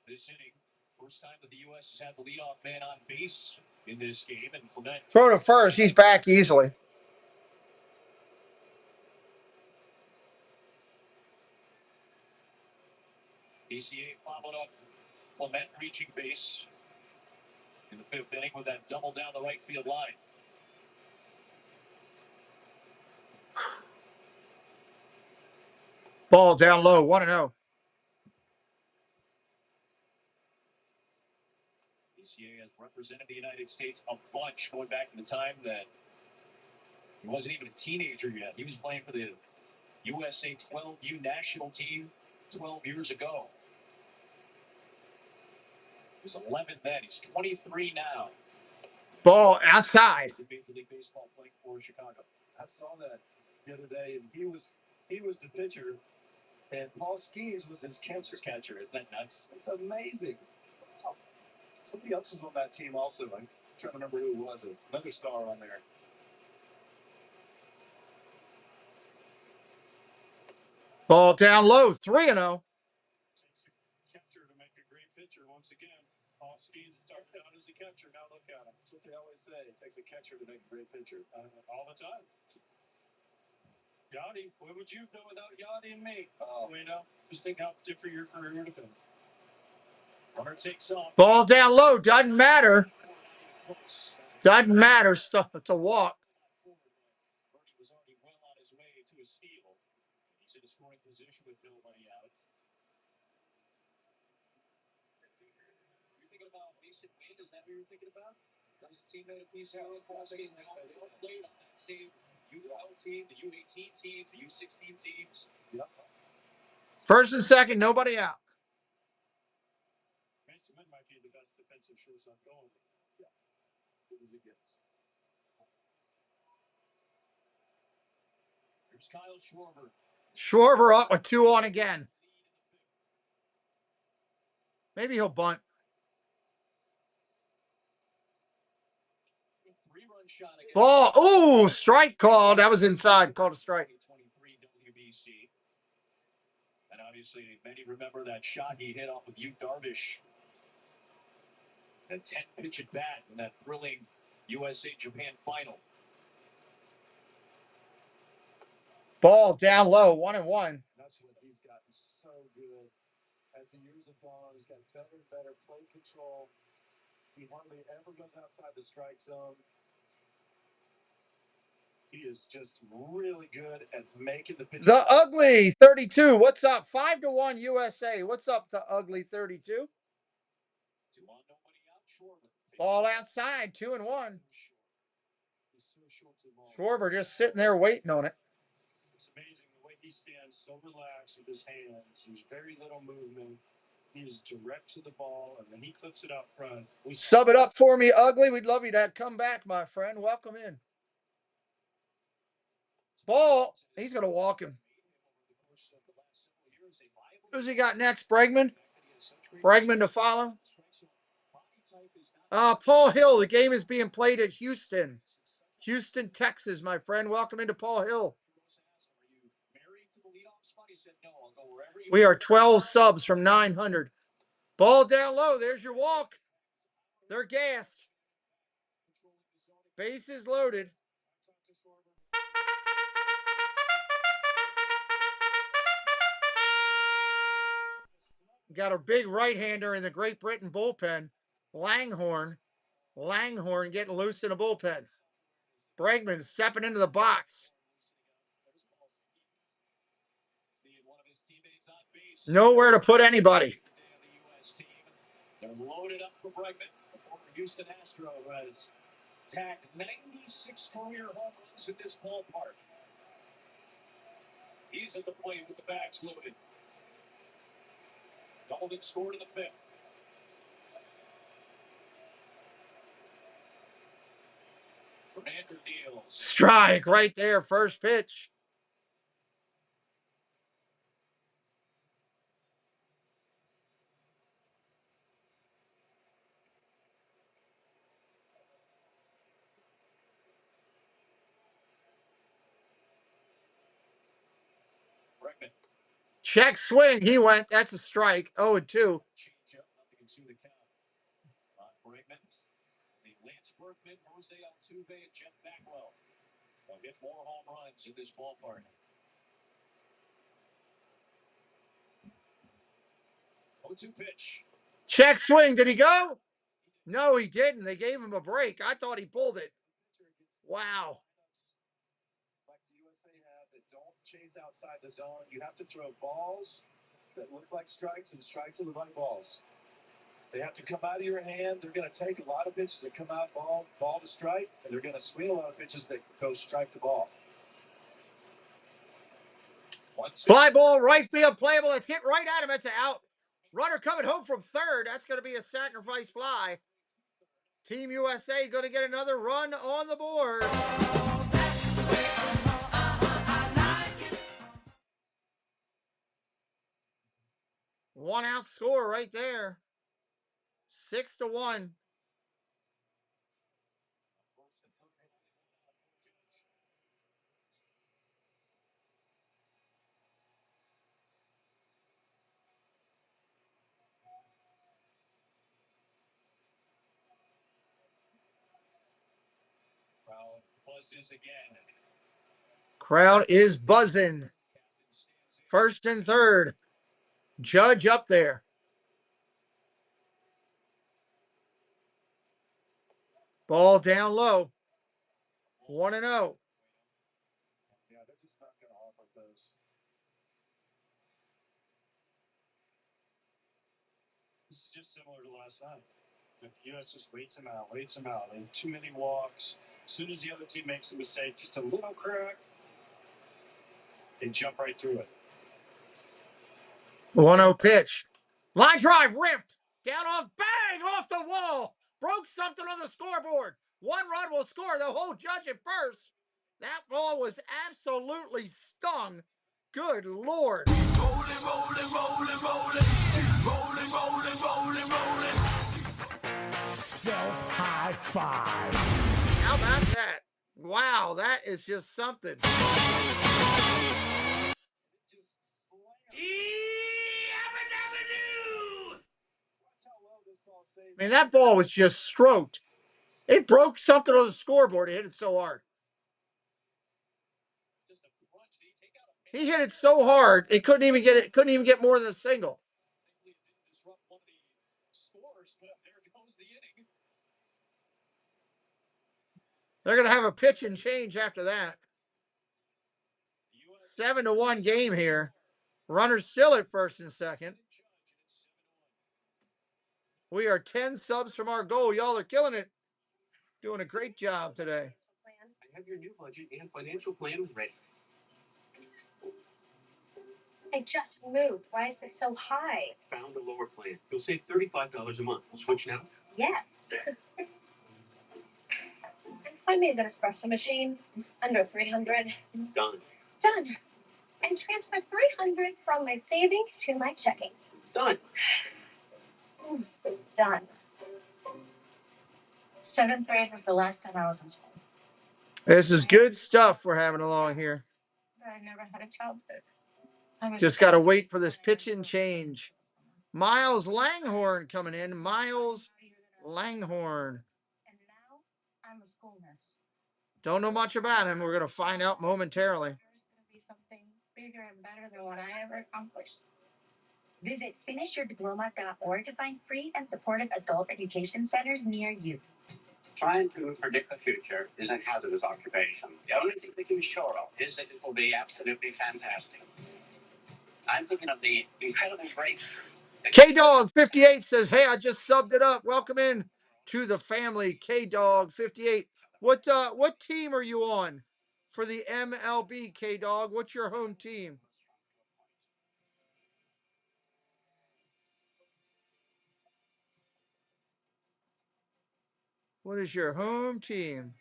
this inning. First time that the U.S. has had the leadoff man on base in this game, and Clement. Throw to first. He's back easily. PCA followed up Clement reaching base in the 5th inning with that double down the right field line. Ball down low, 1-0. PCA has represented the United States a bunch going back to the time that he wasn't even a teenager yet. He was playing for the USA 12U national team 12 years ago. He was 11 then. He's 23 now. Ball outside. Major League Baseball playing for Chicago. I saw that the other day, and he was the pitcher, and Paul Skeens was his catcher. Isn't that nuts? It's amazing. Somebody else was on that team also. I'm trying to remember who it was. Another star on there. Ball down low, 3-0. Takes a catcher to make a great pitcher once again. Paul Skeens started out as a catcher. Now look at him. That's what they always say. It takes a catcher to make a great pitcher. All the time. Yachty, what would you have done without Yachty and me? You know, just think how different your career would have been. Runner takes off. Ball down low, doesn't matter. Doesn't matter. Stuff. It's a walk. Bernie was already well on his way to a steal. He's in a scoring position with nobody out. You're thinking about Mason Wade? Is that what you're thinking about? He's a teammate of PCA. Paul Skeens. They all played on that same U12 team, the U18 teams, the U16 teams. Yep. First and second, nobody out. Mason Wade might be the best defensive shortstop going. Yeah. Good as it gets. Here's Kyle Schwarber. Schwarber up with 2 on again. Maybe he'll bunt. Ball. Ooh, strike called. That was inside. Called a strike. 23 WBC. And obviously, many remember that shot he hit off of Yu Darvish. That 10-pitch at bat in that thrilling USA-Japan final. Ball down low, 1-1. That's what he's gotten so good. As the years have gone, he's got better and better play control. He hardly ever goes outside the strike zone. He is just really good at making the pitch. The ugly 32. What's up? 5-1 USA. What's up, the ugly 32? Ball outside, 2-1. Schwarber just sitting there waiting on it. It's amazing the way he stands so relaxed with his hands. There's very little movement. He is direct to the ball, and then he clips it out front. Sub it up for me, ugly. We'd love you to come back, my friend. Welcome in. Ball. He's going to walk him. Who's he got next? Bregman? Bregman to follow. Paul Hill. The game is being played at Houston. Houston, Texas, my friend. Welcome into Paul Hill. We are 12 subs from 900. Ball down low. There's your walk. They're gassed. Bases loaded. Got a big right-hander in the Great Britain bullpen. Langhorn getting loose in the bullpen. Bregman stepping into the box. Nowhere to put anybody. They're loaded up for Bregman. The former Houston Astro has tagged 96 career home runs in this ballpark. He's at the plate with the backs loaded. Doubled scored in the fifth. Fernando deals. Strike right there, first pitch. Bregman. Check swing. He went. That's a strike. 0-2. Change up, nothing into the count. Bregman. The Lance Berkman, Jose Altuve, and Jeff Bagwell. They'll get more home runs in this ballpark. 0-2 pitch. Check swing. Did he go? No, he didn't. They gave him a break. I thought he pulled it. Wow. Like the USA have that don't chase guys outside the zone. You have to throw balls that look like strikes and strikes that look like balls. They have to come out of your hand. They're going to take a lot of pitches that come out ball to strike, and they're going to swing a lot of pitches that go strike to ball. Fly ball, right field, playable. It's hit right at him. It's out. Runner coming home from third. That's going to be a sacrifice fly. Team USA going to get another run on the board. One out score right there. 6-1. Crowd is buzzing. First and third. Judge up there. Ball down low. 1-0. Yeah, they're just not going to offer those. This is just similar to last night. The U.S. just waits him out, and too many walks. As soon as the other team makes a mistake, just a little crack, they jump right through it. 1-0 pitch. Line drive ripped. Down off, bang, off the wall. Broke something on the scoreboard. One run will score. They'll hold Judge at first. That ball was absolutely stung. Good Lord. Rolling, rolling, rolling, rolling. Rolling, rolling, rolling, rolling. Self high five. How about that? Wow, that is just something. I mean, that ball was just stroked. It broke something on the scoreboard. It hit it so hard. He hit it so hard, it couldn't even get more than a single. They're going to have a pitch and change after that. 7-1 game here. Runners still at first and second. We are 10 subs from our goal. Y'all are killing it. Doing a great job today. I have your new budget and financial plan ready. I just moved. Why is this so high? Found a lower plan. You'll save $35 a month. We'll switch now. Yes. Find me a good espresso machine. Under 300. Done. Done. And transfer 300 from my savings to my checking. Done. Done. 7th grade was the last time I was in school. This is good stuff we're having along here. I never had a childhood. Just got to wait for this pitch and change. Miles Langhorn coming in. Miles Langhorn. And now I'm a school nurse. Don't know much about him. We're going to find out momentarily. There's going to be something bigger and better than what I ever accomplished. Visit finishyourdiploma.org to find free and supportive adult education centers near you. Trying to predict the future is a hazardous occupation. The only thing we can be sure of is that it will be absolutely fantastic. I'm thinking of the incredible breakthrough. K-Dog 58 says, hey, I just subbed it up. Welcome in to the family, K-Dog 58. What team are you on for the MLB, K-Dog? What's your home team? What is your home team?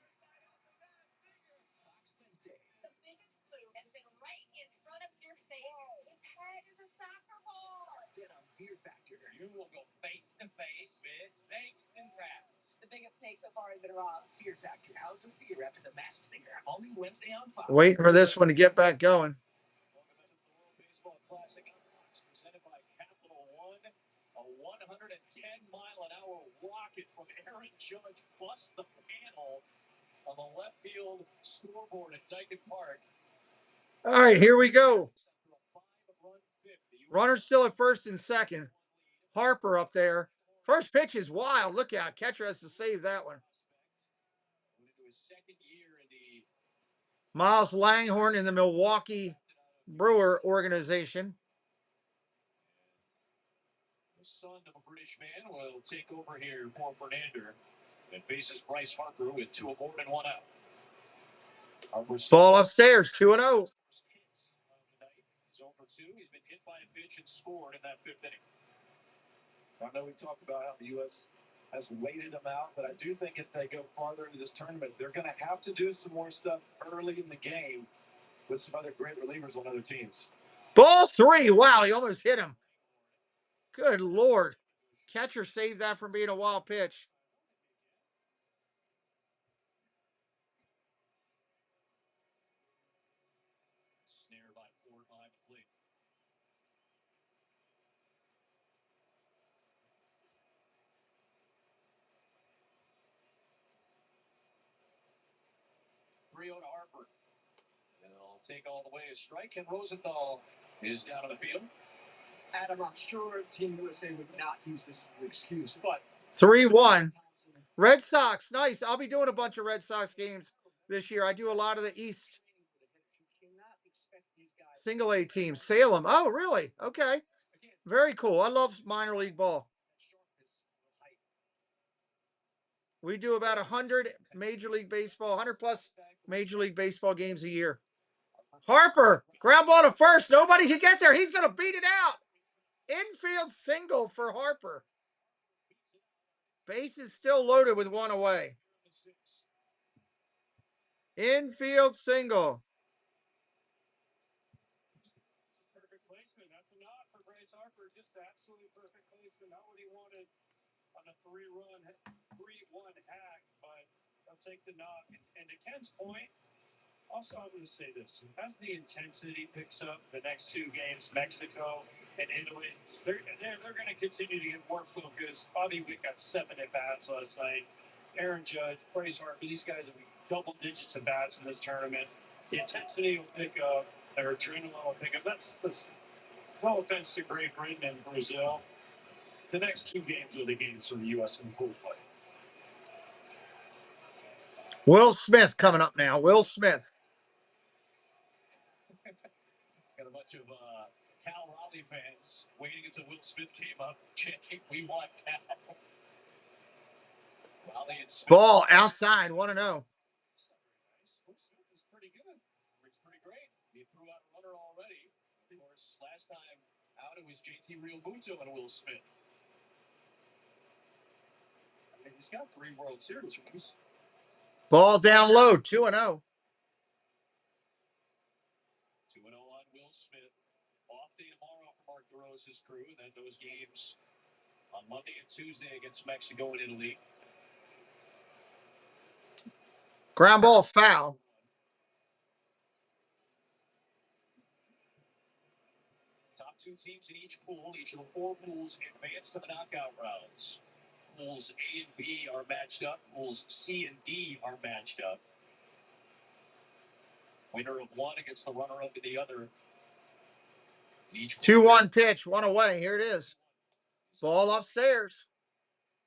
Fear Factor. You will go face to face with snakes and traps. The biggest snake so far has been robbed. Fear Factor, House of Fear after the Masked Singer. Only Wednesday on Fox. Waiting for this one to get back going. Baseball Classic presented by Capital One. A 110-mile-an-hour rocket from Aaron Judge plus the panel on the left field scoreboard at Dyken Park. All right, here we go. Runner still at first and second. Harper up there. First pitch is wild. Look out. Catcher has to save that one. Miles Langhorn in the Milwaukee Brewer organization. The son of a British man will take over here for Fernander and faces Bryce Harper with 2 more and 1 out. Ball upstairs, 2-0. He's over 2. He's been hit by a pitch and scored in that 5th inning. I know we talked about how the U.S. has waited them out, but I do think as they go farther into this tournament, they're going to have to do some more stuff early in the game with some other great relievers on other teams. Ball 3. Wow, he almost hit him. Good Lord. Catcher saved that from being a wild pitch. Snare by 4 behind the plate. To Harper. And it'll take all the way a strike, and Rosenthal is down on the field. Adam, I'm sure Team USA would not use this as an excuse, but 3-1. Red Sox, nice. I'll be doing a bunch of Red Sox games this year. I do a lot of the East single A teams. Salem. Oh, really? Okay. Very cool. I love minor league ball. We do about 100 Major League Baseball, 100 plus Major League Baseball games a year. Harper, ground ball to first. Nobody can get there. He's going to beat it out. Infield single for Harper. Base is still loaded with 1 away. Infield single. Perfect placement. That's a nod for Bryce Harper. Just absolutely perfect placement. Not what he wanted on a 3-1 hack, but they'll take the nod. And to Ken's point, also I'm going to say this: as the intensity picks up the next 2 games, Mexico and Italy, they're going to continue to get more focused. Bobby Witt got 7 at bats last night. Aaron Judge, Bryce Harper, these guys have double digits of bats in this tournament. The intensity will pick up. Their adrenaline will pick up. That's no offense to Great Britain and Brazil. The next 2 games are the games for the U.S. in pool play. Will Smith coming up now. Will Smith. Got a bunch of Cal Raleigh fans waiting until Will Smith came up, chanting, "We want Cal." Raleigh and Smith. Ball outside, 1-0. Will Smith is pretty good. It's pretty great. He threw out a runner already. Of course, last time out it was JT Realmuto and Will Smith. I mean, he's got 3 World Series rings. Ball down low, 2-0. 2-0 on Will Smith. Off day tomorrow for Mark DeRosa's crew, and then those games on Monday and Tuesday against Mexico and Italy. Ground ball foul. Top 2 teams in each pool. Each of the 4 pools advance to the knockout rounds. Pools A and B are matched up. Pools C and D are matched up. Winner of one against the runner-up in the other. 2-1 pitch, 1 away. Here it is. Ball upstairs.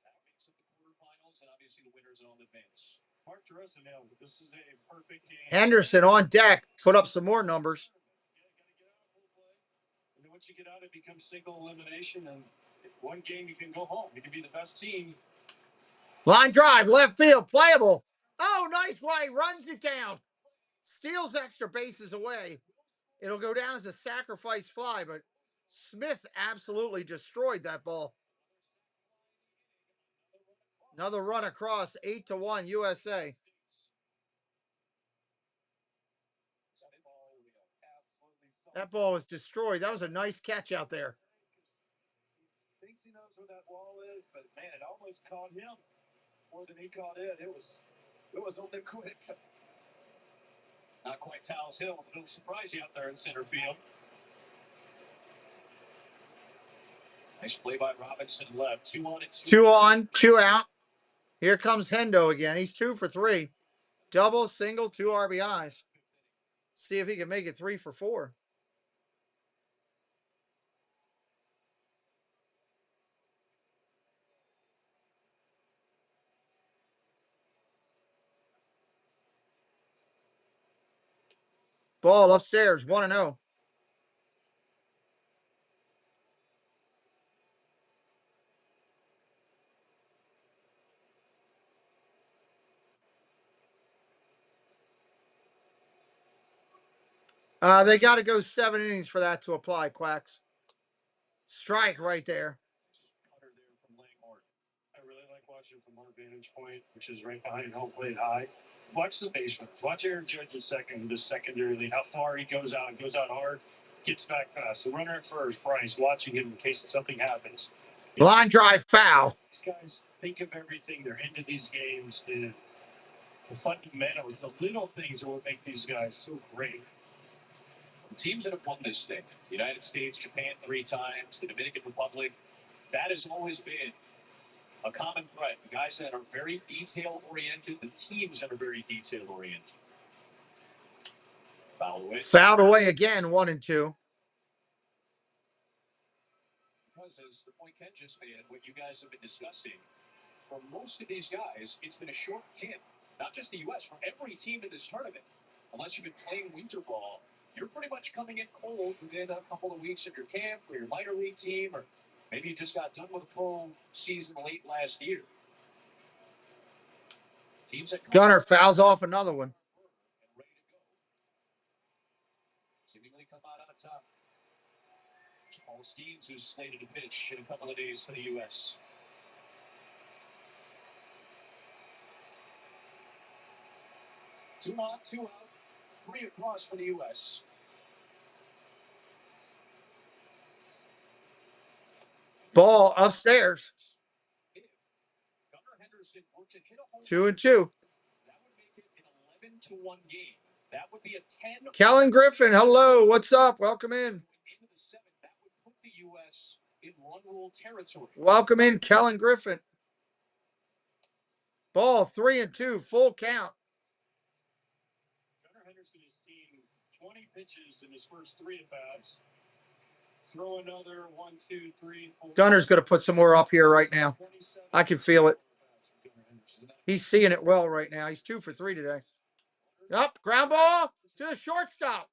That makes it the quarterfinals, and obviously the winners on the bench. Mark DeRosa nailed it. This is a perfect game. Henderson on deck. Put up some more numbers. And then once you get out, it becomes single elimination, and one game you can go home. You can be the best team. Line drive, left field, playable. Oh, nice play. Runs it down. Steals extra bases away. It'll go down as a sacrifice fly, but Smith absolutely destroyed that ball. Another run across, 8-1 USA. That ball was destroyed. That was a nice catch out there. Thinks he knows where that ball is, but man, it almost caught him more than he caught it. It was on there quick. Not quite Tal's Hill, but it'll surprise you out there in center field. Nice play by Robinson left. 2 on and 2. 2 on, 2 out. Here comes Hendo again. He's 2 for 3. Double, single, 2 RBIs. See if he can make it 3 for 4. Ball upstairs, 1-0. They got to go 7 innings for that to apply, Quacks. Strike right there. Cutter there from Langhorn. I really like watching from our vantage point, which is right behind home plate high. Watch the baseman. Watch Aaron Judge's second, just secondarily, how far he goes out hard, gets back fast. The runner at first, Bryce, watching him in case something happens. Line drive foul. These guys think of everything. They're into these games. And the fundamentals, the little things are what make these guys so great. Teams that have won this thing, the United States, Japan 3 times, the Dominican Republic, that has always been a common thread. The guys that are very detail-oriented, the teams that are very detail-oriented. Fouled away again, 1-2. Because as the point Ken just made, what you guys have been discussing, for most of these guys, it's been a short camp. Not just the U.S., for every team in this tournament. Unless you've been playing winter ball, you're pretty much coming in cold within a couple of weeks of your camp or your minor league team, or maybe you just got done with a pro season late last year. Teams that Gunner fouls off another one. Seemingly come out on top. Paul Skeens, who's slated to pitch in a couple of days for the U.S. Two on, 2 out, 3 across for the U.S. Ball upstairs. 2-2. That would make it an 11-1 game. That would be a 10. Kellen Griffin, hello. What's up? Welcome in. Into the 7th, that would put the U.S. in run-rule territory. Welcome in, Kellen Griffin. Ball 3-2, full count. Gunnar Henderson has seen 20 pitches in his first 3 at-bats. Throw another 1, 2, 3, 4. Gunner's going to put some more up here right now. I can feel it. He's seeing it well right now. He's 2 for 3 today. Up, ground ball to the shortstop.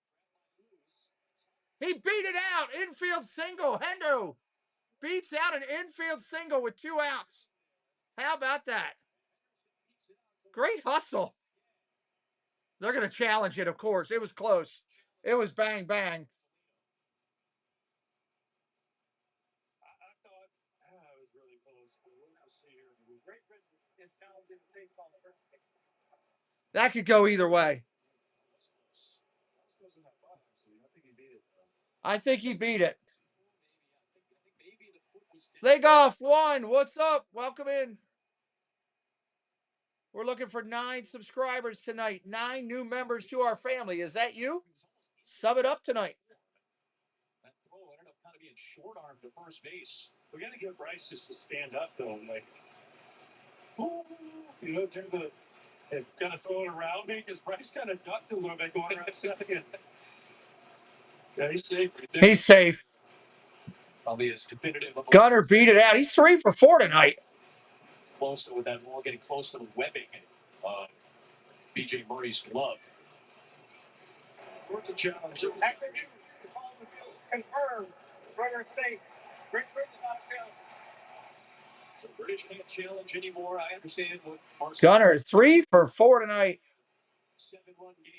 He beat it out. Infield single. Hendo beats out an infield single with 2 outs. How about that? Great hustle. They're going to challenge it, of course. It was close. It was bang, bang. I thought it was really close. We'll see here. That could go either way. I think he beat it. Legoff 1. What's up? Welcome in. We're looking for 9 subscribers tonight. 9 new members to our family. Is that you? Sub it up tonight. That throw ended up kind of being short arm to first base. We got to get Bryce just to stand up, though. Like, you know, turn the kind of throw it around me because Bryce kind of ducked a little bit going around second. Yeah, he's safe right there. He's safe. Probably as definitive. Gunner beat it out. He's 3 for 4 tonight. Close with that ball, getting close to the webbing of B.J. Murray's glove. What's the challenge? Confirmed. Runner safe. Great out of field. The British can't challenge anymore. I understand what Gunner 3 for 4 tonight. 7-run game.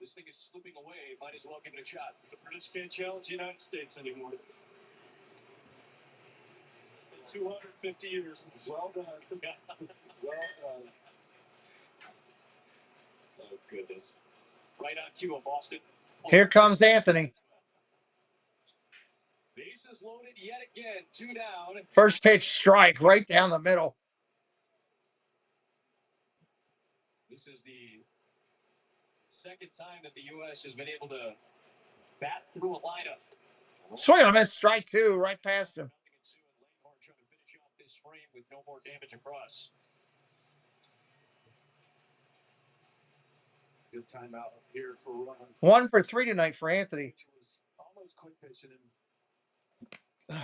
This thing is slipping away. Might as well give it a shot. The British can't challenge the United States anymore. 250 years. Well done. Well done. Oh, goodness. Right on cue of Boston. Here comes Anthony. Bases loaded yet again. 2 down. First pitch strike right down the middle. This is the second time that the U.S. has been able to bat through a lineup. Swing and a miss, strike 2, right past him. Langhorn trying to finish off this frame with no more damage across. Good timeout here for Ron. 1 for 3 tonight for Anthony. Almost quick pitching him.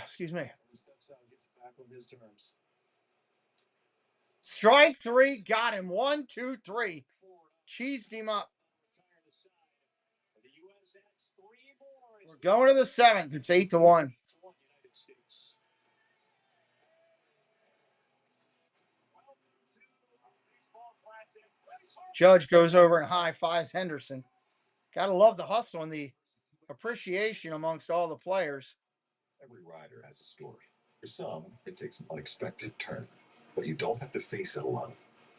Excuse me. He steps out and gets it back on his terms. Strike 3, got him. 1, 2, 3. Cheesed him up. We're going to the 7th. It's 8-1. Judge goes over and high fives Henderson. Gotta love the hustle and the appreciation amongst all the players. Every rider has a story. For some, it takes an unexpected turn, but you don't have to face it alone.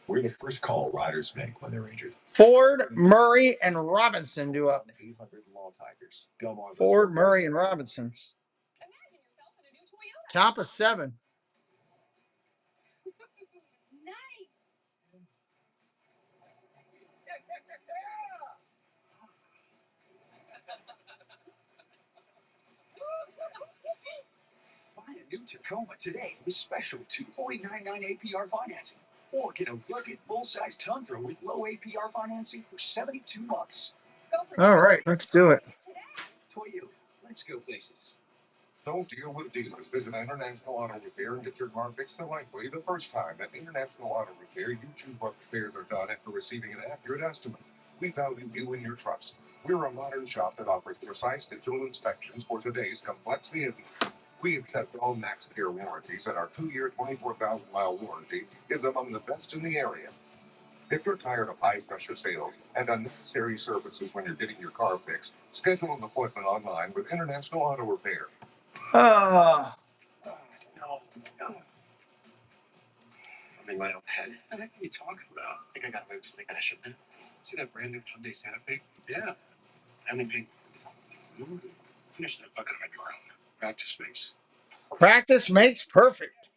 We're the first call riders make when they're injured. Ford, Murray, and Robinson do up. 800 Law Tigers. Ford, Murray, and Robinson. Top of 7. Nice. Find a new Tacoma today with special 2.99 APR financing. Or get a rugged full-size Tundra with low APR financing for 72 months. All right, let's do it. Toyota, let's go places. Don't deal with dealers. Visit International Auto Repair and get your car fixed the right way the first time. At International Auto Repair, you choose what repairs are done after receiving an accurate estimate. We value you and your trust. We're a modern shop that offers precise digital inspections for today's complex vehicles. We accept all MaxCare warranties, and our 2-year, 24,000-mile warranty is among the best in the area. If you're tired of high-pressure sales and unnecessary services when you're getting your car fixed, schedule an appointment online with International Auto Repair. Ah. No. I'm in my own head. What the heck are you talking about? I think I got away with something that I shouldn't have. See that brand new Hyundai Santa Fe? Yeah. How many pink? Finish that bucket on your own. Back to space. Practice makes perfect.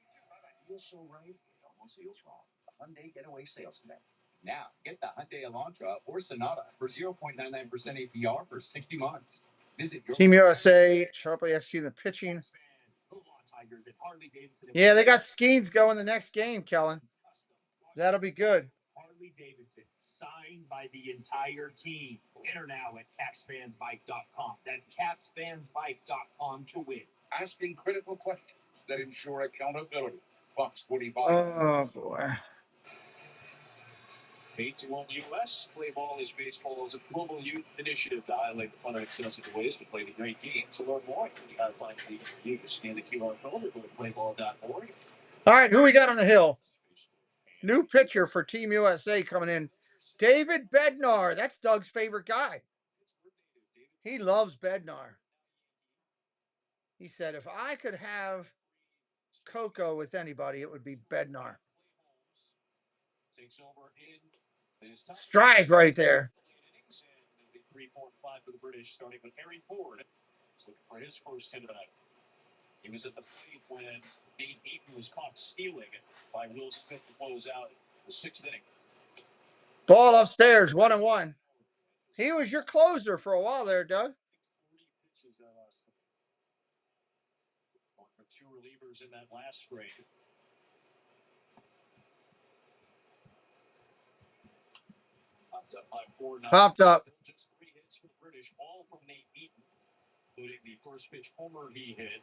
Feels so right, it almost feels wrong. Hyundai Getaway Sales Event. Now, get the Hyundai Elantra or Sonata for 0.99% APR for 60 months. Visit your Team USA sharply executing the pitching. Yeah, they got Skeens going the next game, Kellen. That'll be good. Harley Davidson, signed by the entire team. Enter now at capsfansbike.com. That's capsfansbike.com to win. Asking critical questions that ensure accountability. Fox 45. Oh, boy. B2 US Play Ball is Baseball is a global youth initiative to highlight the fun and accessible ways to play the great game. To learn more, you gotta find the you can scan the QR code or go to playball.org. All right, who we got on the hill? New pitcher for Team USA coming in. David Bednar. That's Doug's favorite guy. He loves Bednar. He said, if I could have Coco with anybody, it would be Bednar. Strike right there. 3, 4, and 5 for the British, starting with Harry Ford. He's looking for his first hit tonight. He was at the plate when Nate Eaton was caught stealing by Will Smith to close out the 6th inning. Ball upstairs, 1-1. He was your closer for a while there, Doug. 40 pitches that last time. One for 2 relievers in that last frame. Popped up by 4-9. Popped up. Just 3 hits for the British, all from Nate Eaton, including the first pitch homer he hit.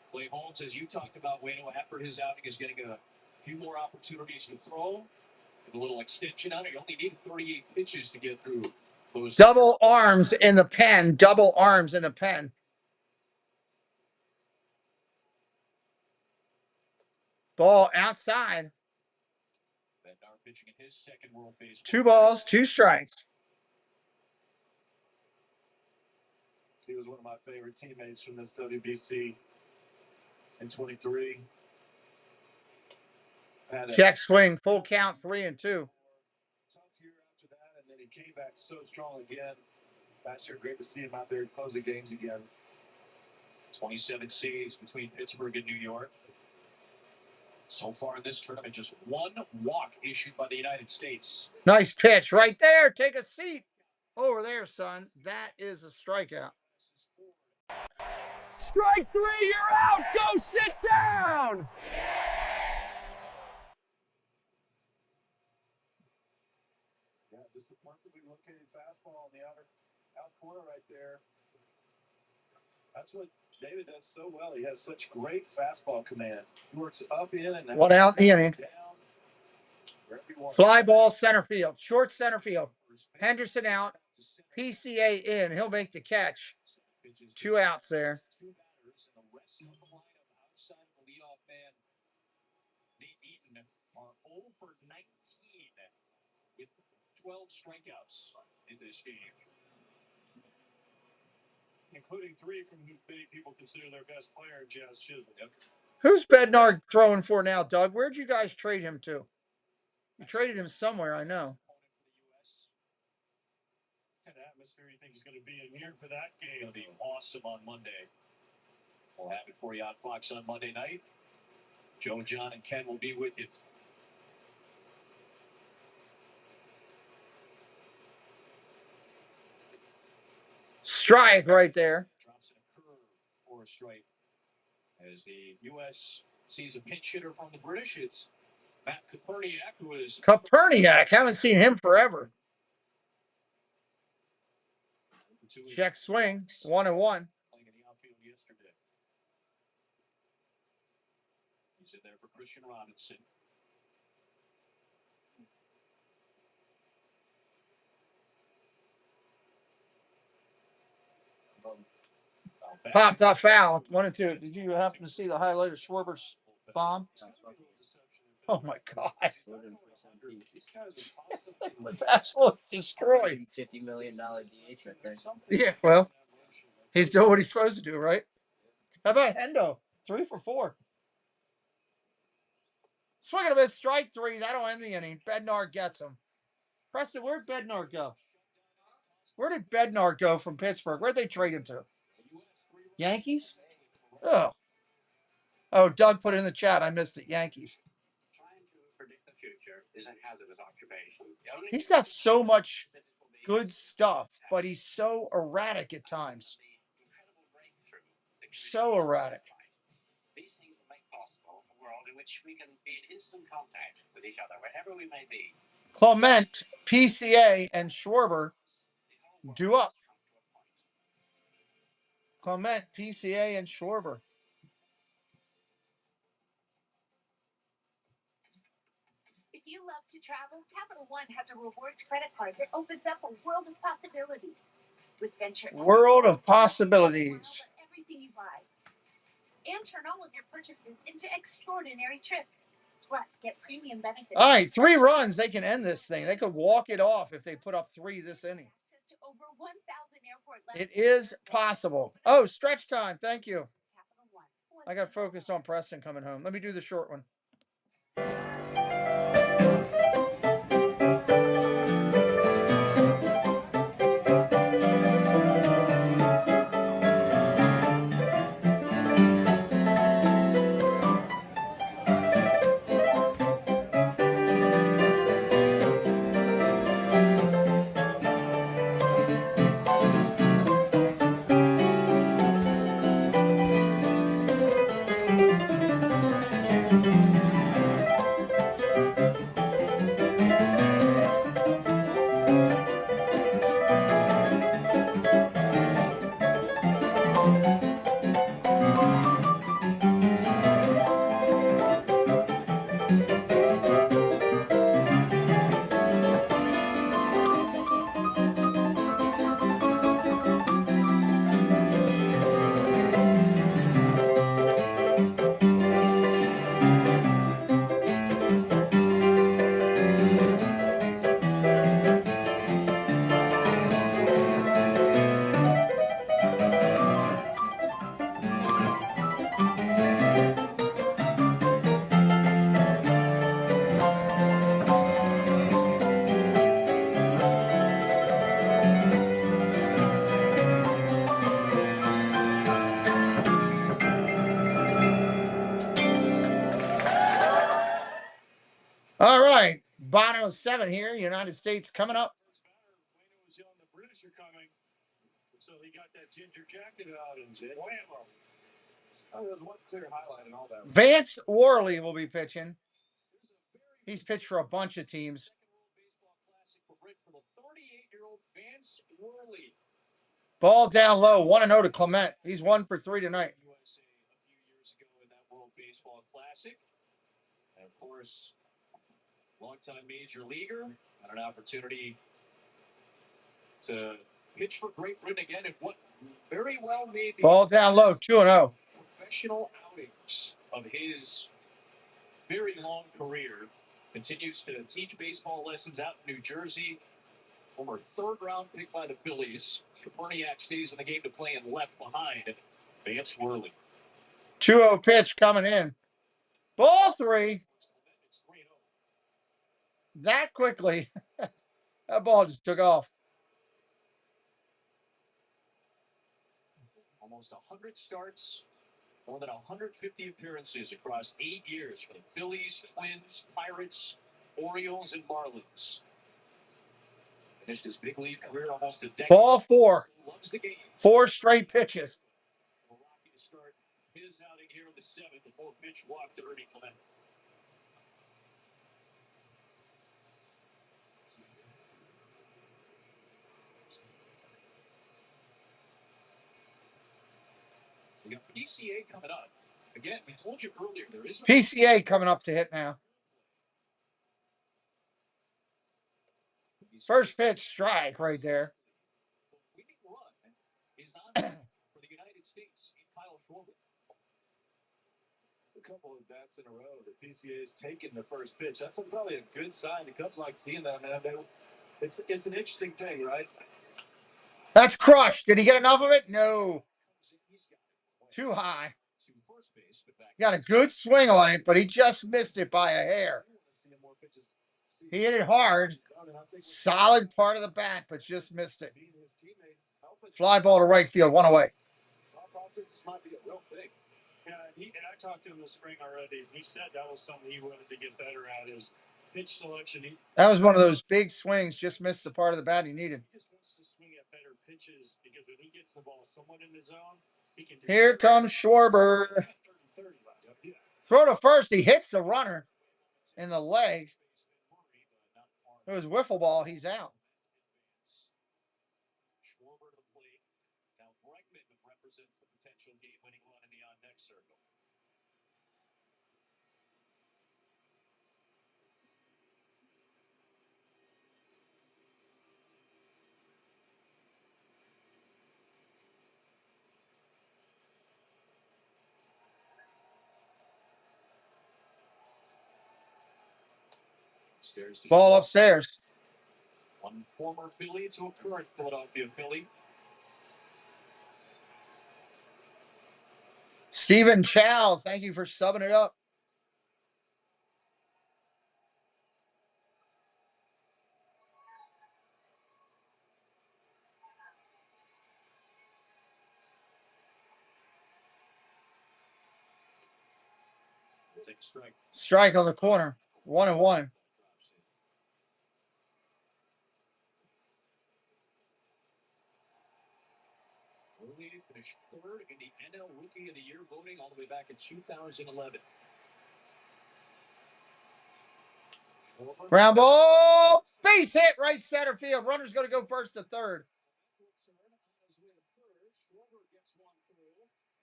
Clay Holmes, as you talked about, Wayno, after his outing, is getting a few more opportunities to throw. And a little extension on it. He only needed 38 pitches to get through those. Double arms in the pen. Double arms in the pen. Ball outside. Bednar pitching in his second World Baseball. 2 balls, 2 strikes. He was one of my favorite teammates from this WBC in 23. Check swing, full count, 3-2. Tough year after that, and then he came back so strong again. Last year, great to see him out there closing games again. 27 saves between Pittsburgh and New York. So far in this tournament, just 1 walk issued by the United States. Nice pitch right there. Take a seat over there, son. That is a strikeout. Strike 3, you're out. Go sit down. Yeah, just a perfectly located fastball on the out corner right there. That's what David does so well. He has such great fastball command. He works up in and One out in the inning. Down. Fly ball center field. Short center field. Henderson out. PCA in. He'll make the catch. 2 outs there. 2 batters, and the rest of the lineup outside of the leadoff man, Nate Eaton, are 0 for 19 with 12 strikeouts in this game. including 3 from who many people consider their best player, Jazz Chisholm. Yep. Who's Bednar throwing for now, Doug? Where'd you guys trade him to? You traded him somewhere, I know. What kind of atmosphere you think is going to be in here for that game? It'll be awesome on Monday. We'll have it for you on Fox on Monday night. Joe, John, and Ken will be with you. Strike right there. Drops in a curve for a strike. As the U.S. sees a pinch hitter from the British, it's Matt Koperniak, who is... Koperniak. Haven't seen him forever. Check swing. 1-1. Playing in the outfield yesterday. He's in there for Christian Robinson. Popped up foul. 1-2. Did you happen to see the highlight of Schwarber's bomb? Oh my God. It was absolutely destroyed. $50 million DH right there. Yeah, well, he's doing what he's supposed to do, right? How about Hendo? 3 for 4. Swing and a miss, strike 3. That'll end the inning. Bednar gets him. Preston, where'd Bednar go? Where did Bednar go from Pittsburgh? Where'd they trade him to? Yankees? Oh. Oh, Doug put it in the chat. I missed it. Yankees. Trying to predict the future is a hazardous occupation. He's got so much good stuff, but he's so erratic at times. So erratic. These things will make possible a world in which we can be in instant contact with each other, wherever we may be. Clement, PCA, and Schwarber due up. Clement, PCA, and Schwarber. If you love to travel, Capital One has a rewards credit card that opens up a world of possibilities. With Venture World of possibilities. Everything you buy. And turn all of your purchases into extraordinary trips. Plus, get premium benefits. All right, 3 runs. They can end this thing. They could walk it off if they put up 3 this inning. To over 1,000 airport It is possible. Oh, stretch time. Thank you. I got focused on Preston coming home. Let me do the short one. All right. Bono 7 here. United States coming up. The British are coming. So he got that ginger jacket out and whammo. Oh, there was one clear highlight and all that. Vance Worley will be pitching. He's pitched for a bunch of teams. Ball down low. 1-0 to Clement. He's 1 for 3 tonight. A few years ago in that World Baseball Classic. And of course, longtime major leaguer had an opportunity to pitch for Great Britain again in what very well may be ball down low. 2-0. Professional outings of his very long career. Continues to teach baseball lessons out in New Jersey. Former 3rd round pick by the Phillies. Berniak stays in the game to play and left behind. Vance Worley. 2-0 pitch coming in. Ball 3. That quickly. That ball just took off. Almost 100 starts, more than 150 appearances across 8 years for the Phillies, Twins, Pirates, Orioles, and Marlins. Finished his big league career almost a decade. Ball 4. Loves the game. 4 straight pitches. Rocky to start his outing here in the 7th. The 4-pitch walk to Ernie Clement. We got PCA coming up. Again, we told you earlier there is PCA coming up to hit now. First pitch strike right there. Winning run is on for the United States in Kyle Schwarber. It's a couple of bats in a row that PCA is taking the first pitch. That's probably a good sign. The Cubs like seeing that, man. It's an interesting thing, right? That's crushed. Did he get enough of it? No. Too high. Got a good swing on it, but he just missed it by a hair. He hit it hard. Solid part of the bat, but just missed it. Fly ball to right field, 1 away. This might be a real thing. Yeah, and I talked to him this spring already. He said that was something he wanted to get better at is pitch selection. That was one of those big swings, just missed the part of the bat he needed. He just wants to swing at better pitches because when he gets the ball somewhat in the zone, he can do Here comes Schwarber. Throw to first. He hits the runner in the leg. It was wiffle ball. He's out. Schwarber to the plate. Now Bregman represents the potential game-winning run in the on-deck circle. Ball upstairs. One former Philly to a current Philadelphia Philly. Stephen Chow, thank you for subbing it up. Take a strike. Strike on the corner. 1-1. Early finished third in the NL Rookie of the Year voting all the way back in 2011. Ground ball. Base hit right center field. Runner's going to go first to third.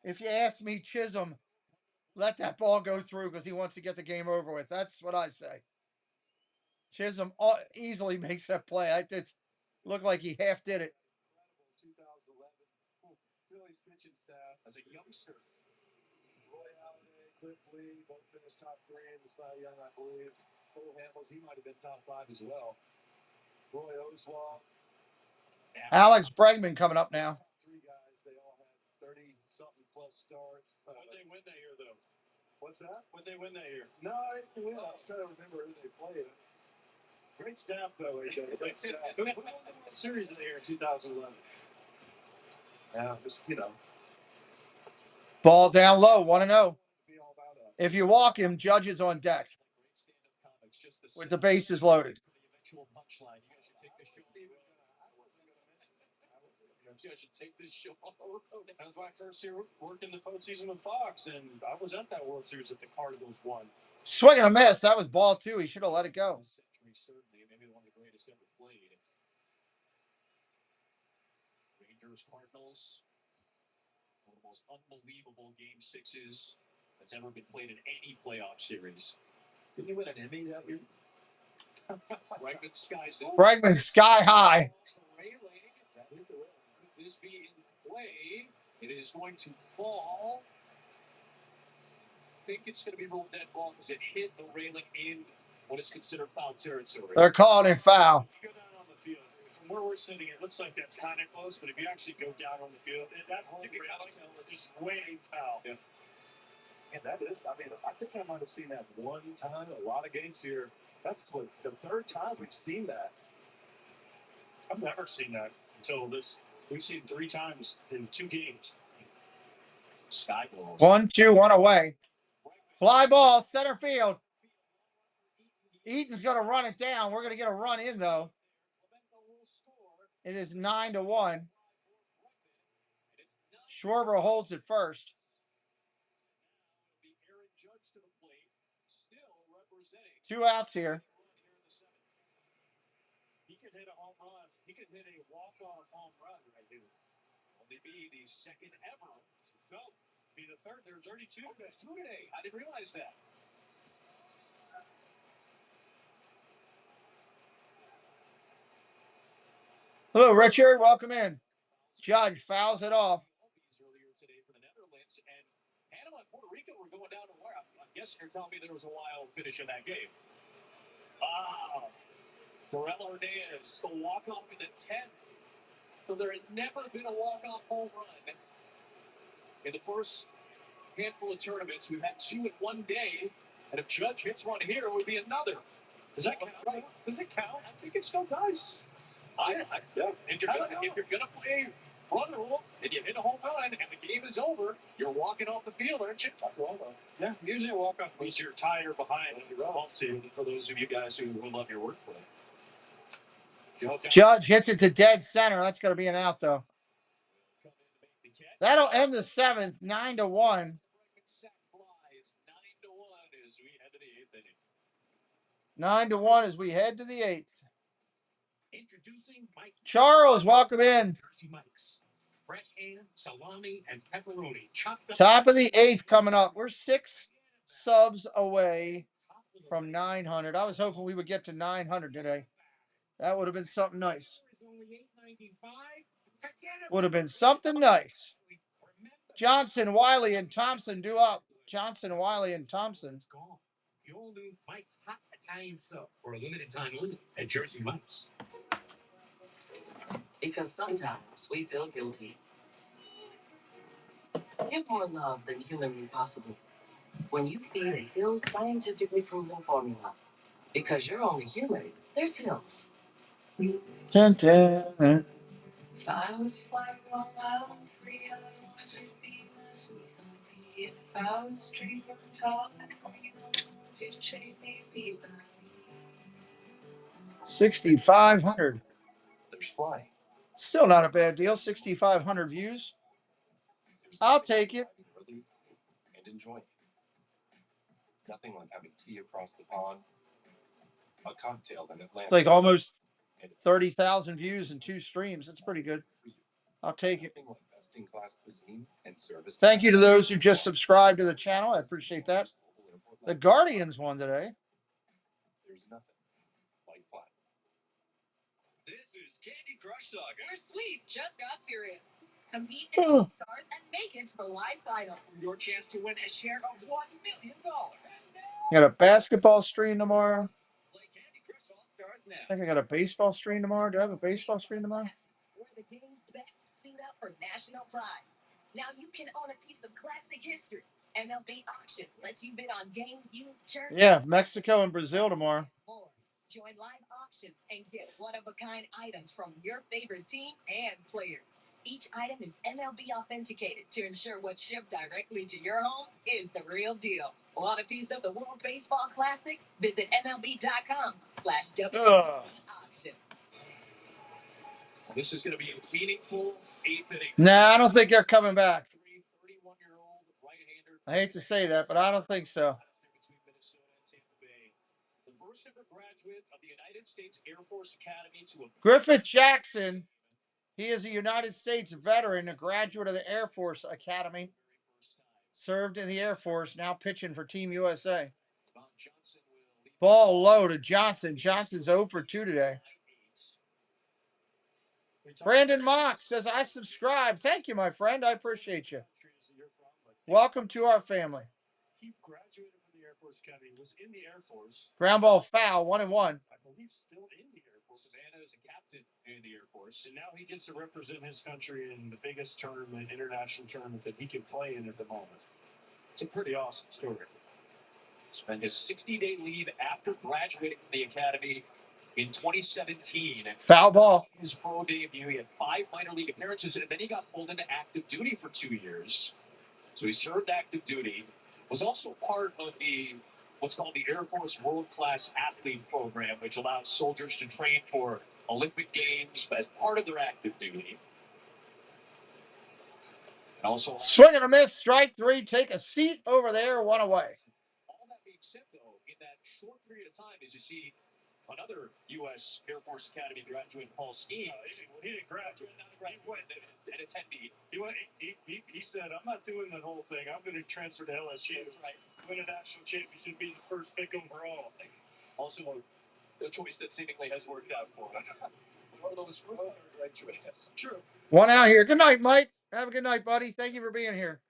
If you ask me, Chisholm, let that ball go through because he wants to get the game over with. That's what I say. Chisholm easily makes that play. It looked like he half did it. 2011 Phillies pitching staff as a youngster. Roy Halladay, Cliff Lee, both finished top 3 in the Cy Young, I believe. Cole Hamels, he might have been top 5 as well. Roy Oswald. Alex Bregman coming up now. 3 guys, they all had 30-something plus start. When they win that year, though. What's that? When they win that year. No, I didn't win. I was trying to remember who they played. Great staff, though. Great staff. Who won the World Series of the year in 2011? Yeah, just, Ball down low, 1-0. If you walk him, judges on deck. With the bases loaded. You should take this show on the road. That was my first year working the postseason with Fox, and I was at that World Series that the Cardinals won. Swing and a miss. That was ball 2. He should have let it go. Certainly, maybe one of the greatest ever played. Rangers, Cardinals. One of the most unbelievable Game 6s that's ever been played in any playoff series. Didn't you win an Emmy that year? Bregman sky high. Could this be in play? It is going to fall. I think it's going to be ruled dead ball because it hit the railing in what is considered foul territory. They're calling it foul. If you go down on the field, from where we're sitting, it looks like that's kind of close, but if you actually go down on the field, that home run is way foul. Yeah. And that is, I mean, I think I might have seen that one time. A lot of games here. That's what the third time we've seen that. I've never seen that until this. We've seen 3 times in 2 games. Sky balls. 1-2, 1 away. Fly ball, center field. Eaton's going to run it down. We're going to get a run in, though. It is 9-1. Schwarber holds it first. 2 outs here. He could hit a home run. He could hit a walk-off home run right here. Only be the second ever. No, be the third. There's already 2. There's 2 today. I didn't realize that. Hello, Richard. Welcome in. Judge fouls it off. Earlier today for the Netherlands, and Panama and Puerto Rico were going down to wire. I guess you're telling me there was a wild finish in that game. Wow. Darrell Hernandez, the walk-off in the 10th. So there had never been a walk-off home run in the first handful of tournaments. We've had 2 in one day, and if Judge hits one here, it would be another. Does that count? Right? Does it count? I think it still does. Yeah. If you're gonna play run rule and you hit a home run and the game is over, you're walking off the field, aren't you? That's all though. Yeah, usually a walk-off means you're tired or behind. I'll see for those of you guys who love your wordplay. Judge hits it to dead center. That's going to be an out, though. That'll end the 7th, 9-1. 9-1 as we head to the 8th. Charles, welcome in. Fresh ham, salami, and pepperoni. Top of the 8th coming up. We're 6 subs away from 900. I was hoping we would get to 900 today. That would have been something nice. Would have been something nice. Johnson, Wiley, and Thompson due up. Johnson, Wiley, and Thompson. The all new Mike's Hot Italian Sub for a limited time only at Jersey Mike's. Because sometimes we feel guilty. Give more love than humanly possible when you feed a Hill's scientifically proven formula. Because you're only human, there's Hill's. Dun, dun. If I was flying all wild and free, I want to be my sweet honey. And if I was a tree growing tall and free, I want you to shade me, be by me. 6,500. There's flying. Still not a bad deal. 6,500 views. I'll take it. And enjoy it. Nothing like having tea across the pond. A cocktail in Atlanta. It's like almost 30,000 views and 2 streams. That's pretty good. I'll take it. Thank you to those who just subscribed to the channel. I appreciate that. The Guardians won today. There's nothing like flying. This is Candy Crush Saga, where Sweet just got serious. Compete in the stars and make it to the live finals. Your chance to win a share of $1 million. Got a basketball stream tomorrow. Play Candy Crush All Stars now. I think I got a baseball stream tomorrow. Do I have a baseball stream tomorrow? Where the game's best suit up for national pride. Now you can own a piece of classic history. MLB Auction lets you bid on game used jerseys. Yeah, Mexico and Brazil tomorrow. More. Join live auctions and get one-of-a-kind items from your favorite team and players. Each item is MLB authenticated to ensure what's shipped directly to your home is the real deal. Want a piece of the World Baseball Classic? Visit MLB.com/WBC auction. This is going to be a meaningful 8th inning. Nah, I don't think they're coming back. I hate to say that, but I don't think so. Griffith Jackson, he is a United States veteran, a graduate of the Air Force Academy. Served in the Air Force, now pitching for Team USA. Ball low to Johnson. Johnson's 0 for 2 today. Brandon Mock says, I subscribe. Thank you, my friend. I appreciate you. Welcome to our family. He graduated from the Air Force Academy, was in the Air Force. Ground ball foul, 1-1. I believe still in the Air Savannah is a captain in the Air Force, and now he gets to represent his country in the biggest tournament, international tournament that he can play in at the moment. It's a pretty awesome story. Spent his 60-day leave after graduating from the academy in 2017. Foul ball. His pro debut, he had 5 minor league appearances, and then he got pulled into active duty for 2 years. So he served active duty, was also part of the what's called the Air Force World Class Athlete Program, which allows soldiers to train for Olympic Games as part of their active duty. And also Swing and a miss, strike 3. Take a seat over there, 1 away. all that being said, though, in that short period of time, as you see another U.S. Air Force Academy graduate, Paul Skeens. He didn't graduate. He went an attendee. He said, I'm not doing the whole thing. I'm going to transfer to LSU. That's right. Win a national championship, be the first pick overall. Also, a choice that seemingly has worked out for him. One of those great choices. True. 1 out here. Good night, Mike. Have a good night, buddy. Thank you for being here.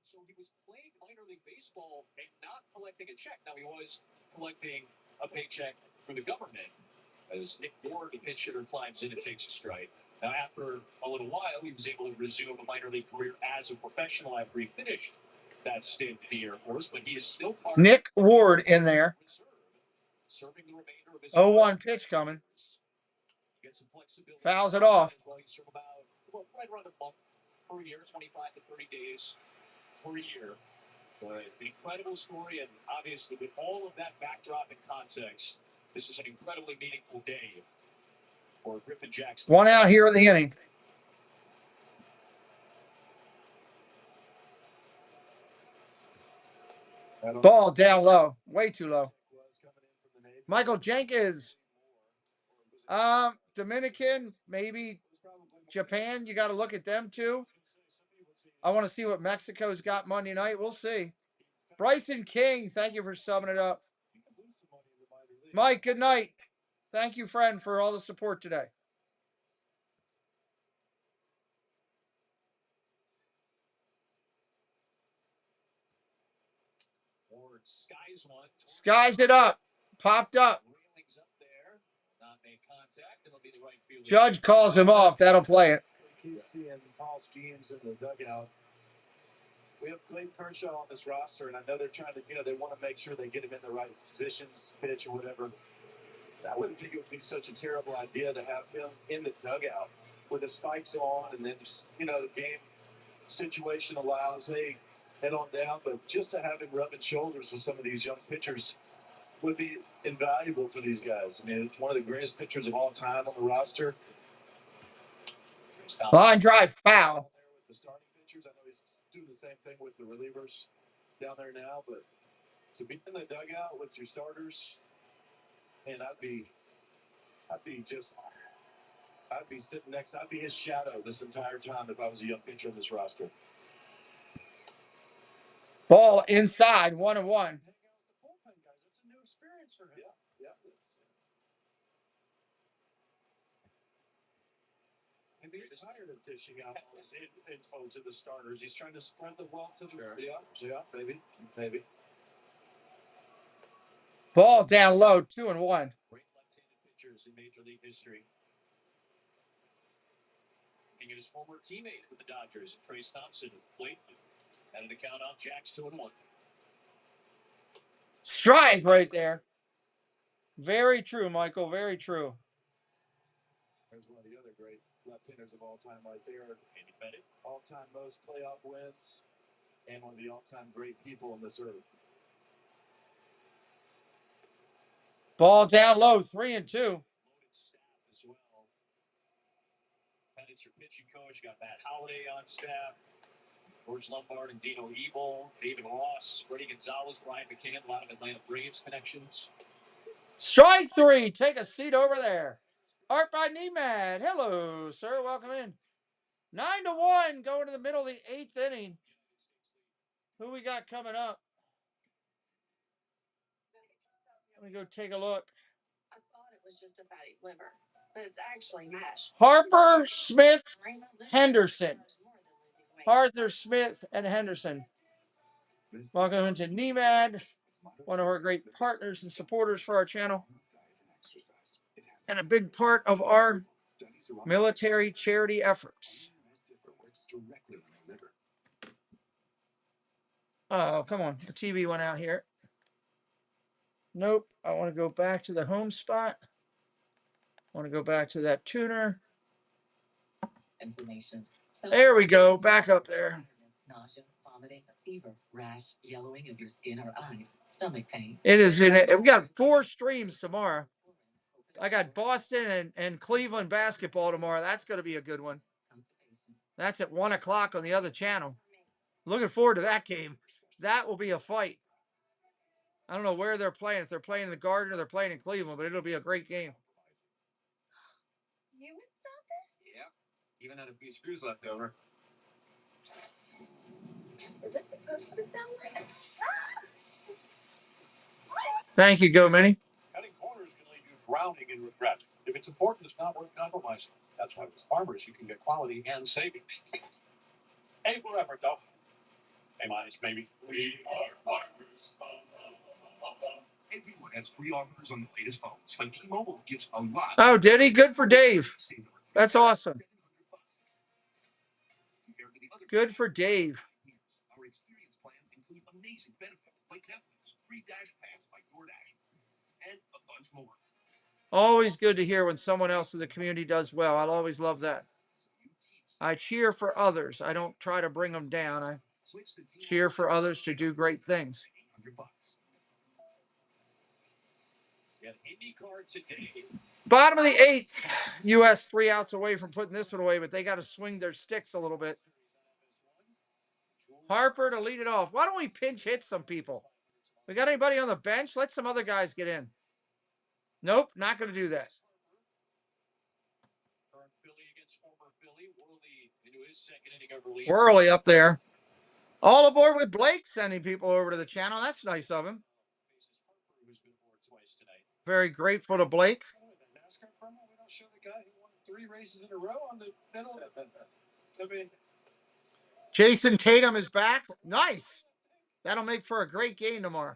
So he was playing minor league baseball and not collecting a check. Now he was collecting a paycheck for the government as Nick Ward, the pinch hitter, climbs in and takes a strike. Now, after a little while, he was able to resume a minor league career as a professional after he finished that stint in the Air Force, but he is still part Nick Ward in there. Serving the remainder of his 0-1 pitch coming. Get some flexibility. Fouls it off. Well, he's from about right around a month per year, 25 to 30 days per year. But an incredible story, and obviously with all of that backdrop and context, this is an incredibly meaningful day for Griffin Jackson. 1 out here in the inning. Ball down low. Way too low. Michael Jenkins. Dominican, maybe Japan. You got to look at them too. I want to see what Mexico's got Monday night. We'll see. Bryson King, thank you for summing it up. Mike, good night. Thank you, friend, for all the support today. Skies it up. Popped up. Judge calls him off. That'll play it. We keep seeing Paul Skeens in the dugout. We have Clayton Kershaw on this roster, and I know they're trying to, they want to make sure they get him in the right positions, pitch or whatever. I wouldn't think it would be such a terrible idea to have him in the dugout with the spikes on, and then just, the game situation allows, they head on down. But just to have him rubbing shoulders with some of these young pitchers would be invaluable for these guys. I mean, one of the greatest pitchers of all time on the roster. Line drive foul. With the starting pitchers, I know he's doing the same thing with the relievers down there now, but to be in the dugout with your starters, man, I'd be sitting next. I'd be his shadow this entire time if I was a young pitcher on this roster. Ball inside, 1-1. It's a new experience for him. Yeah. Maybe he's tired of dishing out all this info to the starters. He's trying to spread the wealth to the Yeah, maybe. Ball down low, 2-1. Great left-handed pitchers in Major League history. Looking at his former teammate with the Dodgers, Trace Thompson, played at an account on Jack's 2-1. Strike right there. Very true, Michael. Very true. There's one of the other great left-handers of all time right there. Andy Pettit. All-time most playoff wins and one of the all-time great people on this earth. Ball down low, 3-2. Loaded staff as well. Pettit's your pitching coach. You got Matt Holliday on staff. George Lombard and Dino Ebel, David Ross, Freddie Gonzalez, Brian McCann, a lot of Atlanta Braves connections. Strike 3. Take a seat over there. Art by Nemad. Hello, sir. Welcome in. 9-1. Going to the middle of the 8th inning. Who we got coming up? Let me go take a look. I thought it was just a fatty liver, but it's actually MASH. Harper, Smith, Henderson. Arthur Smith and Henderson. Welcome into Nemad, one of our great partners and supporters for our channel. and a big part of our military charity efforts. Oh, come on. The TV went out here. Nope. I want to go back to the home spot. I want to go back to that tuner. Inflammation. There we go. Back up there. Nausea, vomiting, fever, rash, yellowing of your skin or eyes, stomach pain. It is. We got 4 streams tomorrow. I got Boston and Cleveland basketball tomorrow. That's going to be a good one. That's at 1 o'clock on the other channel. Looking forward to that game. That will be a fight. I don't know where they're playing. If they're playing in the Garden or they're playing in Cleveland, but it'll be a great game. You installed this? Yeah. Even had a few screws left over. Is it supposed to sound like Thank you, Go Mini. Cutting corners can leave you drowning in regret. If it's important, it's not worth compromising. That's why with Farmers you can get quality and savings. A for effort, though. A minus, maybe. We are Farmers. Everyone has free offers on the latest phones, but T-Mobile gives a lot. Oh, did he? Good for Dave. That's awesome. Good for Dave. Our experience plans include amazing benefits like Netflix, free Dash Pass by DoorDash, and a bunch more. Always good to hear when someone else in the community does well. I'll always love that. I cheer for others. I don't try to bring them down. I cheer for others to do great things. Bottom of the 8th. U.S. 3 outs away from putting this one away, but they got to swing their sticks a little bit. Harper to lead it off. Why don't we pinch hit some people? We got anybody on the bench? Let some other guys get in. Nope, not going to do that. Worley up there. All aboard with Blake sending people over to the channel. That's nice of him. Very grateful to Blake. Jason Tatum is back. Nice. That'll make for a great game tomorrow.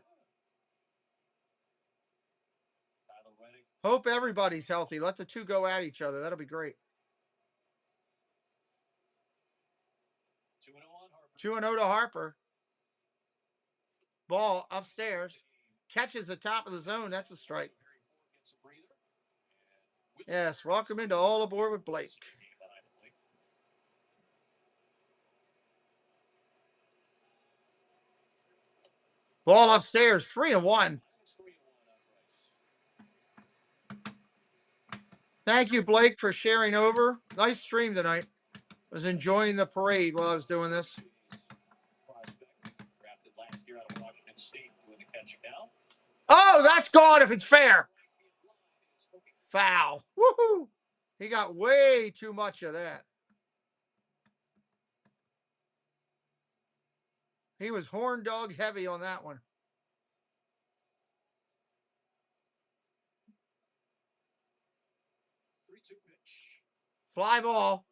Hope everybody's healthy. Let the two go at each other. That'll be great. 2-0 to Harper. Ball upstairs. Catches the top of the zone. That's a strike. Yes, welcome into All Aboard with Blake. Ball upstairs. 3-1. Thank you, Blake, for sharing over. Nice stream tonight. I was enjoying the parade while I was doing this. Oh, that's gone if it's fair. Foul. Woohoo. He got way too much of that. He was horn dog heavy on that one. Fly ball.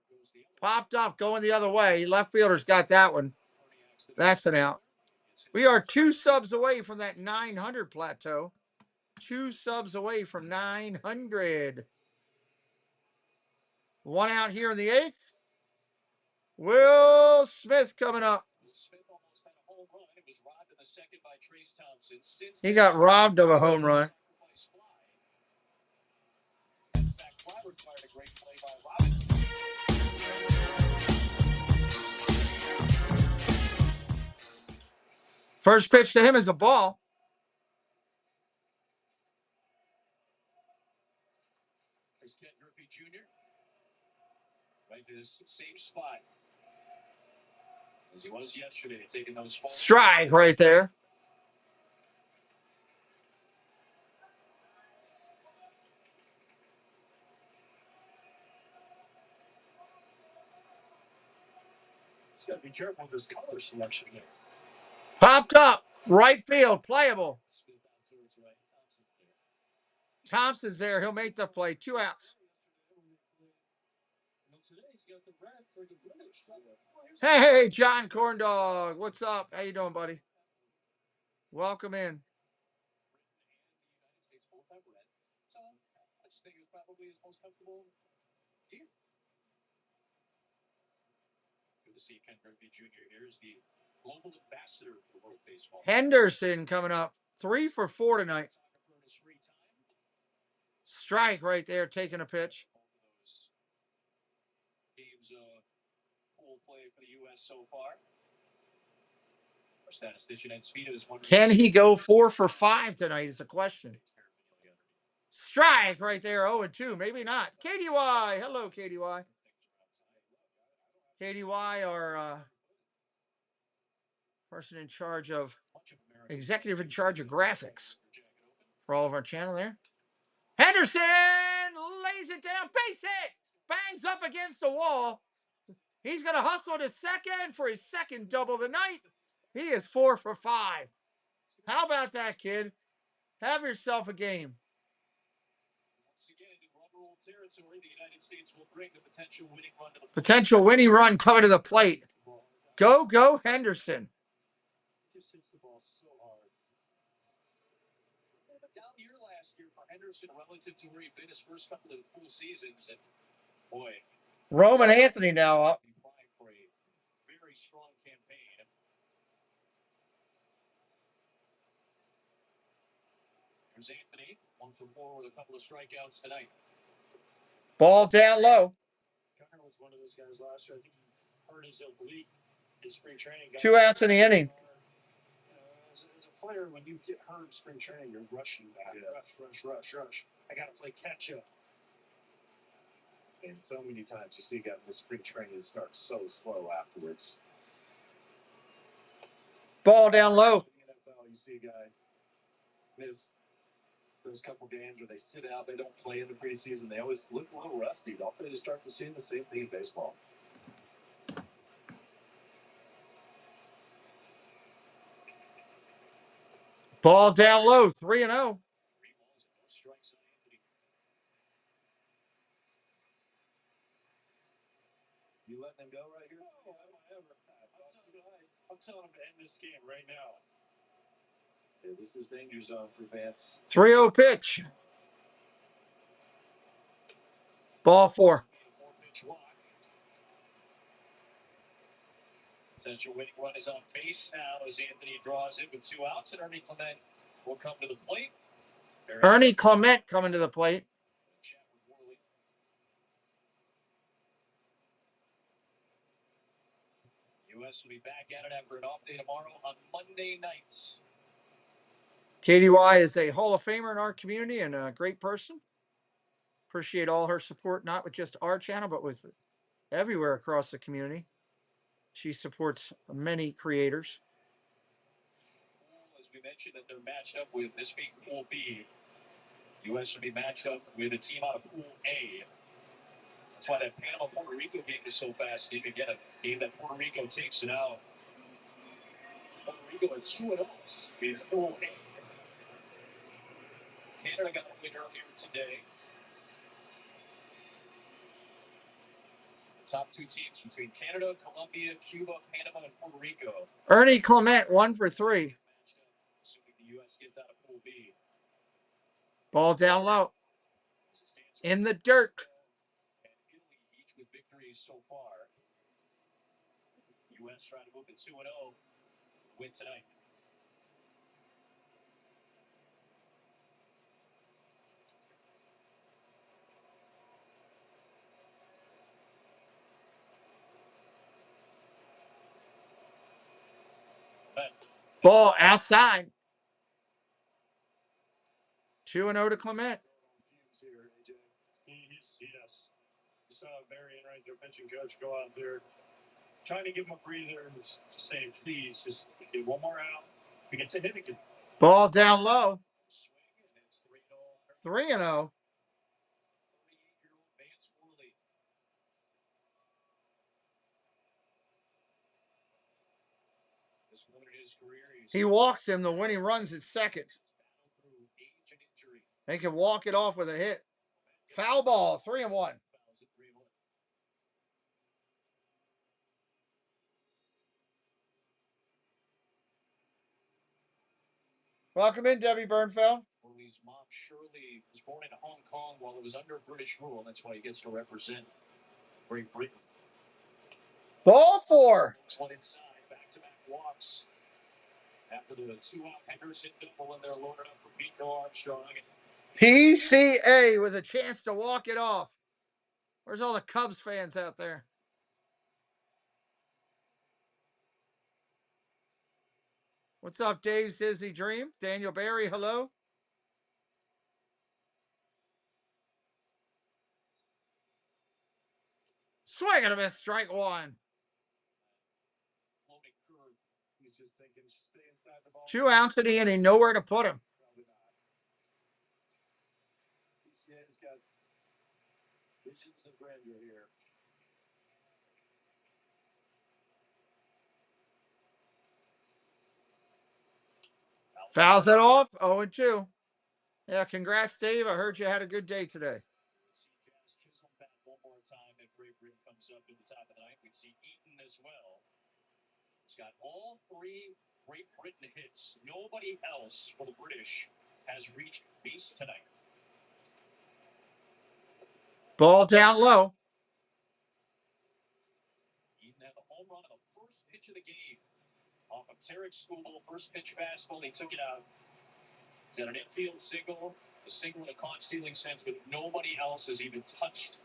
Popped up, going the other way. Left fielder's got that one. That's an out. We are 2 subs away from that 900 plateau. 2 subs away from 900. 1 out here in the 8th. Will Smith coming up. He got robbed of a home run. First pitch to him is a ball. Right to this same spot as he was yesterday, taking those strike right there. He's got to be careful with his color selection here. Popped up. Right field. Playable. Thompson's there. He'll make the play. 2 outs. Hey, John Corndog. What's up? How you doing, buddy? Welcome in. most comfortable here. Good to see Ken Griffey Jr. here as the global ambassador for World Baseball. Henderson coming up 3 for 4 tonight. Strike right there, taking a pitch. Games full play for the U.S. so far. Our statistician Ed Speedo is wondering, can he go 4 for 5 tonight is the question. Strike right there, 0-2. Maybe not. KDY. Hello, KDY. KDY, our person in charge of, executive in charge of graphics for all of our channel there. Henderson lays it down. Base hit. Bangs up against the wall. He's going to hustle to second for his second double of the night. He is 4 for 5. How about that, kid? Have yourself a game. once again, in run rule territory, the United States will bring the potential winning run to the plate. Potential winning run coming to the plate. Go, Henderson. Just hits the ball so hard. A down year last year for Henderson relative to where he'd been his first couple of full seasons. And boy, Roman Anthony now up. For a very strong campaign. Here's Anthony, 1 for 4 with a couple of strikeouts tonight. Ball down low. Connor was one of those guys last year. I think he hurt his oblique in spring training. 2 outs in the inning. As a player, when you get hurt in spring training, you're rushing back. Yeah. Rush. I got to play catch up. And so many times you see a guy in the spring training that starts so slow afterwards. Ball down low. In the NFL, you see a guy miss those couple games where they sit out, they don't play in the preseason, they always look a little rusty. Don't they just start to see the same thing in baseball? Ball down low, 3-0. You letting them go right here? No, I'm telling him to end this game right now. Yeah, this is danger zone for Vance. 3-0 pitch. Ball 4. Potential winning run is on base now as Anthony draws it with 2 outs, and Ernie Clement will come to the plate. Ernie Clement coming to the plate. U.S. will be back at it after an off day tomorrow on Monday nights. KDY is a Hall of Famer in our community and a great person. Appreciate all her support, not with just our channel, but with everywhere across the community. She supports many creators. As we mentioned, that they're matched up with this being Pool B. U.S. will be matched up with a team out of Pool A. That's why that Panama-Puerto Rico game is so fascinating. Again, a game that Puerto Rico takes. So now Puerto Rico are 2-0 in Pool A. Canada got a win earlier today. The top 2 teams between Canada, Colombia, Cuba, Panama, and Puerto Rico. Ernie Clement, 1 for 3. Assuming the U.S. gets out of Pool B. Ball down low. In the dirt. And Italy each with victories so far. U.S. trying to move to 2-0. Win tonight. Ball outside. 2-0 to Clement. Yes. You saw Marion right there, pitching coach, go out there, trying to give him a breather and just saying, please, just get one more out. We get to hit again. Ball down low. 3-0. He walks him. The winning run's at second. They can walk it off with a hit. Foul ball, 3-1. Welcome in, Debbie Bernfeld. His mom, Shirley, was born in Hong Kong while it was under British rule. That's why he gets to represent Great Britain. Ball four. This one inside, back-to-back walks. After the two-out Henderson double, and they're loaded up for Pete Armstrong. PCA with a chance to walk it off. Where's all the Cubs fans out there? What's up, Dave's Disney Dream? Daniel Barry, hello. Swing and a miss, strike one. He's just thinking, stay inside the ball. 2 ounce in the inning, nowhere to put him. PCA's got visions of grandeur here. Fouls it off, 0-2. Yeah, congrats, Dave. I heard you had a good day today. One more time if Great Britain comes up in the top of the ninth. We'd see Eaton as well. He's got all 3 Great Britain hits. Nobody else for the British has reached base tonight. Ball down low. Eaton had the home run on the first pitch of the game. Off of Tarek Skubal, first pitch fastball, they took it out. He's got an infield single, a single in a caught stealing sense, but nobody else has even touched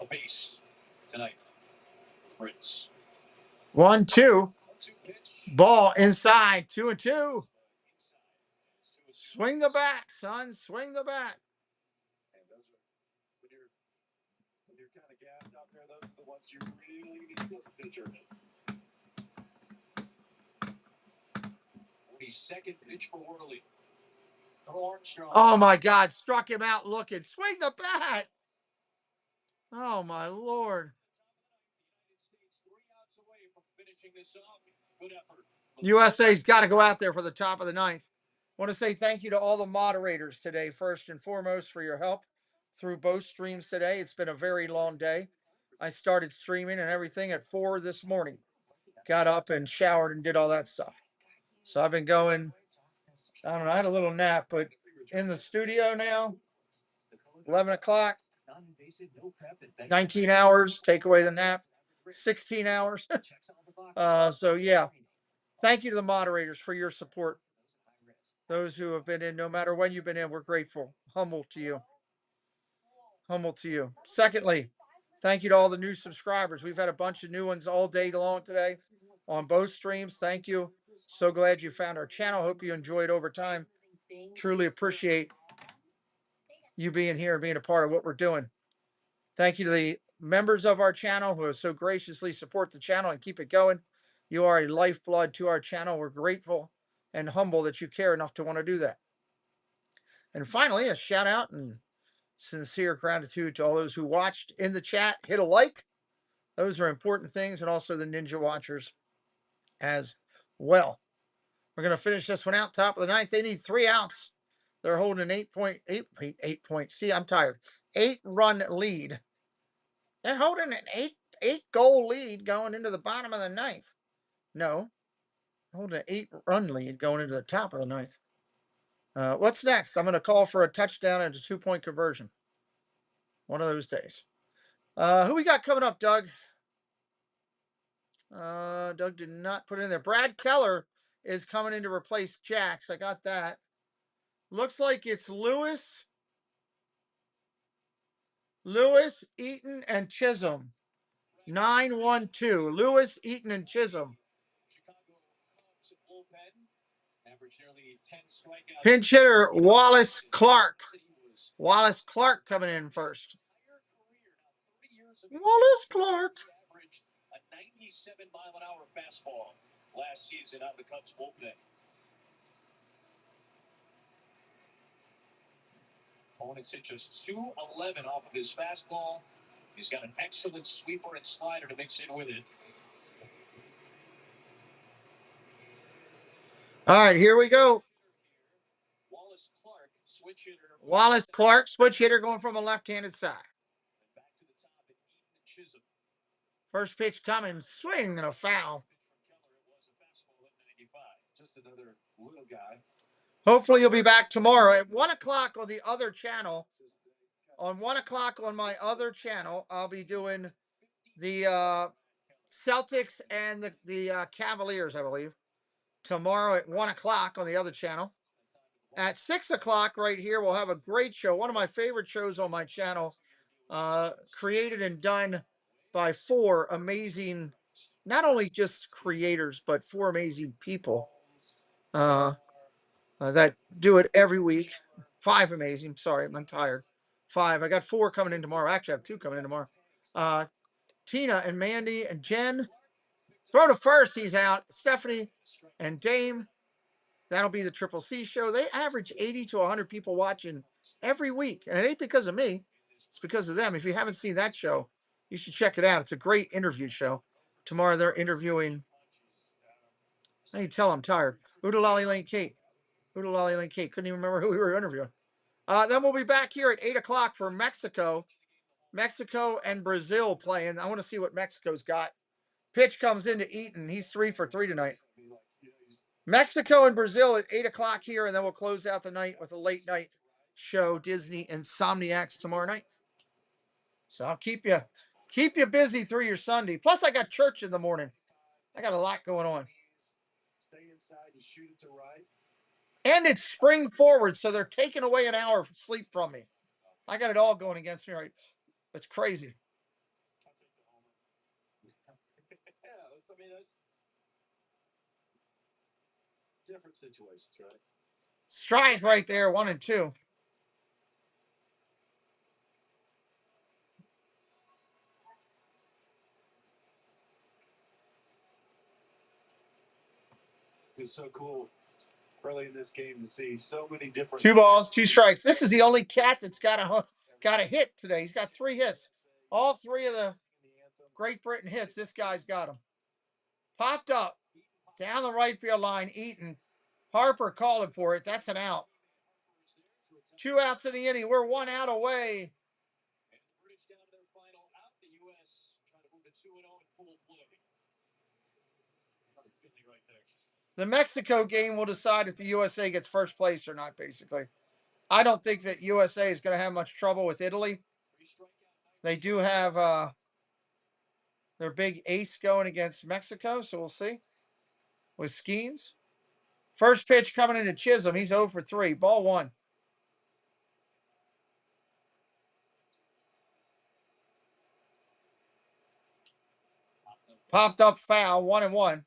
a base tonight. Brits. 1-2. Ball inside, 2-2. Swing the bat, son. Swing the bat. And those are, when you're kind of gassed out there, those are the ones you really need as a pitcher. Second pitch for Worley. Armstrong. Oh my God, struck him out looking. Swing the bat. Oh my Lord. USA's got to go out there for the top of the ninth. I want to say thank you to all the moderators today, first and foremost, for your help through both streams today. It's been a very long day. I started streaming and everything at 4 this morning. Got up and showered and did all that stuff. So I've been going, I don't know, I had a little nap, but in the studio now, 11 o'clock, 19 hours, take away the nap, 16 hours. So yeah, thank you to the moderators for your support. Those who have been in, no matter when you've been in, we're grateful. Humble to you. Humble to you. Secondly, thank you to all the new subscribers. We've had a bunch of new ones all day long today on both streams. Thank you. So glad you found our channel. Hope you enjoyed over time. Truly appreciate you being here and being a part of what we're doing. Thank you to the members of our channel who have so graciously support the channel and keep it going. You are a lifeblood to our channel. We're grateful and humble that you care enough to want to do that. And finally, a shout out and sincere gratitude to all those who watched in the chat. Hit a like. Those are important things. And also the Ninja Watchers as well. We're going to finish this one out. Top of the ninth. They need 3 outs. They're holding an 8 point. See, I'm tired. 8-run lead. They're holding an 8-goal lead going into the bottom of the ninth. No, holding an 8-run lead going into the top of the ninth. What's next? I'm going to call for a touchdown and a 2-point conversion. One of those days. Who we got coming up, Doug? Doug did not put it in there. Brad Keller is coming in to replace Jax. I got that. Looks like it's Lewis, Eaton, and Chisholm. 9-1-2. Lewis, Eaton, and Chisholm. Pinch hitter Wallace Clark. Wallace Clark coming in first. Wallace Clark. A 97-mile-an-hour fastball last season out of the Cubs bullpen. Opponents hit just 211 off of his fastball. He's got an excellent sweeper and slider to mix in with it. All right, here we go. Wallace Clark, switch hitter. Wallace Clark, switch hitter going from a left-handed side. Back to the top at Eaton and Chisholm. First pitch coming, swing and a foul. Just another little guy. Hopefully you'll be back tomorrow at 1 o'clock on the other channel. On 1 o'clock on my other channel, I'll be doing the Celtics and the Cavaliers, I believe. Tomorrow at 1 o'clock on the other channel. At 6 o'clock right here, we'll have a great show. One of my favorite shows on my channel, created and done by four amazing, not only just creators, but four amazing people that do it every week. Five amazing. Sorry, I'm tired. Five. I got four coming in tomorrow. Actually, I have two coming in tomorrow. Tina and Mandy and Jen. Throw to first. He's out. Stephanie and Dame. That'll be the Triple C show. They average 80 to 100 people watching every week. And it ain't because of me. It's because of them. If you haven't seen that show, you should check it out. It's a great interview show. Tomorrow they're interviewing, I can tell I'm tired. Oodalali Lane Kate. Oodalali Lane Kate. Couldn't even remember who we were interviewing. Then we'll be back here at 8 o'clock for Mexico. Mexico and Brazil playing. I want to see what Mexico's got. Pitch comes into Eaton. He's 3 for 3 tonight. Mexico and Brazil at 8 o'clock here, and then we'll close out the night with a late night show, Disney Insomniacs tomorrow night. So I'll keep you busy through your Sunday. Plus, I got church in the morning. I got a lot going on. Stay inside and shoot it to right. And it's spring forward, so they're taking away an hour of sleep from me. I got it all going against me right. It's crazy. I mean, that's different situations, right? Strike right there, 1 and 2. It's so cool early in this game to see so many different 2 balls, 2 strikes. This is the only cat that's got a hit today. He's got 3 hits. All 3 of the Great Britain hits, this guy's got them. Popped up down the right field line. Eaton. Harper called it for it. That's an out. 2 outs in the inning. We're 1 out away. The Mexico game will decide if the USA gets first place or not, basically. I don't think that USA is going to have much trouble with Italy. They do have their big ace going against Mexico, so we'll see. With Skeens. First pitch coming into Chisholm. He's 0 for 3. Ball 1. Popped up foul, 1 and 1.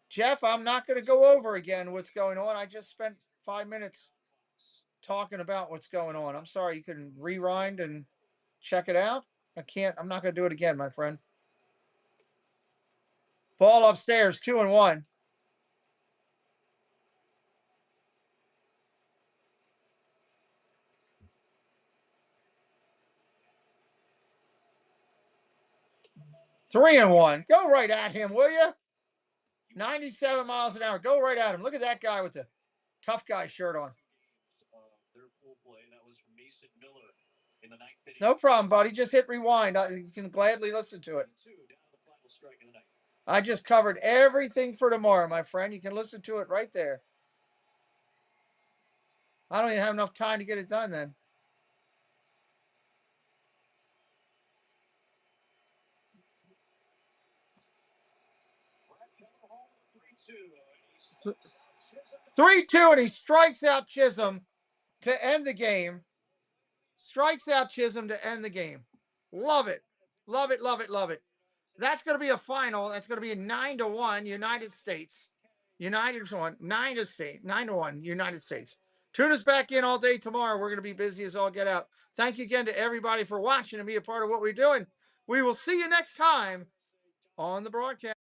Jeff, I'm not going to go over again what's going on. I just spent 5 minutes talking about what's going on. I'm sorry. You can rewind and check it out. I'm not going to do it again, my friend. Ball upstairs, 2 and 1. Three and 1. Go right at him, will you? 97 miles an hour. Go right at him. Look at that guy with the tough guy shirt on. No problem, buddy. Just hit rewind. You can gladly listen to it. I just covered everything for tomorrow, my friend. You can listen to it right there. I don't even have enough time to get it done then. So, 3-2, and he strikes out Chisholm to end the game. Strikes out Chisholm to end the game. Love it. Love it, love it, love it. That's going to be a final. That's going to be a 9-1 United States. United 1, 9-1 United States. Tune us back in all day tomorrow. We're going to be busy as all get out. Thank you again to everybody for watching and be a part of what we're doing. We will see you next time on the broadcast.